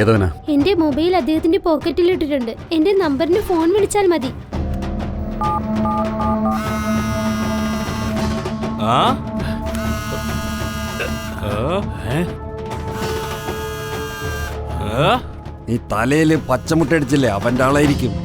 ഏതവനാ? എന്റെ മൊബൈൽ അദ്ദേഹത്തിന്റെ പോക്കറ്റിൽ ഇട്ടിട്ടുണ്ട്. എന്റെ നമ്പറിന് ഫോൺ വിളിച്ചാൽ മതി. നീ തലയില് പച്ചമുട്ട അടിച്ചില്ലേ, അവന്റെ ആളായിരിക്കും.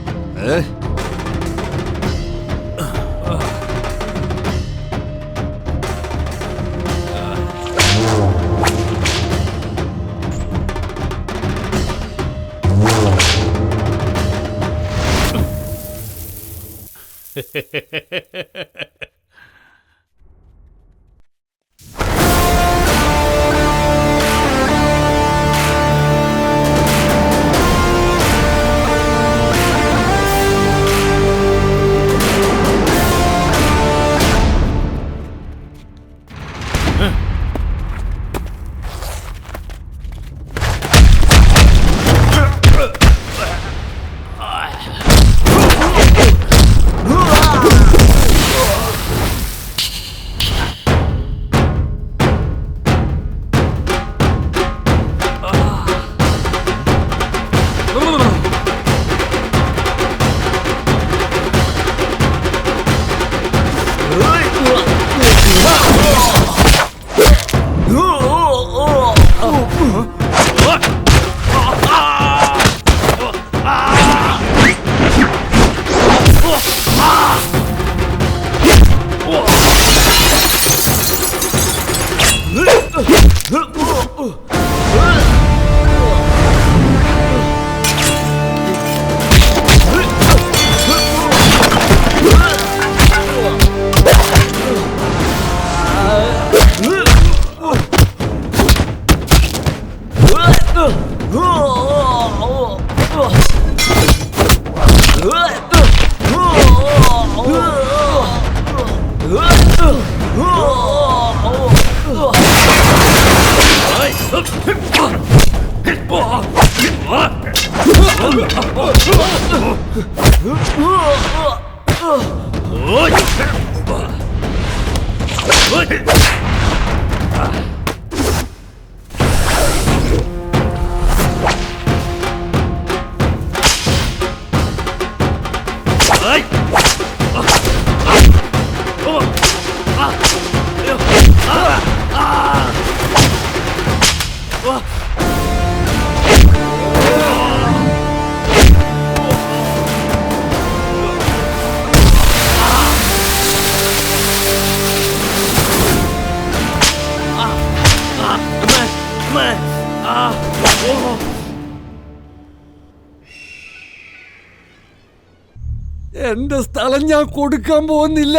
എന്റെ സ്ഥലം ഞാൻ കൊടുക്കാൻ പോകുന്നില്ല.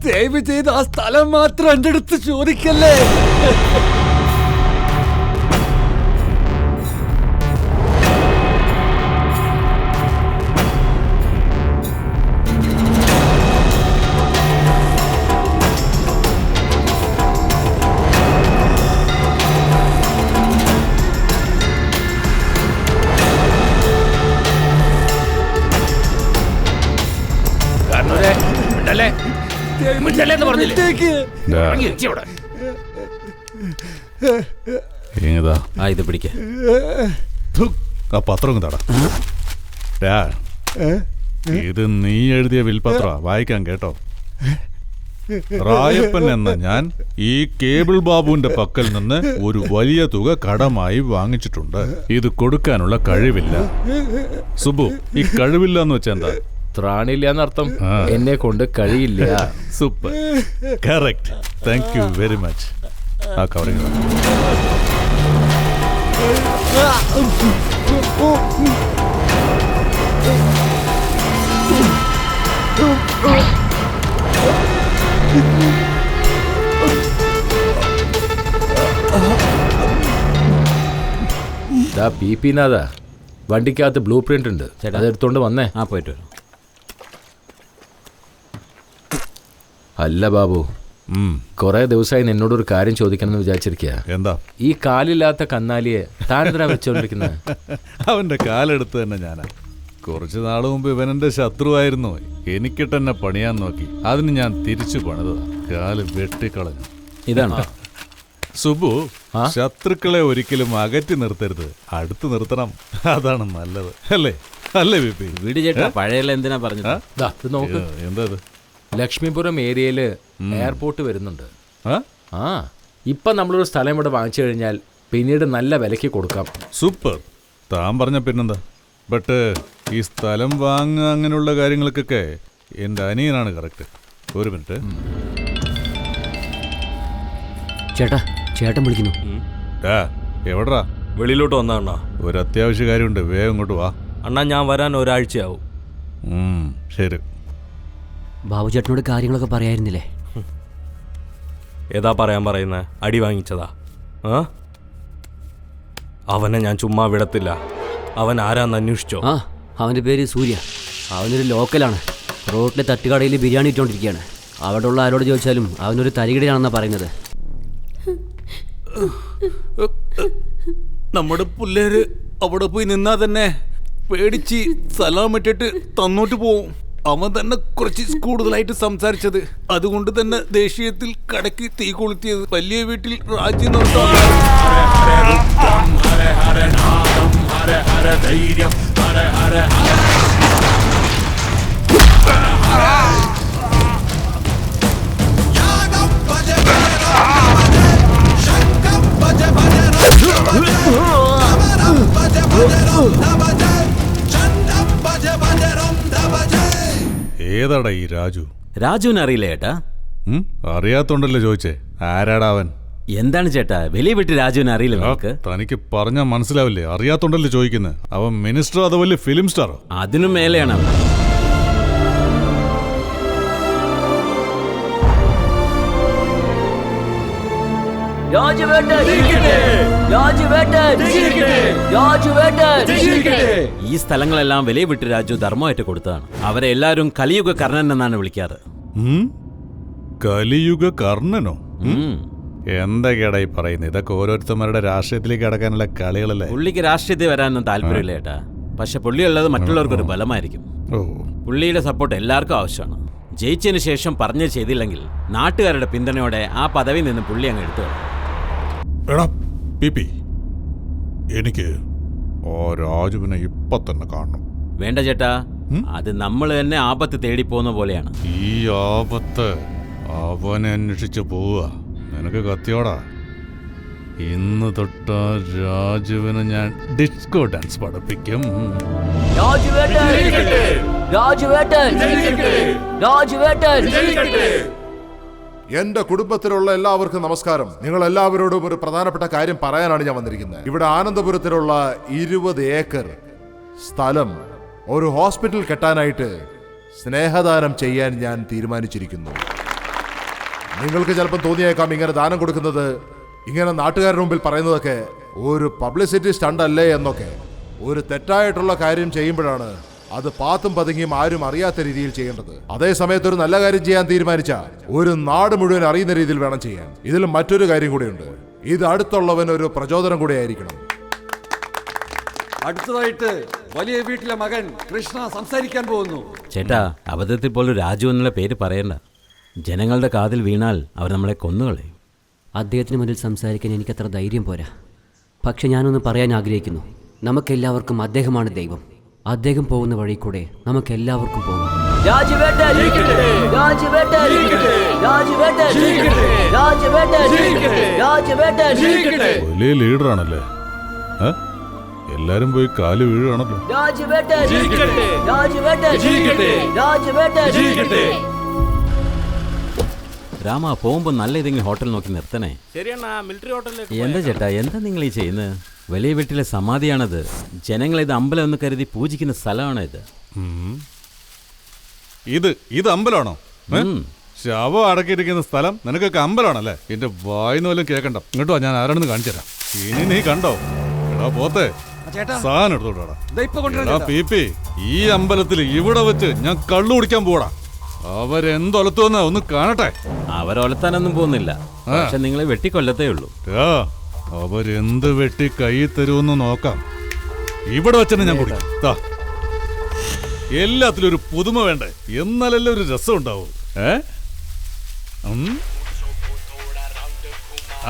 ദയവ് ചെയ്ത് ആ സ്ഥലം മാത്രം എന്റെ അടുത്ത് ചോദിക്കല്ലേ. ഇത് പിടിക്ക പത്രം തട. ഇത് നീ എഴുതിയ വിൽപത്ര വായിക്കാൻ കേട്ടോ. റായപ്പൻ എന്ന ഞാൻ ഈ കേബിൾ ബാബുവിന്റെ പക്കൽ നിന്ന് ഒരു വലിയ തുക കടമായി വാങ്ങിച്ചിട്ടുണ്ട്. ഇത് കൊടുക്കാനുള്ള കഴിവില്ല. സുബു, ഈ കഴിവില്ല എന്ന് വെച്ചാ എന്താ? ത്രാണില്ല എന്നർത്ഥം. എന്നെ കൊണ്ട് കഴിയില്ല. Super, correct. Thank you very much. ആ കവറിങ് വണ്ടിക്കകത്ത് ബ്ലൂ പ്രിന്റ് ഉണ്ട്. അതെടുത്തോണ്ട് വന്നേ. പോയിട്ട് വരും. അല്ല ബാബു, കൊറേ ദിവസമായി നിന്നോടൊരു കാര്യം ചോദിക്കണമെന്ന് വിചാരിച്ചിരിക്കുക. എന്താ? ഈ കാലില്ലാത്ത കന്നാലിയെ താനെന്തിനാ വെച്ചോണ്ടിരിക്കുന്നത്? അവന്റെ കാലെടുത്ത് തന്നെ ഞാനാ. കുറച്ചു നാള് മുമ്പ് ഇവനെന്റെ ശത്രുവായിരുന്നു. എനിക്കിട്ടെന്നെ പണിയാൻ നോക്കി. അതിന് ഞാൻ തിരിച്ചു പണിതാ. കാല് വെട്ടിക്കളഞ്ഞു. ഇതാണോ? സുബു, ശത്രുക്കളെ ഒരിക്കലും അകറ്റി നിർത്തരുത്, അടുത്ത് നിർത്തണം. അതാണ് നല്ലത്, അല്ലേ? അല്ലേ ബിപി? വീട് ചേട്ടാ പഴയല്ല എന്തിനാ പറഞ്ഞത്? ദാ, ഇത് നോക്ക്. എന്താ ഇത്? ലക്ഷ്മിപുരം ഏരിയയില് എയർപോർട്ട് വരുന്നുണ്ട്. ആ ഇപ്പൊ നമ്മളൊരു സ്ഥലം ഇവിടെ വാങ്ങിച്ചു കഴിഞ്ഞാൽ പിന്നീട് നല്ല വിലയ്ക്ക് കൊടുക്കാം. സൂപ്പർ. താൻ പറഞ്ഞ പിന്നെന്താ. ബട്ട് ഈ സ്ഥലം വാങ്ങുക അങ്ങനെയുള്ള കാര്യങ്ങൾക്കൊക്കെ എൻ്റെ അനിയനാണ് കറക്റ്റ്. ഒരു മിനിറ്റ്. ചേട്ടാ, ചേട്ടൻ വിളിക്കുന്നു. എവിടാ? വെളിയിലോട്ട് വന്നാ അണ്ണാ. ഒരു അത്യാവശ്യ കാര്യമുണ്ട്, വേഗം ഇങ്ങോട്ട് വാ. അണ്ണാ ഞാൻ വരാൻ ഒരാഴ്ചയാവും. ശരി. ബാബു ചേട്ടനോട് കാര്യങ്ങളൊക്കെ പറയായിരുന്നില്ലേ? ഏതാ പറയാൻ പറയുന്നത്? അടി വാങ്ങിച്ചതാ? അവനെ ഞാൻ ചുമ്മാ വിടത്തില്ല. അവൻ ആരാന്ന് അന്വേഷിച്ചോ? അവൻ്റെ പേര് സൂര്യ. അവനൊരു ലോക്കലാണ്. റോഡിലെ തട്ടുകടയിൽ ബിരിയാണി ഇട്ടുകൊണ്ടിരിക്കുകയാണ്. അവിടെ ഉള്ള ആരോട് ചോദിച്ചാലും അവനൊരു തരികിടയാണെന്നാണ് പറയുന്നത്. നമ്മുടെ പിള്ളേര് അവിടെ പോയി നിന്നാ തന്നെ പേടിച്ച് സലാം ഇട്ടിട്ട് തന്നോട്ട് പോവും. അവൻ തന്നെ കുറച്ച് കൂടുതലായിട്ട് സംസാരിച്ചത്, അതുകൊണ്ട് തന്നെ ദേഷ്യത്തിൽ കടക്ക് തീ കൊളുത്തിയത്. വലിയ വീട്ടിൽ രാജ്യം ഏതാടാ ഈ രാജു? രാജുവിനെ അറിയില്ല ചേട്ടാ? അറിയാത്തോണ്ടല്ലേ ചോദിച്ചേ. ആരാടാ അവൻ? എന്താണ് ചേട്ടാ വലിയ വീട്ടിൽ രാജുവിനെ അറിയില്ല നിങ്ങൾക്ക്? തനിക്ക് പറഞ്ഞാൽ മനസ്സിലാവില്ലേ? അറിയാത്തോണ്ടല്ലേ ചോദിക്കുന്നത്. അവൻ മിനിസ്റ്റർ അതോ വലിയ ഫിലിം സ്റ്റാറോ? അതിനും മേലെയാണ് അവൻ. ഈ സ്ഥലങ്ങളെല്ലാം വലിയ വീട്ടിൽ രാജു ധർമ്മമായിട്ട് കൊടുത്തതാണ്. അവരെ എല്ലാവരും കലിയുഗ കർണൻ എന്നാണ് വിളിക്കാറ്. കലിയുഗ കർണനോ? എന്തൊക്കെയാടാ ഈ പറയുന്നത്? ഇതൊക്കെ ഓരോരുത്തന്മാരുടെ രാഷ്ട്രീയത്തിലേക്ക് കടക്കാനുള്ള കളികളല്ലേ? പുള്ളിക്ക് രാഷ്ട്രീയത്തിൽ വരാനൊന്നും താല്പര്യമില്ല ചേട്ടാ. പക്ഷെ പുള്ളി ഉള്ളത് മറ്റുള്ളവർക്കൊരു ബലമായിരിക്കും. പുള്ളിയുടെ സപ്പോർട്ട് എല്ലാവർക്കും ആവശ്യമാണ്. ജയിച്ചതിന് ശേഷം പറഞ്ഞു ചെയ്തില്ലെങ്കിൽ നാട്ടുകാരുടെ പിന്തുണയോടെ ആ പദവി നിന്ന് പുള്ളി അങ്ങ് എടുത്തു. എടാ പിപി, എനിക്ക് ആ രാജുവിനെ ഇപ്പൊ തന്നെ കാണണം. വേണ്ട ചേട്ടാ, അത് നമ്മൾ തന്നെ ആപത്ത് തേടി പോകുന്ന പോലെയാണ്. ഈ ആപത്ത് അവനെ അന്വേഷിച്ച് പോവുക. നിനക്ക് കത്തിയോടാ. ഇന്ന് തൊട്ട രാജുവിന് ഞാൻ ഡിസ്കോ ഡാൻസ് പഠിപ്പിക്കും. എന്റെ കുടുംബത്തിലുള്ള എല്ലാവർക്കും നമസ്കാരം. നിങ്ങൾ എല്ലാവരോടും ഒരു പ്രധാനപ്പെട്ട കാര്യം പറയാനാണ് ഞാൻ വന്നിരിക്കുന്നത്. ഇവിടെ ആനന്ദപുരത്തിലുള്ള 20 ഏക്കർ സ്ഥലം ഒരു ഹോസ്പിറ്റൽ കെട്ടാനായിട്ട് സ്നേഹദാനം ചെയ്യാൻ ഞാൻ തീരുമാനിച്ചിരിക്കുന്നു. നിങ്ങൾക്ക് ചിലപ്പോൾ തോന്നിയേക്കാം ഇങ്ങനെ ദാനം കൊടുക്കുന്നത്, ഇങ്ങനെ നാട്ടുകാരുടെ മുമ്പിൽ പറയുന്നതൊക്കെ ഒരു പബ്ലിസിറ്റി സ്റ്റണ്ട് അല്ലേ എന്നൊക്കെ. ഒരു തെറ്റായിട്ടുള്ള കാര്യം ചെയ്യുമ്പോഴാണ് അത് പാത്തും പതുങ്ങിയും ആരും അറിയാത്ത രീതിയിൽ ചെയ്യേണ്ടത്. അതേ സമയത്ത് ഒരു നല്ല കാര്യം ചെയ്യാൻ തീരുമാനിച്ച ഒരു നാട് മുഴുവൻ അറിയുന്ന രീതിയിൽ വേണം ചെയ്യാൻ. ഇതിൽ മറ്റൊരു കാര്യം കൂടിയുണ്ട്. ഇത് അടുത്തുള്ളവൻ ഒരു പ്രചോദനം കൂടി ആയിരിക്കണം. അടുത്തതായിട്ട് വലിയ വീട്ടിലെ മകൻ കൃഷ്ണ സംസാരിക്കാൻ പോകുന്നു. ചേട്ടാ, അബദ്ധത്തിൽ പോലും രാജു എന്നുള്ള പേര് പറയണ്ട. ജനങ്ങളുടെ കാതിൽ വീണാൽ അവർ നമ്മളെ കൊന്നുകളയും. അദ്ദേഹത്തിന് മുന്നിൽ സംസാരിക്കാൻ എനിക്കത്ര ധൈര്യം പോരാ. പക്ഷെ ഞാനൊന്ന് പറയാൻ ആഗ്രഹിക്കുന്നു. നമുക്കെല്ലാവർക്കും അദ്ദേഹമാണ് ദൈവം. അദ്ദേഹം പോകുന്ന വഴി കൂടെ നമുക്കെല്ലാവർക്കും പോകാം. വലിയ ലീഡറാണല്ലേ? എല്ലാരും പോയി കാല് വീഴുകയാണല്ലോ. രാമ, പോകുമ്പോ നല്ല ഏതെങ്കിലും ഹോട്ടൽ നോക്കി നിർത്തണേ. എന്താ ചേട്ടാ, എന്താ നിങ്ങൾ ഈ ചെയ്യുന്നത്? വലിയ വീട്ടിലെ സമാധിയാണത്. ജനങ്ങളിത് അമ്പലം എന്ന് കരുതി പൂജിക്കുന്ന സ്ഥലമാണ് ഇത്. ഇത് അമ്പലമാണോ? ശവം അടക്കിയിരിക്കുന്ന സ്ഥലം നിനക്കൊക്കെ അമ്പലമാണല്ലേ? എന്റെ വായിന്ന് വല്ലതും കേൾക്കണ്ട. ഇങ്ങോട്ടോ, ഞാൻ ആരാണെന്ന് കാണിച്ചു തരാം. ഇനി നീ കണ്ടോ? എടാ പോത്തെ, സാധനം എടുത്തോടാ. പീപ്പി, ഈ അമ്പലത്തിൽ ഇവിടെ വെച്ച് ഞാൻ കള്ളു കുടിക്കാൻ പോടാ. അവരെന്തൊലത്തുവെന്ന് ഒന്ന് കാണട്ടെ. അവരൊലത്താനൊന്നും പോകുന്നില്ല, പക്ഷെ നിങ്ങളെ വെട്ടിക്കൊല്ലത്തേ ഉള്ളൂ. അവരെന്ത് വെട്ടി കൈ തരുമെന്ന് നോക്കാം. ഇവിടെ വെച്ചെന്നെ ഞാൻ കുടിക്കാം. എല്ലാത്തിലും ഒരു പുതുമ വേണ്ടേ? എന്നാലല്ലേ ഒരു രസം ഉണ്ടാവൂ.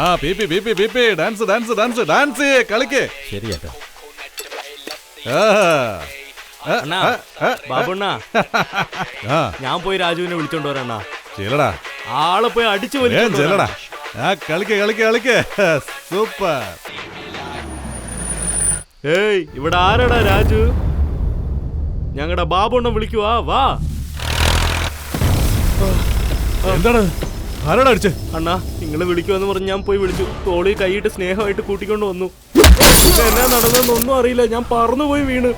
ആ പീപ്പി പീപ്പി പീപ്പി ഡാൻസ് ഡാൻസ് ഡാൻസ് ഡാൻസ് കളിക്ക്. ശരി ചേട്ടാ. ആ, ആ, അണ്ണാ, ആ, ബാബുണ്ണ ആ ഞാൻ പോയി രാജുവിനെ വിളിച്ചോണ്ട് വരാണ്ണ. ചെല്ലടാ ആളെ പോയി അടിച്ചു ചെല്ലടാ. ആ കളിക്ക് കളിക്ക് കളിക്ക്. സൂപ്പർ. ഏയ് ഇവിടെ ആരാടാ രാജു? ഞങ്ങളുടെ ബാബുണ്ണ വിളിക്കുവാ, വാ. എന്താണ് ആരാടാ അടിച്ചേ? അണ്ണാ നിങ്ങള് വിളിക്കുമെന്ന് പറഞ്ഞ് ഞാൻ പോയി വിളിച്ചു. തോളി കൈയിട്ട് സ്നേഹമായിട്ട് കൂട്ടിക്കൊണ്ട് വന്നു. പിന്നെ എന്നാ നടന്നതെന്നൊന്നും അറിയില്ല, ഞാൻ പറന്നുപോയി വീണ്.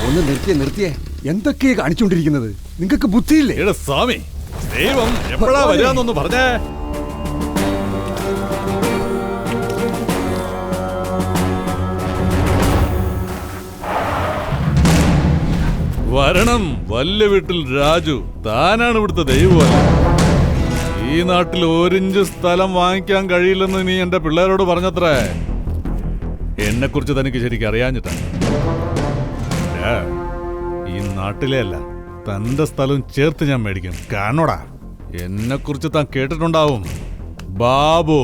ഒന്ന് നിർത്തിയേ എന്തൊക്കെയാ കാണിച്ചുകൊണ്ടിരിക്കുന്നത്? നിങ്ങൾക്ക് ബുദ്ധിയില്ലേ? എടാ സ്വാമി, ദൈവം എപ്പോഴാ വരാന്നൊന്ന് പറഞ്ഞേ. വരണം വല്ല വീട്ടിൽ രാജു. താനാണ് ഇവിടുത്തെ ദൈവം. ഈ നാട്ടിൽ ഒരിഞ്ച് സ്ഥലം വാങ്ങിക്കാൻ കഴിയില്ലെന്ന് നീ എന്റെ പിള്ളേരോട് പറഞ്ഞത്രേ. എന്നെ കുറിച്ച് തനിക്ക് ശരിക്കും അറിയാഞ്ഞിട്ടാണ്. ഈ നാട്ടിലെ അല്ല, തന്റെ സ്ഥലം ചേർത്ത് ഞാൻ മേടിക്കും. കാണോടാ, എന്നെ കുറിച്ച് താൻ കേട്ടിട്ടുണ്ടാവും. ബാബു,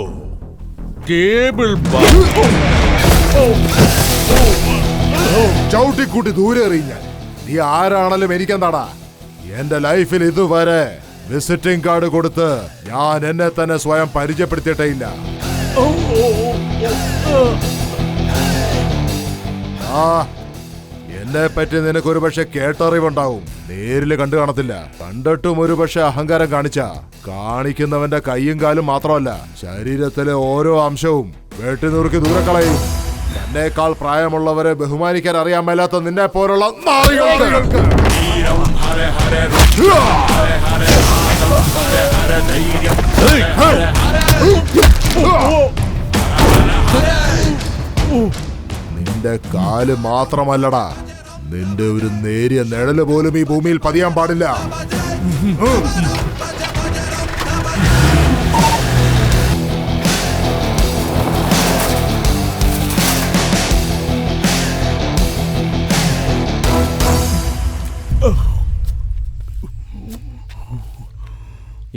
കേബിൾ ബാബു. ചവിട്ടിക്കൂട്ടി ദൂരെ എറിയും ഞാൻ. നീ ആരാണെങ്കിലും എനിക്കെന്താടാ? എന്റെ ലൈഫിൽ ഇതുവരെ വിസിറ്റിംഗ് കാർഡ് കൊടുത്ത് ഞാൻ എന്നെ തന്നെ സ്വയം പരിചയപ്പെടുത്തിയിട്ടേ ഇല്ല. ആ, എന്നെ പറ്റി നിനക്ക് ഒരു പക്ഷെ കേട്ടറിവുണ്ടാവും, നേരില് കണ്ടു കാണത്തില്ല. കണ്ടിട്ടും ഒരു പക്ഷെ അഹങ്കാരം കാണിക്കുന്നവന്റെ കൈയും കാലും മാത്രമല്ല, ശരീരത്തിലെ ഓരോ അംശവും വെട്ടിനുറുക്കി ദൂരെ കളയും. എന്നേക്കാൾ പ്രായമുള്ളവരെ ബഹുമാനിക്കാൻ അറിയാൻ മേലാത്ത നിന്നെ പോലുള്ള നാറികൾക്ക് നിന്റെ കാല് മാത്രമല്ലടാ, നിന്റെ ഒരു നേരിയ നിഴല് പോലും ഈ ഭൂമിയിൽ പതിയാൻ പാടില്ല.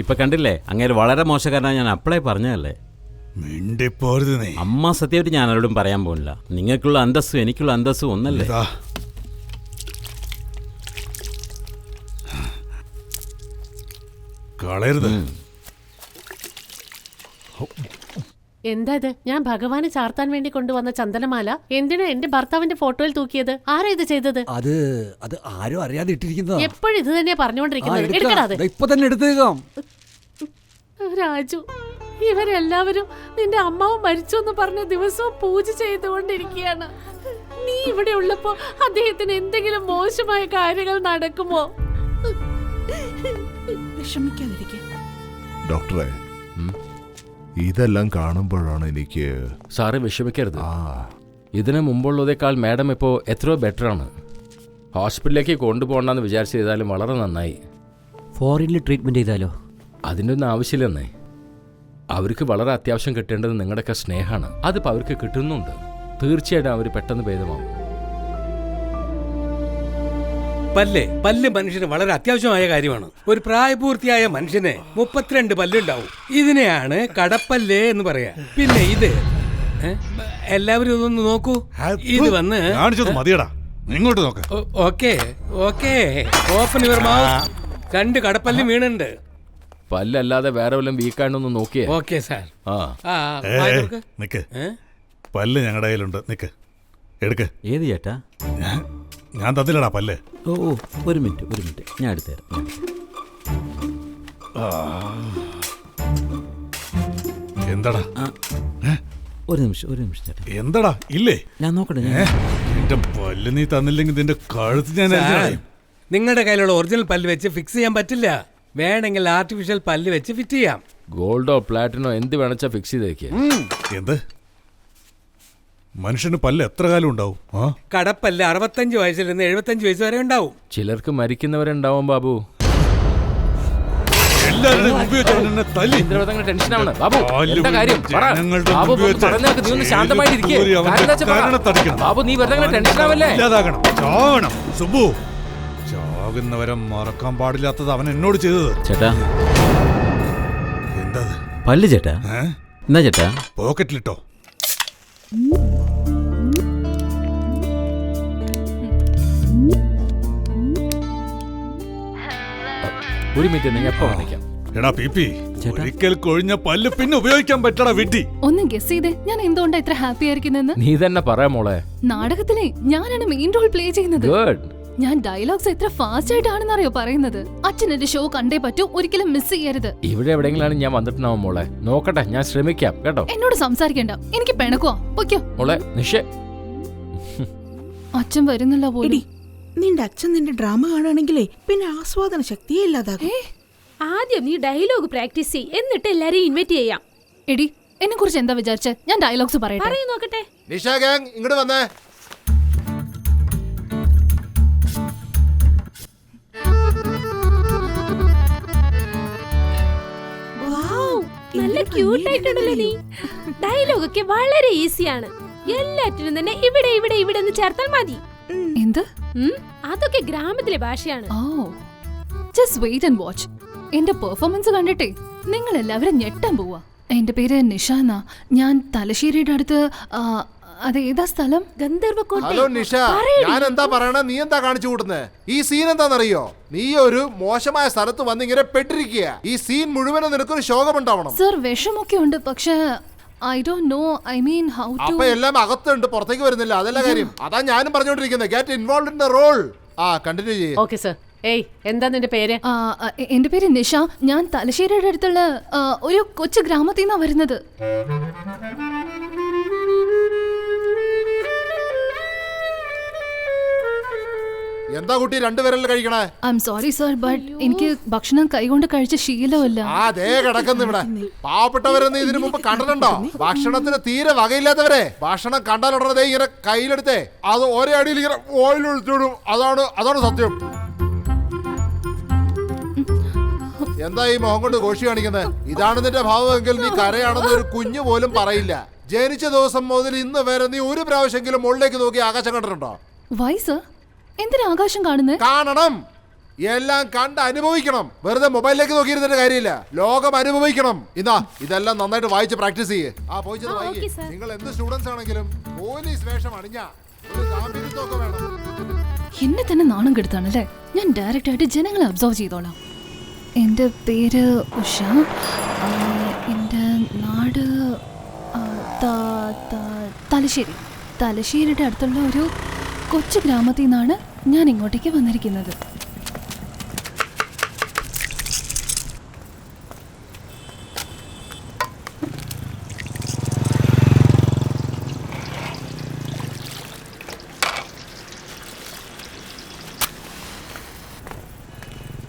ഇപ്പൊ കണ്ടില്ലേ, അങ്ങനെ വളരെ മോശക്കാരനാണ്. ഞാൻ അപ്പളേ പറഞ്ഞതല്ലേ. അമ്മ സത്യമായിട്ട് ഞാൻ ആരോടും പറയാൻ പോകില്ല. നിങ്ങൾക്കുള്ള അന്തസ്സും എനിക്കുള്ള അന്തസ്സും ഒന്നല്ലേ. കളയരുത്. എന്താ ഇത്? ഞാൻ ഭഗവാന് ചാർത്താൻ വേണ്ടി കൊണ്ടുവന്ന ചന്ദനമാല എന്തിനാ എന്റെ ഭർത്താവിന്റെ ഫോട്ടോയിൽ തൂക്കിയത്? ആരാ ഇത് ചെയ്തത്? അത് ആരും അറിയാതെ ഇട്ടിരിക്കുന്നതാ. എപ്പോഴും ഇത് തന്നെയാ പറഞ്ഞുകൊണ്ടിരിക്കുന്നത്. എടുക്കടാ, ഇപ്പൊ തന്നെ എടുത്തേക്കാം. രാജു, ഇവരെല്ലാവരും നിന്റെ അമ്മാവും മരിച്ചു എന്ന് പറഞ്ഞ ദിവസവും പൂജ ചെയ്തുകൊണ്ടിരിക്കുകയാണ്. നീ ഇവിടെ ഉള്ളപ്പോ അദ്ദേഹത്തിന് എന്തെങ്കിലും മോശമായ കാര്യങ്ങൾ നടക്കുമോ? വിഷമിക്കാതിരിക്കെ. ഡോക്ടറെ, ഇതെല്ലാം കാണുമ്പോഴാണ് എനിക്ക്. സാറ് വിഷമിക്കരുത്. ഇതിനു മുമ്പുള്ളതേക്കാൾ മാഡം ഇപ്പോൾ എത്രയോ ബെറ്ററാണ്. ഹോസ്പിറ്റലിലേക്ക് കൊണ്ടുപോകണമെന്ന് വിചാരിച്ച് ചെയ്താലും വളരെ നന്നായി. ഫോറിനിൽ ട്രീറ്റ്മെൻറ്റ് ചെയ്താലോ? അതിൻ്റെ ഒന്നും ആവശ്യമില്ലെന്നേ. അവർക്ക് വളരെ അത്യാവശ്യം കിട്ടേണ്ടത് നിങ്ങളുടെയൊക്കെ സ്നേഹമാണ്. അതിപ്പോൾ അവർക്ക് കിട്ടുന്നുണ്ട്. തീർച്ചയായിട്ടും അവർ പെട്ടെന്ന് ഭേദമാവും. പല്ല് മനുഷ്യന് വളരെ അത്യാവശ്യമായ കാര്യമാണ്. ഒരു പ്രായപൂർത്തിയായ മനുഷ്യന് 32 പല്ലുണ്ടാവും. ഇതിനെയാണ് കടപ്പല്ല് എന്ന് പറയാ. പിന്നെ ഇത് എല്ലാവരും ഇതൊന്ന് നോക്കൂ. ഇത് വന്ന് മതിയടാ, ഇങ്ങോട്ട് നോക്ക്. Okay open your mouth. 2 കടപ്പല്ല് വീണുണ്ട്. പല്ലല്ലാതെ വേറെ വല്ലതും വീക്കാണ്ടൊന്ന് നോക്കിയേ. Okay sir. നിക്ക്, പല്ല് ഞങ്ങളുടെ കയ്യിലുണ്ട്. നിക്ക്, എടുക്ക്. ഏത് ചേട്ടാ? ഞാൻ തന്നില്ലടാ പല്ല്. ഓ, ഒരു മിനിറ്റ് ഞാൻ എടുത്തുതരാം. എന്താടാ? ഒരു നിമിഷം ചേട്ടാ. എന്താടാ? ഇല്ലേ? ഞാൻ നോക്കട്ടെ. എന്റെ പല്ല് നീ തന്നില്ലെങ്കിൽ നിന്റെ കഴുത്ത് ഞാൻ. നിങ്ങളുടെ കയ്യിലുള്ള ഒറിജിനൽ പല്ല് വെച്ച് ഫിക്സ് ചെയ്യാൻ പറ്റില്ല. വേണമെങ്കിൽ ആർട്ടിഫിഷ്യൽ പല്ല് വെച്ച് ഫിറ്റ് ചെയ്യാം. ഗോൾഡോ പ്ലാറ്റിനോ എന്ത് വേണച്ചാ ഫിക്സ് ചെയ്തേക്ക്. എന്ത്? മനുഷ്യന് പല്ല് എത്ര കാലം ഉണ്ടാവും? കടപ്പല്ല് 65 വയസ്സിൽ നിന്ന് 75 വയസ്സ് വരെ ഉണ്ടാവും. ചിലർക്ക് മരിക്കുന്നവരുണ്ടാവും ബാബു. ബാബു, നീ വെറുതെ ടെൻഷൻ ആവല്ലേ? സുബു, ചാകുന്നവരെ മറക്കാൻ പാടില്ലാത്തത് അവൻ എന്നോട് ചെയ്തത്. ചേട്ടാ, വേണ്ടത്? പല്ല് ചേട്ടാ. എന്നാ ചേട്ടാ? പോക്കറ്റിലിട്ടോ. ഒരു മിനിറ്റ് ഞാൻ എപ്പോ കാണിക്കാം. എടാ പീപ്പി, ഒരിക്കൽ കൊഴിഞ്ഞ പല്ല് പിന്നെ ഉപയോഗിക്കാൻ പറ്റടാ വിഡ്ഢി. ഒന്ന് ഗസ് ചെയ്തേ, ഞാൻ എന്തുകൊണ്ടാ ഇത്ര ഹാപ്പി ആയിരിക്കുന്നെന്ന്? നീ തന്നെ പറയാ മോളെ. നാടകത്തിലെ ഞാനാണ് മെയിൻ റോൾ പ്ലേ ചെയ്യുന്നത്. ഗുഡ്. ഞാൻ ഡയലോഗ്സ് എത്ര ഫാസ്റ്റ് ആയിട്ടാണെന്നറിയോ പറയുന്നത്. അച്ഛൻ എന്റെ ഷോ കണ്ടേ പറ്റൂ, ഒരിക്കലും മിസ് ചെയ്യരുത്. ഇവിടെ എവിടെയെങ്കിലും ഞാൻ വന്നിട്ടുണ്ടാവും മോളെ. നോക്കട്ടെ, ഞാൻ ശ്രമിക്കാം കേട്ടോ. എന്നോട് സംസാരിക്കണ്ട, എനിക്ക് പിണക്കുവാ. പൊയ്ക്കോ മോളെ. നിഷേ, അച്ഛൻ വരുന്നില്ല പോലും. നിന്റെ അച്ഛൻ നിന്റെ ഡ്രാമ കാണുകയാണെങ്കിലേ പിന്നെ ആസ്വാദന ശക്തിയെ ഇല്ലാതാകും. ആദ്യം നീ ഡയലോഗ് പ്രാക്ടീസ് ചെയ്യ്, എന്നിട്ട് എല്ലാരെയും ഇൻവൈറ്റ് ചെയ്യാം. എടി, എന്നെ കുറിച്ച് എന്താ വിചാരിച്ചേ? ഞാൻ ഡയലോഗ്സ് പറയട്ടെ. നോക്കട്ടെ. നിഷ ഗാങ് ഇങ്ങോട്ട് വന്നേ. നല്ല ക്യൂട്ട് ആയിട്ടുണ്ടല്ലോ നീ. ഡയലോഗ് ഒക്കെ വളരെ ഈസിയാണ്. എല്ലാറ്റിനും തന്നെ ഇവിടെ ഇവിടെ ഇവിടെ എന്ന് ചേർത്താൽ മതി. എന്ത്? അതൊക്കെ ഗ്രാമത്തിലെ ഭാഷയാണ്. Just wait and watch. എന്റെ പെർഫോമൻസ് കണ്ടിട്ടേ നിങ്ങൾ എല്ലാവരും ഞെട്ടാൻ പോവാ. എന്റെ പേര് നിഷാന. ഞാൻ തലശ്ശേരിയുടെ അടുത്ത്. അതേതാ സ്ഥലം? ഗന്ധർവക്കോട്ട. ഹലോ നിഷ, ഞാൻ എന്താ പറയണ, നീ എന്താ കാണിച്ചു കൂട്ടുന്നേ? ഈ സീൻ എന്താണെന്നറിയോ? നീ ഒരു മോശമായ സ്ഥലത്ത് വന്നിങ്ങനെ പെട്ടിരിക്കുക. ഈ സീൻ മുഴുവനും നിനക്കൊരു ശോകമുണ്ടാവണം. സർ, വിഷമൊക്കെ ഉണ്ട്, പക്ഷേ I don't know. I mean how to. അപ്പൊ എല്ലാം അകത്തുണ്ട്, പുറത്തേക്ക് വരുന്നില്ല. അതല്ല കാര്യം. അതാ ഞാനും പറഞ്ഞോണ്ടിരിക്കുന്നത്. Get involved in the role. Continue ചെയ്യ്. Okay sir. ഏയ്, എന്താ നിന്റെ പേര്? എന്റെ പേര് നിഷ. ഞാൻ തലശ്ശേരിയുടെ അടുത്തുള്ള ഒരു കൊച്ചു ഗ്രാമത്തിൽ നിന്നാണ് വരുന്നത്. എന്താ കുട്ടി രണ്ടുപേരല്ല കഴിക്കണേ? I am sorry sir, but എനിക്ക് ഭക്ഷണം കൈകൊണ്ട് കഴിച്ച ശീലമില്ല. അതേ കിടക്കുന്നു ഇവിടെ. പാവപ്പെട്ടവരെന്ന് ഇതിനു മുമ്പ് കണ്ടിട്ടുണ്ടോ? ഭക്ഷണത്തിന് തീരെ വകയില്ലാത്തവരെ ഭക്ഷണം കണ്ടാൽ ഉടനെ ഇങ്ങനെ കയ്യിലെടുത്തേ അത് ഒരേ അടിയിൽ ഇങ്ങനെ ഓയിൽ ഒഴിച്ചിടും. അതാണ് സത്യം. എന്താ ഈ മുഖം കൊണ്ട് ഘോഷി കാണിക്കുന്നത്? ഇതാണ് നിന്റെ ഭാവമെങ്കിൽ നീ കരയാണെന്ന് ഒരു കുഞ്ഞു പോലും പറയില്ല. ജനിച്ച ദിവസം മുതൽ ഇന്ന് വരെ നീ ഒരു പ്രാവശ്യമെങ്കിലും മുകളിലേക്ക് നോക്കി ആകാശം കണ്ടിട്ടുണ്ടോ? Why sir? എന്തിനാ ആകാശം കാണുന്നത്? കാണണം, എല്ലാം കണ്ട് അനുഭവിക്കണം. വെറുതെ മൊബൈലിലേക്ക് നോക്കിയിരുന്നിട്ട് കാര്യമില്ല. ലോകം അനുഭവിക്കണം. ഇതെല്ലാം നന്നായിട്ട് വായിച്ച് പ്രാക്ടീസ് ചെയ്യേ. നിങ്ങൾ എന്ത് സ്റ്റുഡൻസ് ആണെങ്കിലും പോലീസ് വേഷം അണിഞ്ഞ ഒരു ഗാംഭീര്യത്വമൊക്കെ വേണം. എന്നെ തന്നെ നാണം കെടുത്താണല്ലേ? ഞാൻ ഡയറക്റ്റ് ആയിട്ട് ജനങ്ങളെ അബ്സർവ് ചെയ്തോളാം. എൻ്റെ പേര് ഉഷ. എൻ്റെ നാട് തലശ്ശേരി. തലശ്ശേരിയുടെ അടുത്തുള്ള ഒരു കൊച്ചു ഗ്രാമത്തിൽ നിന്നാണ് ഞാൻ ഇങ്ങോട്ടേക്ക് വന്നിരിക്കുന്നത്.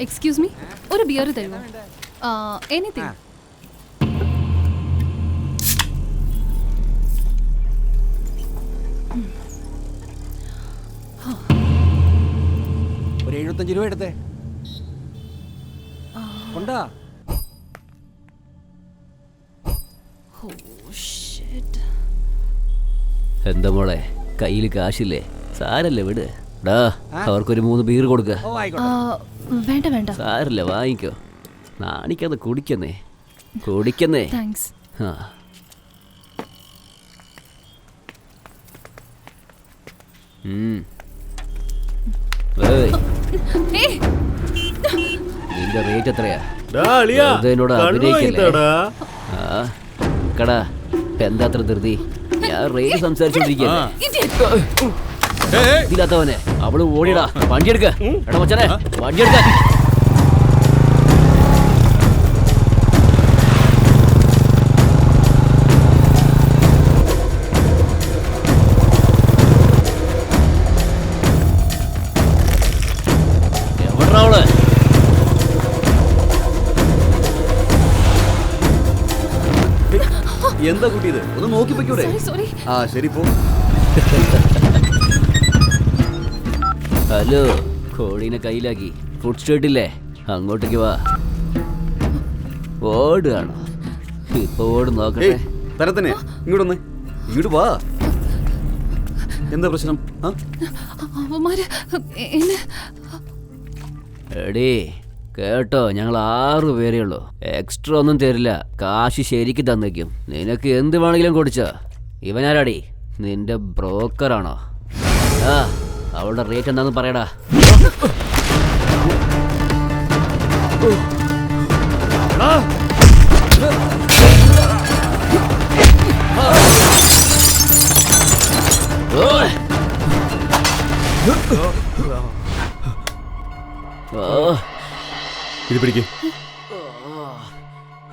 എക്സ്ക്യൂസ് മീ, ഒരു ബിയർ തരുമോ? എനിത്തിങ്. ഒരു 75 രൂപ എടുത്തേ. കൊണ്ടാ. എന്താ മോളെ, കയ്യിൽ കാശില്ലേ? സാരല്ലേ, വിട്. അവർക്കൊരു 3 ബീർ കൊടുക്ക. വേണ്ട വേണ്ട, സാരല്ല, വാങ്ങിക്കോ. നാണിക്കാതെ കുടിക്കുന്നേ. താങ്ക്സ്. നിന്റെ റേറ്റ് എത്രയാ? എന്നോട് അഭിനയിക്കടാ. എന്താ അത്ര ധൃതി? ഞാൻ റേറ്റ് സംസാരിച്ചോണ്ടിരിക്കാത്തവനെ അവള് ഓടിയടാ. വണ്ടിയെടുക്ക. എടാ മച്ചാനെ, വണ്ടിയെടുക്ക. എവിടാ അവള്? എന്താ കുട്ടിയത്? ഒന്ന് നോക്കി പൊയ്ക്കൂടെ? ശരി പോ. ഹലോ, കോഴീനെ കയ്യിലാക്കി ഫുഡ് സ്ട്രീറ്റില്ലേ, അങ്ങോട്ടേക്ക് വാ. ഓടുകയാണോ? ഇപ്പൊ ഓട് നോക്കട്ടെ. തരത്തന്നെ ഇങ്ങോട്ടൊന്ന്, ഇങ്ങോട്ട് വാ. എന്താ പ്രശ്നം? എടേ, കേട്ടോ, ഞങ്ങൾ 6 പേരേ ഉള്ളൂ. എക്സ്ട്രാ ഒന്നും തരില്ല. കാശ് ശരിക്ക് തന്നേക്കും. നിനക്ക് എന്ത് വേണമെങ്കിലും കൊടുച്ചോ. ഇവനാരാടി? നിന്റെ ബ്രോക്കറാണോ? അവളുടെ റേറ്റ് എന്താന്ന് പറയടാ. ഇത് പിടിക്ക്.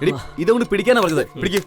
എടി, ഇതുകൊണ്ട് പിടിക്കാനാ പറഞ്ഞത്. പിടിക്ക്.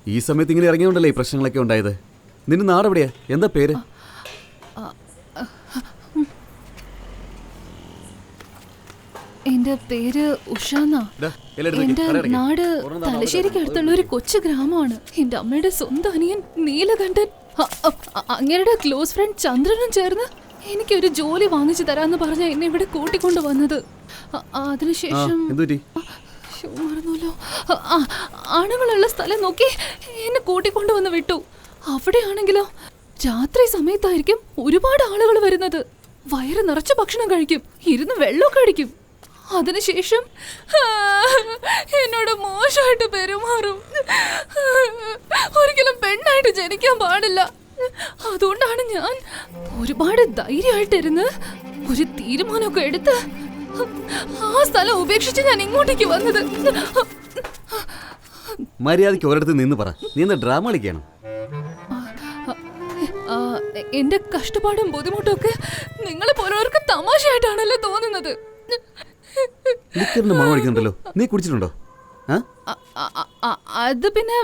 ഈ സമയത്ത് ഇങ്ങനെ ഇറങ്ങിയോണ്ടല്ലേ ഈ പ്രശ്നങ്ങളൊക്കെ ഉണ്ടായത്. നിന്റെ നാടെവിടെയാ? എന്താ പേര്? എന്റെ പേര് ഉഷാന്ന. എന്റെ നാട് തലശ്ശേരിക്ക് അടുത്തുള്ള ഒരു കൊച്ചു ഗ്രാമമാണ്. എന്റെ അമ്മയുടെ സ്വന്തം അനിയൻ നീലകണ്ഠൻ അങ്ങേരുടെ ക്ലോസ് ഫ്രണ്ട് ചന്ദ്രനും ചേർന്ന് എനിക്കൊരു ജോലി വാങ്ങിച്ചു തരാന്ന് പറഞ്ഞ എന്നെ ഇവിടെ കൂട്ടിക്കൊണ്ടു വന്നത്. അതിനുശേഷം മറന്നല്ലോ, ആണുങ്ങളുള്ള സ്ഥലം നോക്കി എന്നെ കൂട്ടിക്കൊണ്ടുവന്ന് വിട്ടു. അവിടെയാണെങ്കിലോ രാത്രി സമയത്തായിരിക്കും ഒരുപാട് ആളുകൾ വരുന്നത്. വയറ് നിറച്ച് ഭക്ഷണം കഴിക്കും, ഇരുന്ന് വെള്ളമൊക്കെ അടിക്കും. അതിനുശേഷം എന്നോട് മോശമായിട്ട് പെരുമാറും. ഒരിക്കലും പെണ്ണായിട്ട് ജനിക്കാൻ പാടില്ല. അതുകൊണ്ടാണ് ഞാൻ ഒരുപാട് ധൈര്യമായിട്ടിരുന്ന് ഒരു തീരുമാനമൊക്കെ എടുത്ത് ആ സ്ഥലം ഉപേക്ഷിച്ച് ഞാൻ ഇങ്ങോട്ടേക്ക് വന്നത്. മര്യാദയ്ക്ക് ഒരിടത്ത് നിന്ന് പറ. നീ എന്താ ഡ്രാമ കളിക്കണം? എന്റെ കഷ്ടപ്പാടും ബുദ്ധിമുട്ടും ഒക്കെ നിങ്ങളെ പോലുള്ളവർക്ക് തമാശയായിട്ടാണല്ലോ തോന്നുന്നത്. മണമടിക്കുന്നുണ്ടല്ലോ, നീ കുടിച്ചിട്ടുണ്ടോ? അത് പിന്നെ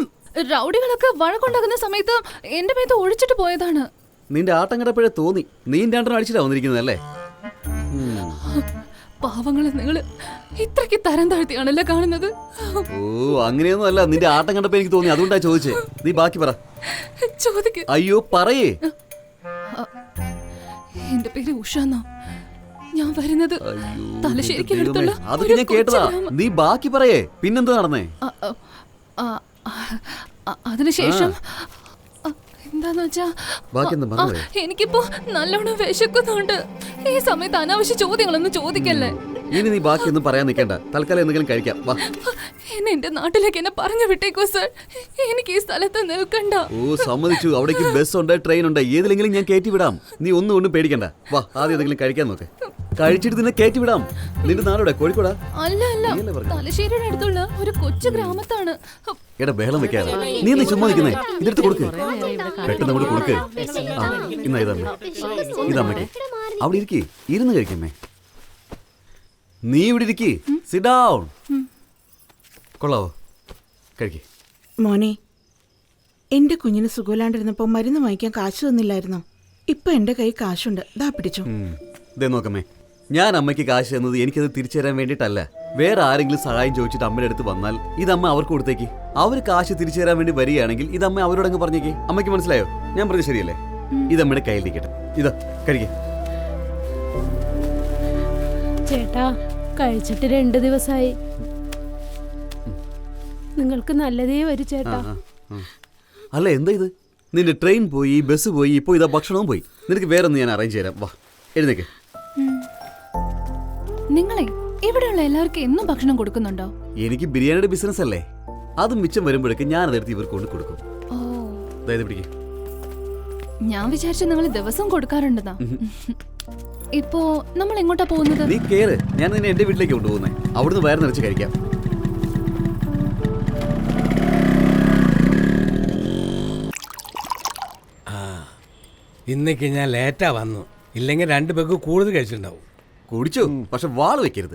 റൗഡികളൊക്കെ വഴക്കുണ്ടാക്കുന്ന സമയത്ത് എന്റെ മേത്ത് ഒഴിച്ചിട്ട് പോയതാണ്. നിന്റെ ആട്ടം കണ്ടപ്പോഴേ തോന്നി നീ രണ്ടെണ്ണം അടിച്ചിട്ടാ വന്നിരിക്കുന്നതല്ലേ. പാവങ്ങളെ നിങ്ങൾ ഇത്രയ്ക്ക് തരം താഴ്ത്തിയാണല്ലോ കാണുന്നത്. ഓ, അങ്ങനെയൊന്നും അല്ല. നിന്റെ ആട്ടം കണ്ടപ്പോ എനിക്ക് തോന്നി, അതുകൊണ്ടാ ചോദിച്ചേ. നീ ബാക്കി പറ. ചോദിക്ക്. അയ്യോ പറയേ. എന്റെ പേര് ഉഷാന്നോ. ഞാൻ വരുന്നത് തലശ്ശേരിക്ക് അടുത്തുള്ള അതൊക്കെ ഞാൻ കേട്ടതാ. നീ ബാക്കി പറയേ. പിന്നെന്താ നടന്നേ? അതിനുശേഷം എന്താന്ന് വെച്ചാ എനിക്കിപ്പോ നല്ലോണം വിശക്കുന്നുണ്ട്. ഈ സമയത്ത് അനാവശ്യ ചോദ്യങ്ങളൊന്നും ചോദിക്കല്ലേ. ഇനി നീ ബാക്കിയൊന്നും പറയാൻ നിൽക്കണ്ട. തൽക്കാലം എന്തെങ്കിലും കഴിക്കാം. എന്നെ എന്റെ നാട്ടിലേക്ക് എന്നെ പറഞ്ഞു വിട്ടേക്കോ സർ. എനിക്ക് ഈ സ്ഥലത്ത് നിൽക്കണ്ട. ഓ, സമ്മതിച്ചു. അവിടേക്ക് ബസ് ഉണ്ട്, ട്രെയിൻ ഉണ്ട്, ഏതിലെങ്കിലും ഞാൻ കയറ്റി വിടാം. നീ ഒന്നും പേടിക്കണ്ട. വാ, ആദ്യം എന്തെങ്കിലും കഴിക്കാൻ നോക്ക്. കഴിച്ചിട്ട് നിന്നെ കയറ്റി വിടാം. നിന്റെ നാടോടെ? കോഴിക്കോടാ? അല്ല, തലശ്ശേരിയുടെ അടുത്തുള്ള ഒരു കൊച്ചു ഗ്രാമത്താണ്. എടാ, ബഹളം വെക്കാതെ. നീ ഒന്ന് ചുമ്മാ നിൽക്കുന്നേ. ഇതെടുത്ത് കൊടുക്ക്. പെട്ടെന്ന് അങ്ങോട്ട് കൊടുക്ക്. ഇന്നാ ഇതമ്മയ്ക്ക്. അവിടെ ഇരിക്കേ, ഇരുന്ന് കഴിക്കമ്മേ. നീ ഇവിടെ ഇരിക്കേ. Sit down. കൊള്ളാവോ? കഴിക്കേ. മോനെ, എന്റെ കുഞ്ഞിന് സുഖമില്ലാണ്ടിരുന്നപ്പോ മരുന്ന് വാങ്ങിക്കാൻ കാശ് തന്നില്ലായിരുന്നോ? ഇപ്പൊ എന്റെ കൈ കാശുണ്ട്. ദാ പിടിച്ചോ. ഇതേ നോക്കമ്മേ, ഞാൻ അമ്മയ്ക്ക് കാശ് തന്നത് എനിക്കത് തിരിച്ചു തരാൻ വേണ്ടിയിട്ടല്ല. വേറെ ആരെങ്കിലും സഹായം ചോദിച്ചിട്ട് അമ്മയുടെ അടുത്ത് വന്നാൽ ഇതമ്മ അവർക്ക് കൊടുത്തേക്ക്. അവർ കാശ് തിരിച്ചു തരാൻ വേണ്ടി വരികയാണെങ്കിൽ ഇതമ്മ അവരോടങ്ങ് പറഞ്ഞേക്ക്. അമ്മയ്ക്ക് മനസ്സിലായോ? ഞാൻ പറഞ്ഞത് ശരിയല്ലേ? ഇതമ്മയുടെ കയ്യിലിരിക്കട്ടെ. ഇതാ കഴിക്കേ. ചേട്ടാ, കഴിച്ചിട്ട് 2 ദിവസമായി. നിങ്ങൾക്ക് നല്ലതേ വരും ചേട്ടാ. അല്ല, എന്താ ഇത്? നിന്റെ ട്രെയിൻ പോയി, ബസ് പോയി, ഇപ്പൊ ഇതാ ഭക്ഷണവും പോയി. നിനക്ക് വേറെ ഒന്ന് ഞാൻ അറേഞ്ച് ചെയ്യാം. വാ, എഴുന്നേക്ക്. നിങ്ങളെ ഇവിടെയുള്ള എല്ലാവർക്കും എന്നും ഭക്ഷണം കൊടുക്കുന്നുണ്ടോ? എനിക്ക് ബിരിയാണിയുടെ ബിസിനസ് അല്ലേ, അത് മിച്ചം വരുമ്പോഴേക്ക് ഞാൻ അതെടുത്ത് ഇവർക്ക് കൊണ്ട് കൊടുക്കും. ഓ, അതായത് പിടിക്കും. ഞാൻ വിചാരിച്ചു നിങ്ങൾ ദിവസം കൊടുക്കാറുണ്ടെന്നാ. ഇപ്പോ നമ്മൾ എങ്ങോട്ടാ പോകുന്നത്? നീ കേറ്, ഞാൻ നിന്നെ എന്റെ വീട്ടിലേക്ക് കൊണ്ടുപോകുന്നേ. അവിടുന്ന് വയറ് നിറച്ച് കഴിക്കാം. ഇന്നേക്ക് ഞാൻ ലേറ്റാ വന്നു, ഇല്ലെങ്കിൽ 2 പെഗ് കൂടുതൽ കഴിച്ചിട്ടുണ്ടാവും. കുടിച്ചു, പക്ഷെ വാള് വെക്കരുത്.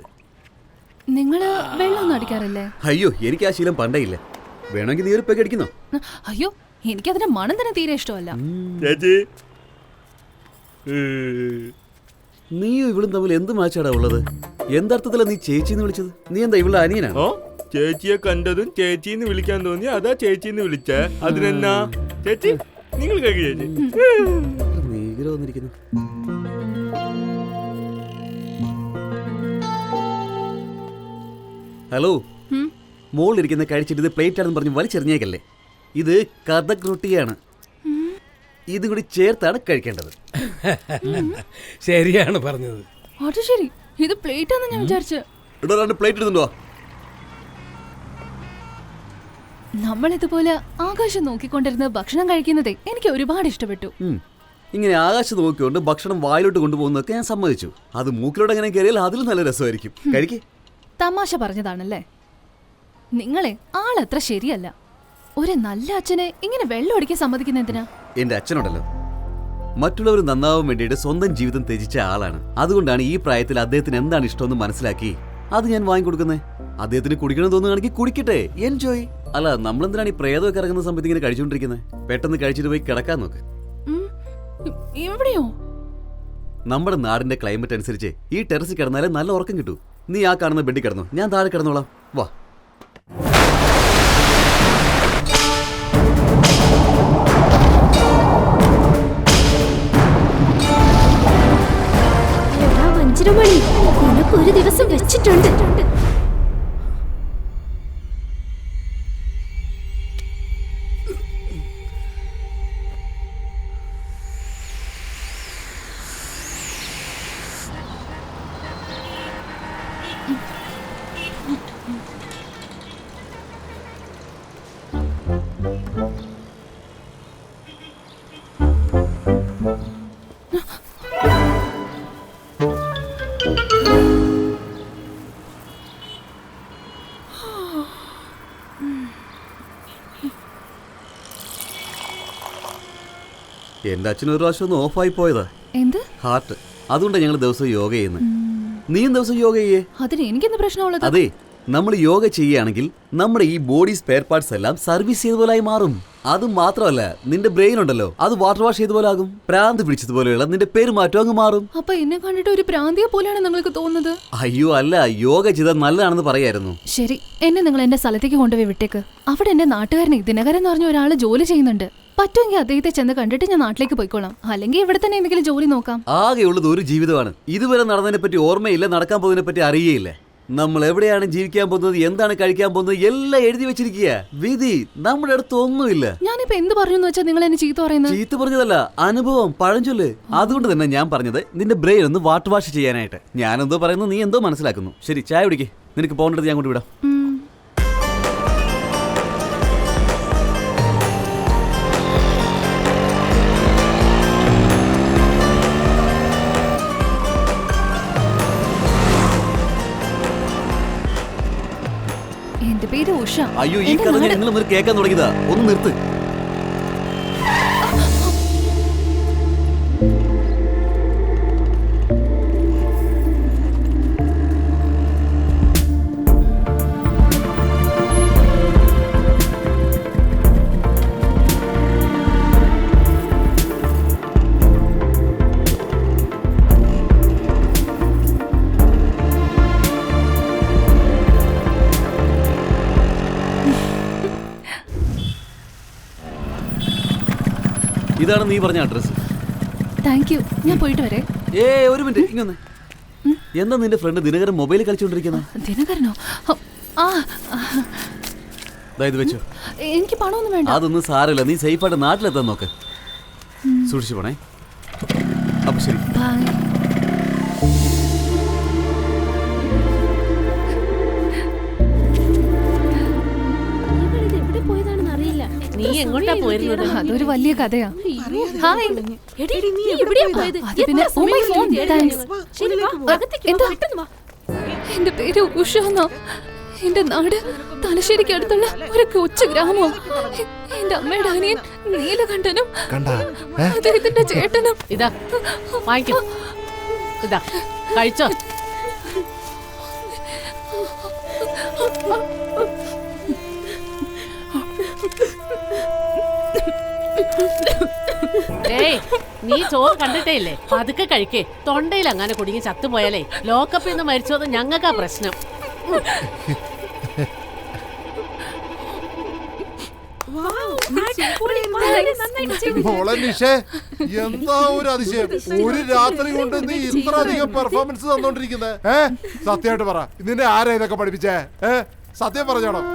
നിങ്ങള് വെള്ളമൊന്നും അടിക്കാറില്ലേ? അയ്യോ, എനിക്ക് ആ ശീലം പണ്ടേ ഇല്ല. വേണമെങ്കിൽ നീ ഒരു പെഗ് അടിക്കുന്നോ? അയ്യോ, എനിക്കതിന്റെ മണം തന്നെ തീരെ ഇഷ്ടമല്ല. നീയും ഇവളും തമ്മിൽ എന്ത് മാച്ചാടാ ഉള്ളത്? എന്തർത്ഥത്തിലാ നീ ചേച്ചിന്ന് വിളിച്ചത്? നീ എന്താ ഇവളുടെ അനിയനാണോ? ചേച്ചിയെ കണ്ടതും ചേച്ചിന്ന് വിളിക്കാൻ തോന്നി, അതാ ചേച്ചിന്ന് വിളിച്ചേ. അതിനെന്നാ? ചേച്ചി നിങ്ങൾ ചേച്ചി നീഗ്രോ വന്നിരിക്കുന്നു. ഹലോ, മോളിലിരിക്കുന്ന കഴിച്ചിട്ട് ഇത് പ്ലേറ്റ് ആണെന്ന് പറഞ്ഞ് വലിച്ചെറിഞ്ഞേക്കല്ലേ. ഇത് കഥക് റൊട്ടിയാണ്, ഇതും കൂടി ചേർത്താണ് കഴിക്കേണ്ടത്. ശരിയാണ് പറഞ്ഞത്. അത് ശരി, ഇത് പ്ലേറ്റ് ആണെന്ന് ഞാൻ വിചാരിച്ചു. ഇവിടെ 2 പ്ലേറ്റ് ഇടുന്നുണ്ടോ? നമ്മൾ ഇതുപോലെ ആകാശം നോക്കിക്കൊണ്ടിരുന്ന് ഭക്ഷണം കഴിക്കുന്നതേ എനിക്ക് ഒരുപാട് ഇഷ്ടപ്പെട്ടു. ഇങ്ങനെ ആകാശം നോക്കിക്കൊണ്ട് ഭക്ഷണം വായിലോട്ട് കൊണ്ടുപോകുന്നതൊക്കെ ഞാൻ സമ്മതിച്ചു. അത് മൂക്കിലോട്ട് അങ്ങനെ കയറിയാൽ അതിലും നല്ല രസമായിരിക്കും. കഴിക്കേ. തമാശ പറഞ്ഞതാണല്ലേ. നിങ്ങളെ ആളത്ര ശരിയല്ല. ഒരു നല്ല അച്ഛനെ ഇങ്ങനെ വെള്ളം അടിക്കാൻ സമ്മതിക്കുന്ന എന്തിനാ? എന്റെ അച്ഛനുണ്ടല്ലോ, മറ്റുള്ളവർ നന്നാവാൻ വേണ്ടിയിട്ട് സ്വന്തം ജീവിതം ത്യജിച്ച ആളാണ്. അതുകൊണ്ടാണ് ഈ പ്രായത്തിൽ അദ്ദേഹത്തിന് എന്താണ് ഇഷ്ടമെന്ന് മനസ്സിലാക്കി അത് ഞാൻ വാങ്ങിക്കൊടുക്കുന്നേ. അദ്ദേഹത്തിന് കുടിക്കണം തോന്നുകയാണെങ്കിൽ കുടിക്കട്ടെ, എൻജോയ്. അല്ല, നമ്മളെന്തിനാണ് ഈ പ്രേതമൊക്കെ ഇറങ്ങുന്ന സമയത്ത് ഇങ്ങനെ കഴിച്ചുകൊണ്ടിരിക്കുന്നത്? പെട്ടെന്ന് കഴിച്ചിട്ട് പോയി കിടക്കാൻ നോക്ക്. എവിടെയോ? നമ്മുടെ നാടിന്റെ ക്ലൈമറ്റ് അനുസരിച്ച് ഈ ടെറസിൽ കിടന്നാലേ നല്ല ഉറക്കം കിട്ടൂ. നീ ആ കാണുന്ന ബെഡിൽ കിടന്നു, ഞാൻ താഴെ കിടന്നോളാം. വാ. വഞ്ചിരമണി, നിനക്കൊരു ദിവസം വെച്ചിട്ടുണ്ട്. എന്റെ അച്ഛൻ ഒരു പ്രാവശ്യം ഒന്ന് ഓഫായി പോയതാ. എന്ത്? ഹാർട്ട്. അതുകൊണ്ടാണ് ഞങ്ങൾ ദിവസം യോഗ ചെയ്യുന്നത്. നീയും ദിവസം യോഗ ചെയ്യേ. അതിന് എനിക്കെന്ത് പ്രശ്നമുള്ളത്? അതെ, നമ്മൾ യോഗ ചെയ്യുകയാണെങ്കിൽ നമ്മുടെ ഈ ബോഡി സ്പെയർ പാർട്സ് എല്ലാം സർവീസ് ചെയ്തതുപോലായി മാറും. അത് മാത്രമല്ല, നിന്റെ ബ്രെയിൻ ഉണ്ടല്ലോ, അത് വാട്ടർ വാഷ് ചെയ്തപോലെ ആകും. പ്രാന്ത് പിടിച്ചതുപോലെയുള്ള നിന്റെ പെരുമാറ്റം അങ്ങ് മാറും. അപ്പൊ എന്നെ കണ്ടിട്ട് ഒരു പ്രാന്തിയെ പോലെയാണ് നിങ്ങൾക്ക് തോന്നുന്നത്? അയ്യോ അല്ല, യോഗ ചെയ്താൽ നല്ലതാണെന്ന് പറയായിരുന്നു. ശരി, എന്നെ നിങ്ങൾ എന്റെ സ്ഥലത്തേക്ക് കൊണ്ടുപോയി വിട്ടേക്ക്. അവിടെ എന്റെ നാട്ടുകാരനെ ദിനകരൻ എന്ന് പറഞ്ഞ ഒരാള് ജോലി ചെയ്യുന്നുണ്ട്. പറ്റുമെങ്കിൽ അദ്ദേഹത്തെ ചെന്ന് കണ്ടിട്ട് ഞാൻ നാട്ടിലേക്ക് പോയിക്കോളാം. അല്ലെങ്കിൽ ഇവിടെ തന്നെ എന്തെങ്കിലും ജോലി നോക്കാം. ആകെയുള്ളത് ഒരു ജീവിതമാണ്. ഇതുവരെ നടന്നതിനെ പറ്റി ഓർമ്മയില്ല, നടക്കാൻ പോകുന്നതിനെ പറ്റി അറിയേയില്ല. നമ്മൾ എവിടെയാണ് ജീവിക്കാൻ പോകുന്നത്, എന്താണ് കഴിക്കാൻ പോകുന്നത്, എല്ലാം എഴുതി വെച്ചിരിക്കുക. വിധി നമ്മുടെ അടുത്ത് ഒന്നുമില്ല. ഞാനിപ്പോ എന്ത് പറഞ്ഞു വെച്ചാൽ നിങ്ങൾ എന്നെ ചീത്ത പറയുന്നത്? ചീത്ത പറഞ്ഞതല്ല, അനുഭവം, പഴഞ്ചൊല്ല്. അതുകൊണ്ട് തന്നെ ഞാൻ പറഞ്ഞത് നിന്റെ ബ്രെയിൻ ഒന്ന് വാട്ടർ വാഷ് ചെയ്യാനായിട്ട്. ഞാനെന്തോ പറയുന്നു, നീ എന്തോ മനസ്സിലാക്കുന്നു. ശരി, ചായ കുടിക്കേ. നിനക്ക് പോകേണ്ടത് ഞാൻ കൊണ്ടുവിടാം. എന്റെ പേര് ഉഷ. അയ്യോ, ഈ കഥ നിങ്ങൾ മുതൽ കേൾക്കാൻ തുടങ്ങിയതാ. ഒന്ന് നിർത്ത്. ഇതാണ് നീ പറഞ്ഞ അഡ്രസ്. Thank you. ഞാൻ പോയിട്ട് വരെ. ഒരു മിനിറ്റ്, ഇങ്ങൊന്ന്. എന്താ നിന്റെ ഫ്രണ്ട് ദിനകരൻ മൊബൈലിൽ കളിച്ചോണ്ടിരിക്കുന്നത്? ദിനകരനോ? ഇത് വെച്ചോ. എനിക്ക് പണമൊന്നും വേണ്ട. അതൊന്നും സാരമില്ല, നീ സേഫായിട്ട് നാട്ടിലെത്താൻ നോക്ക്. സൂക്ഷിച്ചു പോണേ. അപ്പൊ ശരി. ബൈ. എങ്ങോട്ടാ പോയിരുന്നത്? അതൊരു വലിയ കഥയാ. ഹായ്. എടി, നീ എവിടെയാ പോയത്? അത് പിന്നെ എത്ര oh my സമയം phone, കിട്ടി? thanks. ശരി, വാ, അകത്തേക്ക് വാ, എന്താ? പെട്ടെന്ന് വാ. എന്റെ പേര് ഉഷ എന്നാ. എന്റെ നാട് തലശ്ശേരിക്ക് അടുത്തുള്ള ഒരു കൊച്ചു ഗ്രാമം. എന്റെ അമ്മയുടെ അനിയൻ നീലകണ്ഠനും അദ്ദേഹത്തിന്റെ ചേട്ടനും. ഇതാ വാങ്ങിക്കോ, ഇതാ കഴിച്ചോ. ഏയ്, നീ ചോറ് കണ്ടിട്ടേ ഇല്ലേ? പതുക്കെ കഴിക്കേ. തൊണ്ടയിൽ അങ്ങനെ കുടുങ്ങി ചത്തുപോയാലേ ലോക്കപ്പിൽ നിന്ന് മരിച്ചത് ഞങ്ങൾക്കാ പ്രശ്നം. മോളെ നിഷേ, എന്താ ഒരു അതിശയം! ഒരു രാത്രി കൊണ്ട് നീ ഇത്ര അധികം പെർഫോമൻസ് തന്നോണ്ടിരിക്കുന്നേ. സത്യമായിട്ട് പറ, നിന്നെ ആരാ ഇതൊക്കെ പഠിപ്പിച്ചേ? സത്യം പറഞ്ഞോളാം.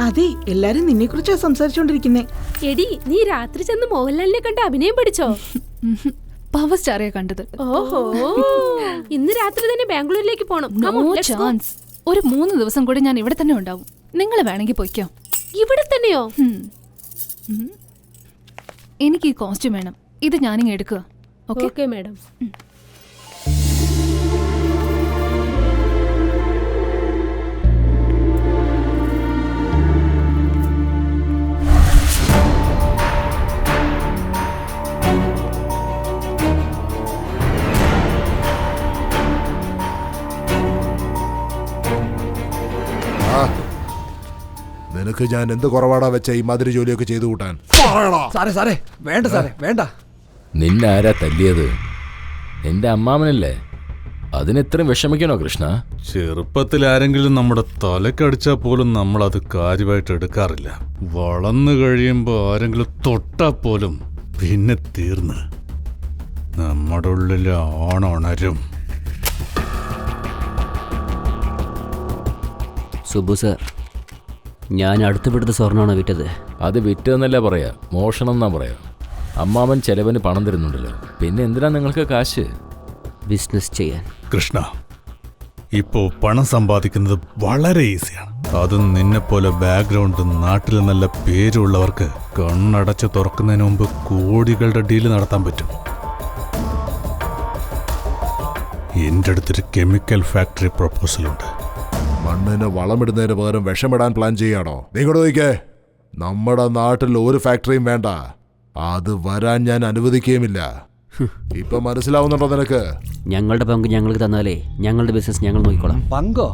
അതെ, എല്ലാരും നിന്നെ കുറിച്ചാ സംസാരിച്ചോണ്ടിരിക്കുന്നേ. എടി, നീ രാത്രി ചെന്ന് മോഹൻലാലിനെ കണ്ട് അഭിനയം പഠിച്ചോ? പവർ സ്റ്റാറെ കണ്ടത്. ഓഹോ, ഇന്ന് രാത്രി തന്നെ ബാംഗ്ലൂരിലേക്ക് പോണം. No chance. ഒരു 3 ദിവസം കൂടി ഞാൻ ഇവിടെ തന്നെ ഉണ്ടാവും. നിങ്ങൾ വേണമെങ്കിൽ പോയിക്കോ. ഇവിടെ തന്നെയോ? എനിക്ക് ഈ കോസ്റ്റ്യൂം വേണം. ഇത് ഞാനിങ്ങ് എടുക്കുക. Okay madam. നിനക്ക് ഞാൻ എന്ത് കുറവാടാ വെച്ച ഈ മാതിരി ജോലിയൊക്കെ ചെയ്തു കൂട്ടാൻ? സാറേ വേണ്ട സാറേ, വേണ്ട. നിന്നെ ആരാ തല്ലിയത്? എന്റെ അമ്മാമനല്ലേ? അതിനെത്രയും വിഷമിക്കണോ കൃഷ്ണ? ചെറുപ്പത്തിൽ ആരെങ്കിലും നമ്മുടെ തലക്കടിച്ചാൽ പോലും നമ്മളത് കാര്യമായിട്ട് എടുക്കാറില്ല. വളർന്നു കഴിയുമ്പോൾ ആരെങ്കിലും തൊട്ടാൽ പോലും പിന്നെ തീർന്ന് നമ്മുടെ ഉള്ളിൽ ആണുണരും. സുബു സർ, ഞാൻ അടുത്തപ്പെടുത്ത സ്വർണ്ണമാണോ വിറ്റത്? അത് വിറ്റതെന്നല്ല പറയാ, മോഷണം എന്നാ പറയാ. അമ്മാവൻ ചെലവിന് പണം തരുന്നുണ്ടല്ലോ, പിന്നെ എന്തിനാ നിങ്ങൾക്ക് കാശ്? ബിസിനസ് ചെയ്യാൻ. കൃഷ്ണ, ഇപ്പോ പണം സമ്പാദിക്കുന്നത് വളരെ ഈസിയാണ്. അതും നിന്നെപ്പോലെ ബാക്ക്ഗ്രൗണ്ട്, നാട്ടിൽ നല്ല പേരുള്ളവർക്ക് കണ്ണടച്ച് തുറക്കുന്നതിന് മുമ്പ് കോടികളുടെ ഡീല് നടത്താൻ പറ്റും. എൻ്റെ അടുത്തൊരു കെമിക്കൽ ഫാക്ടറി പ്രപ്പോസലുണ്ട്. മണ്ണിന് വളമിടുന്നതിന് പകരം വിഷമിടാൻ പ്ലാൻ ചെയ്യാണോ? നീങ്ങോട്ട് നോക്കിക്കേ. നമ്മുടെ നാട്ടിൽ ഒരു ഫാക്ടറിയും വേണ്ട. അത് വരാൻ ഞാൻ അനുവദിക്കുകയുമില്ല. ഇപ്പൊ മനസ്സിലാവുന്നുണ്ടോ നിനക്ക്? ഞങ്ങളുടെ പങ്ക് ഞങ്ങൾക്ക് തന്നാലേ ഞങ്ങളുടെ ബിസിനസ് ഞങ്ങൾ നോക്കിക്കോളാം. പങ്കോ?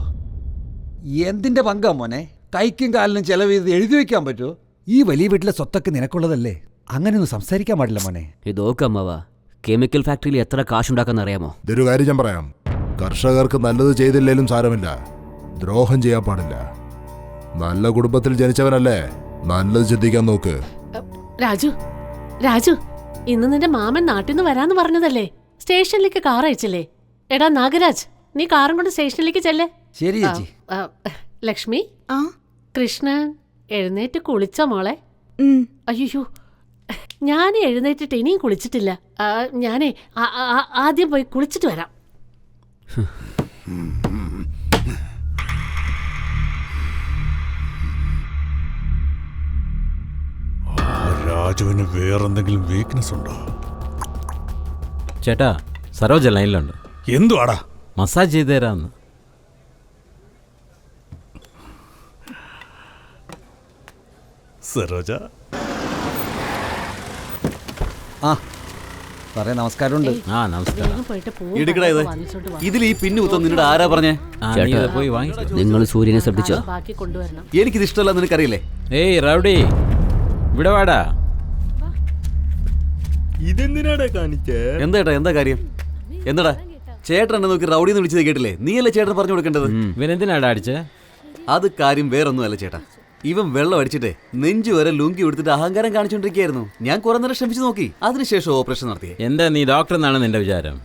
എന്തിന്റെ പങ്കാ മോനെ? കൈക്കും കാലിനും ചെലവ് ചെയ്ത് എഴുതി വെക്കാൻ പറ്റുമോ? ഈ വലിയ വീട്ടിലെ സ്വത്തൊക്കെ നിനക്കുള്ളതല്ലേ? അങ്ങനെയൊന്നും സംസാരിക്കാൻ പാടില്ല മോനെ. ഇതൊക്കെ അമ്മാവാ, കെമിക്കൽ ഫാക്ടറിയിൽ എത്ര കാശുണ്ടാക്കാന്ന് അറിയാമോ? ഇതൊരു കാര്യം ഞാൻ പറയാം. കർഷകർക്ക് നല്ലത് ചെയ്തില്ലേലും സാരമില്ല, ദ്രോഹം ചെയ്യാൻ പാടില്ല. നല്ല കുടുംബത്തിൽ ജനിച്ചവനല്ലേ, നല്ലത് ചിന്തിക്കാൻ നോക്ക്. രാജു, ഇന്ന് നിന്റെ മാമൻ നാട്ടിൽ നിന്ന് വരാന്ന് പറഞ്ഞതല്ലേ? സ്റ്റേഷനിലേക്ക് കാർ അയച്ചില്ലേ? എടാ നാഗരാജ്, നീ കാറും കൊണ്ട് സ്റ്റേഷനിലേക്ക് ചെല്ലേ. ശരി ചേച്ചി. ലക്ഷ്മി, കൃഷ്ണൻ എഴുന്നേറ്റ് കുളിച്ചോ മോളെ? അയ്യോ, ഞാൻ എഴുന്നേറ്റിട്ട് ഇനിയും കുളിച്ചിട്ടില്ല. ഞാനേ ആദ്യം പോയി കുളിച്ചിട്ട് വരാം. രാജുവിന് വേറെന്തെങ്കിലും വീക്ക്നെസ് ഉണ്ടോ? ചേട്ടാ, സരോജ ലൈനിലുണ്ട്. എന്തുവാടാ? മസാജ് ചെയ്തു തരാന്ന്. സരോജ, സാറേ നമസ്കാരമുണ്ട്. ഇതിൽ ഈ പിന്നു കുത്തം നിന്നോട് ആരാ പറഞ്ഞേ? പോയി വാങ്ങിച്ചോ. നിങ്ങൾ സൂര്യനെ ശ്രദ്ധിച്ചോ? എനിക്കിത് ഇഷ്ടമല്ല, നിനക്കറിയില്ലേ? ഏയ് റൗഡി, ഇവിടെ വാടാ. ഇതെന്തിനാടാ കാണിച്ചേ? എന്താ കാര്യം? എന്താടാ ചേട്ടൻ എന്നെ നോക്കി റൗഡി എന്ന് വിളിച്ചത് കേട്ടില്ലേ? നീയല്ലേ ചേട്ടൻ പറഞ്ഞു കൊടുക്കേണ്ടത്? ഇവനെന്തിനാടാ അടിച്ചേ? അത് കാര്യം വേറൊന്നുമല്ല ചേട്ടാ. ഇവൻ വെള്ളം അടിച്ചിട്ടേ നെഞ്ചു വരെ ലുങ്കി എടുത്തിട്ട് അഹങ്കാരം കാണിച്ചോണ്ടിരിക്കുകയായിരുന്നു. ഞാൻ കുറെ നേരം ശ്രമിച്ചു നോക്കി, അതിനുശേഷം ഓപ്പറേഷൻ നടത്തിയേ. എന്താ നീ ഡോക്ടർ എന്നാണ് നിന്റെ വിചാരം?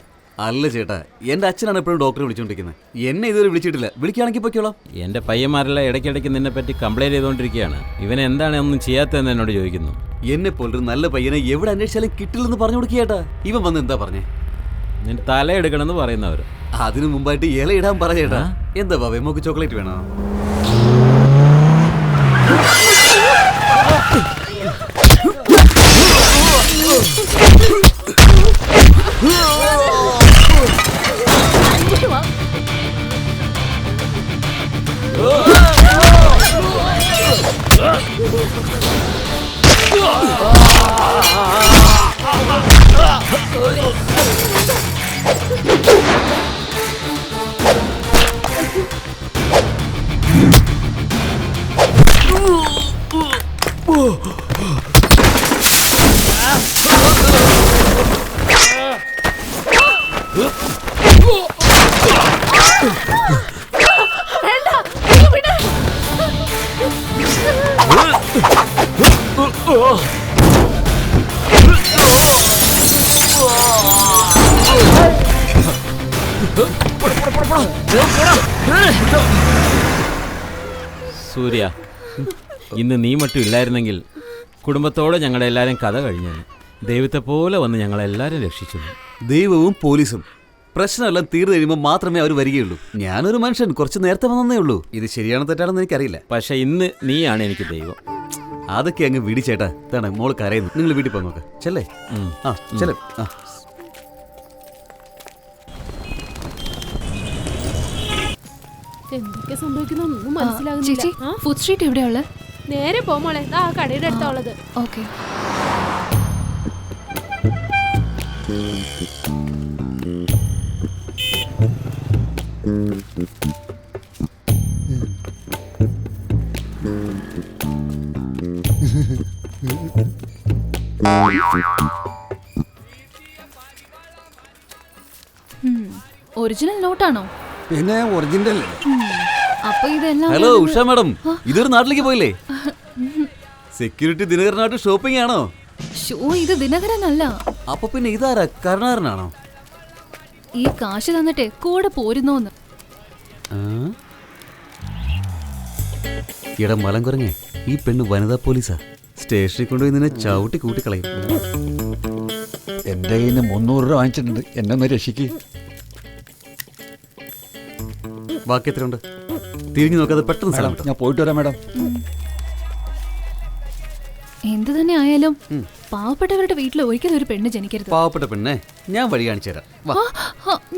അല്ല ചേട്ടാ, എന്റെ അച്ഛനാണ് എപ്പോഴും ഡോക്ടറെ വിളിച്ചോണ്ടിരിക്കുന്നത്. എന്നെ ഇതുവരെ വിളിച്ചിട്ടില്ല. വിളിക്കുകയാണെങ്കിൽ പൊയ്ക്കോളാം. എന്റെ പയ്യന്മാരെല്ലാം ഇടയ്ക്കിടയ്ക്ക് നിന്നെ പറ്റി കംപ്ലൈന്റ് ചെയ്തുകൊണ്ടിരിക്കുകയാണ്. ഇവനെ എന്താണ് ഒന്നും ചെയ്യാത്തതെന്ന് എന്നോട് ചോദിക്കുന്നു. എന്നെ പോലൊരു നല്ല പയ്യനെ എവിടെ അന്വേഷിച്ചാലും കിട്ടില്ലെന്ന് പറഞ്ഞു കൊടുക്കേട്ടാ. ഇവൻ വന്ന് എന്താ പറഞ്ഞേ? നിന്റെ തല എടുക്കണമെന്ന് പറയുന്നവർ. അതിനു മുമ്പായിട്ട് ഇല ഇടാൻ പറ ചേട്ടാ. എന്താ വെമ്മക്ക് ചോക്ലേറ്റ് വേണോ? സൂര്യ, ഇന്ന് നീ മറ്റും ഇല്ലായിരുന്നെങ്കിൽ കുടുംബത്തോടെ ഞങ്ങളെല്ലാവരും കഥ കഴിഞ്ഞു. ദൈവത്തെ പോലെ വന്ന് ഞങ്ങളെല്ലാവരും രക്ഷിച്ചു. ദൈവവും പോലീസും പ്രശ്നമെല്ലാം തീർന്നു കഴിയുമ്പോൾ മാത്രമേ അവർ വരികയുള്ളൂ. ഞാനൊരു മനുഷ്യൻ, കുറച്ച് നേരത്തെ വന്നേ ഉള്ളൂ. ഇത് ശരിയാണോ തെറ്റാണെന്ന് എനിക്കറിയില്ല. പക്ഷെ ഇന്ന് നീയാണ് എനിക്ക് ദൈവം. അതൊക്കെ അങ്ങ് വിടിച്ചേട്ടാ. ഇതാണ് മോള് കരയുന്നു. നിങ്ങൾ വീട്ടിൽ പോയി നോക്ക്. ചെല്ലേ? ആ ചെല്ലേ. ആ എന്തൊക്കെ സംഭവിക്കുന്നൊന്നും മനസ്സിലാകുന്നില്ല. ചേച്ചി, ഫുഡ് സ്ട്രീറ്റ് എവിടെയുള്ള? നേരെ പോമോളെ, ആ കടയുടെ അടുത്തുള്ളത്. ഓക്കെ. ഒറിജിനൽ നോട്ടാണോ? പിന്നെ ഒറിജിനൽ. അപ്പൊ ഇതെല്ലാം. ഹലോ ഉഷ മാഡം, ഇതൊരു നാട്ടിലേക്ക് പോയില്ലേ? സെക്യൂരിറ്റി ദിനകരനായിട്ട് ഷോപ്പിംഗ് ആണോ? ഷോ, ഇത് ദിനകരനല്ല. അപ്പൊ പിന്നെ ഇതാരാ? കരുണാകരനാണോ? ഈ കാശ് തന്നിട്ടേ കൂടെ പോരുന്നോന്ന്. ഇട മലം കുറഞ്ഞേ, ഈ പെണ്ണ് വനിതാ പോലീസാ. സ്റ്റേഷനിൽ കൊണ്ടുപോയി നിന്നെ ചവിട്ടി കൂട്ടിക്കളയും. എന്റെ കയ്യിൽ നിന്ന് 300 രൂപ വാങ്ങിച്ചിട്ടുണ്ട്. എന്നെ ഒന്ന് രക്ഷിക്ക്. ബാക്കി എത്ര ഉണ്ട്? തിരിഞ്ഞു നോക്കാതെ പെട്ടെന്ന് സ്ഥലം വിട്ടോ. ഞാൻ പോയിട്ട് വരാം മാഡം. എന്ത് തന്നെ ആയാലും പാവപ്പെട്ടവരുടെ വീട്ടിൽ ഒരിക്കലും ഒരു പെണ്ണ് ജനിക്കരുത്. പാവപ്പെട്ട പെണ്ണെ, ഞാൻ വഴി കാണിച്ചു തരാം. വാ.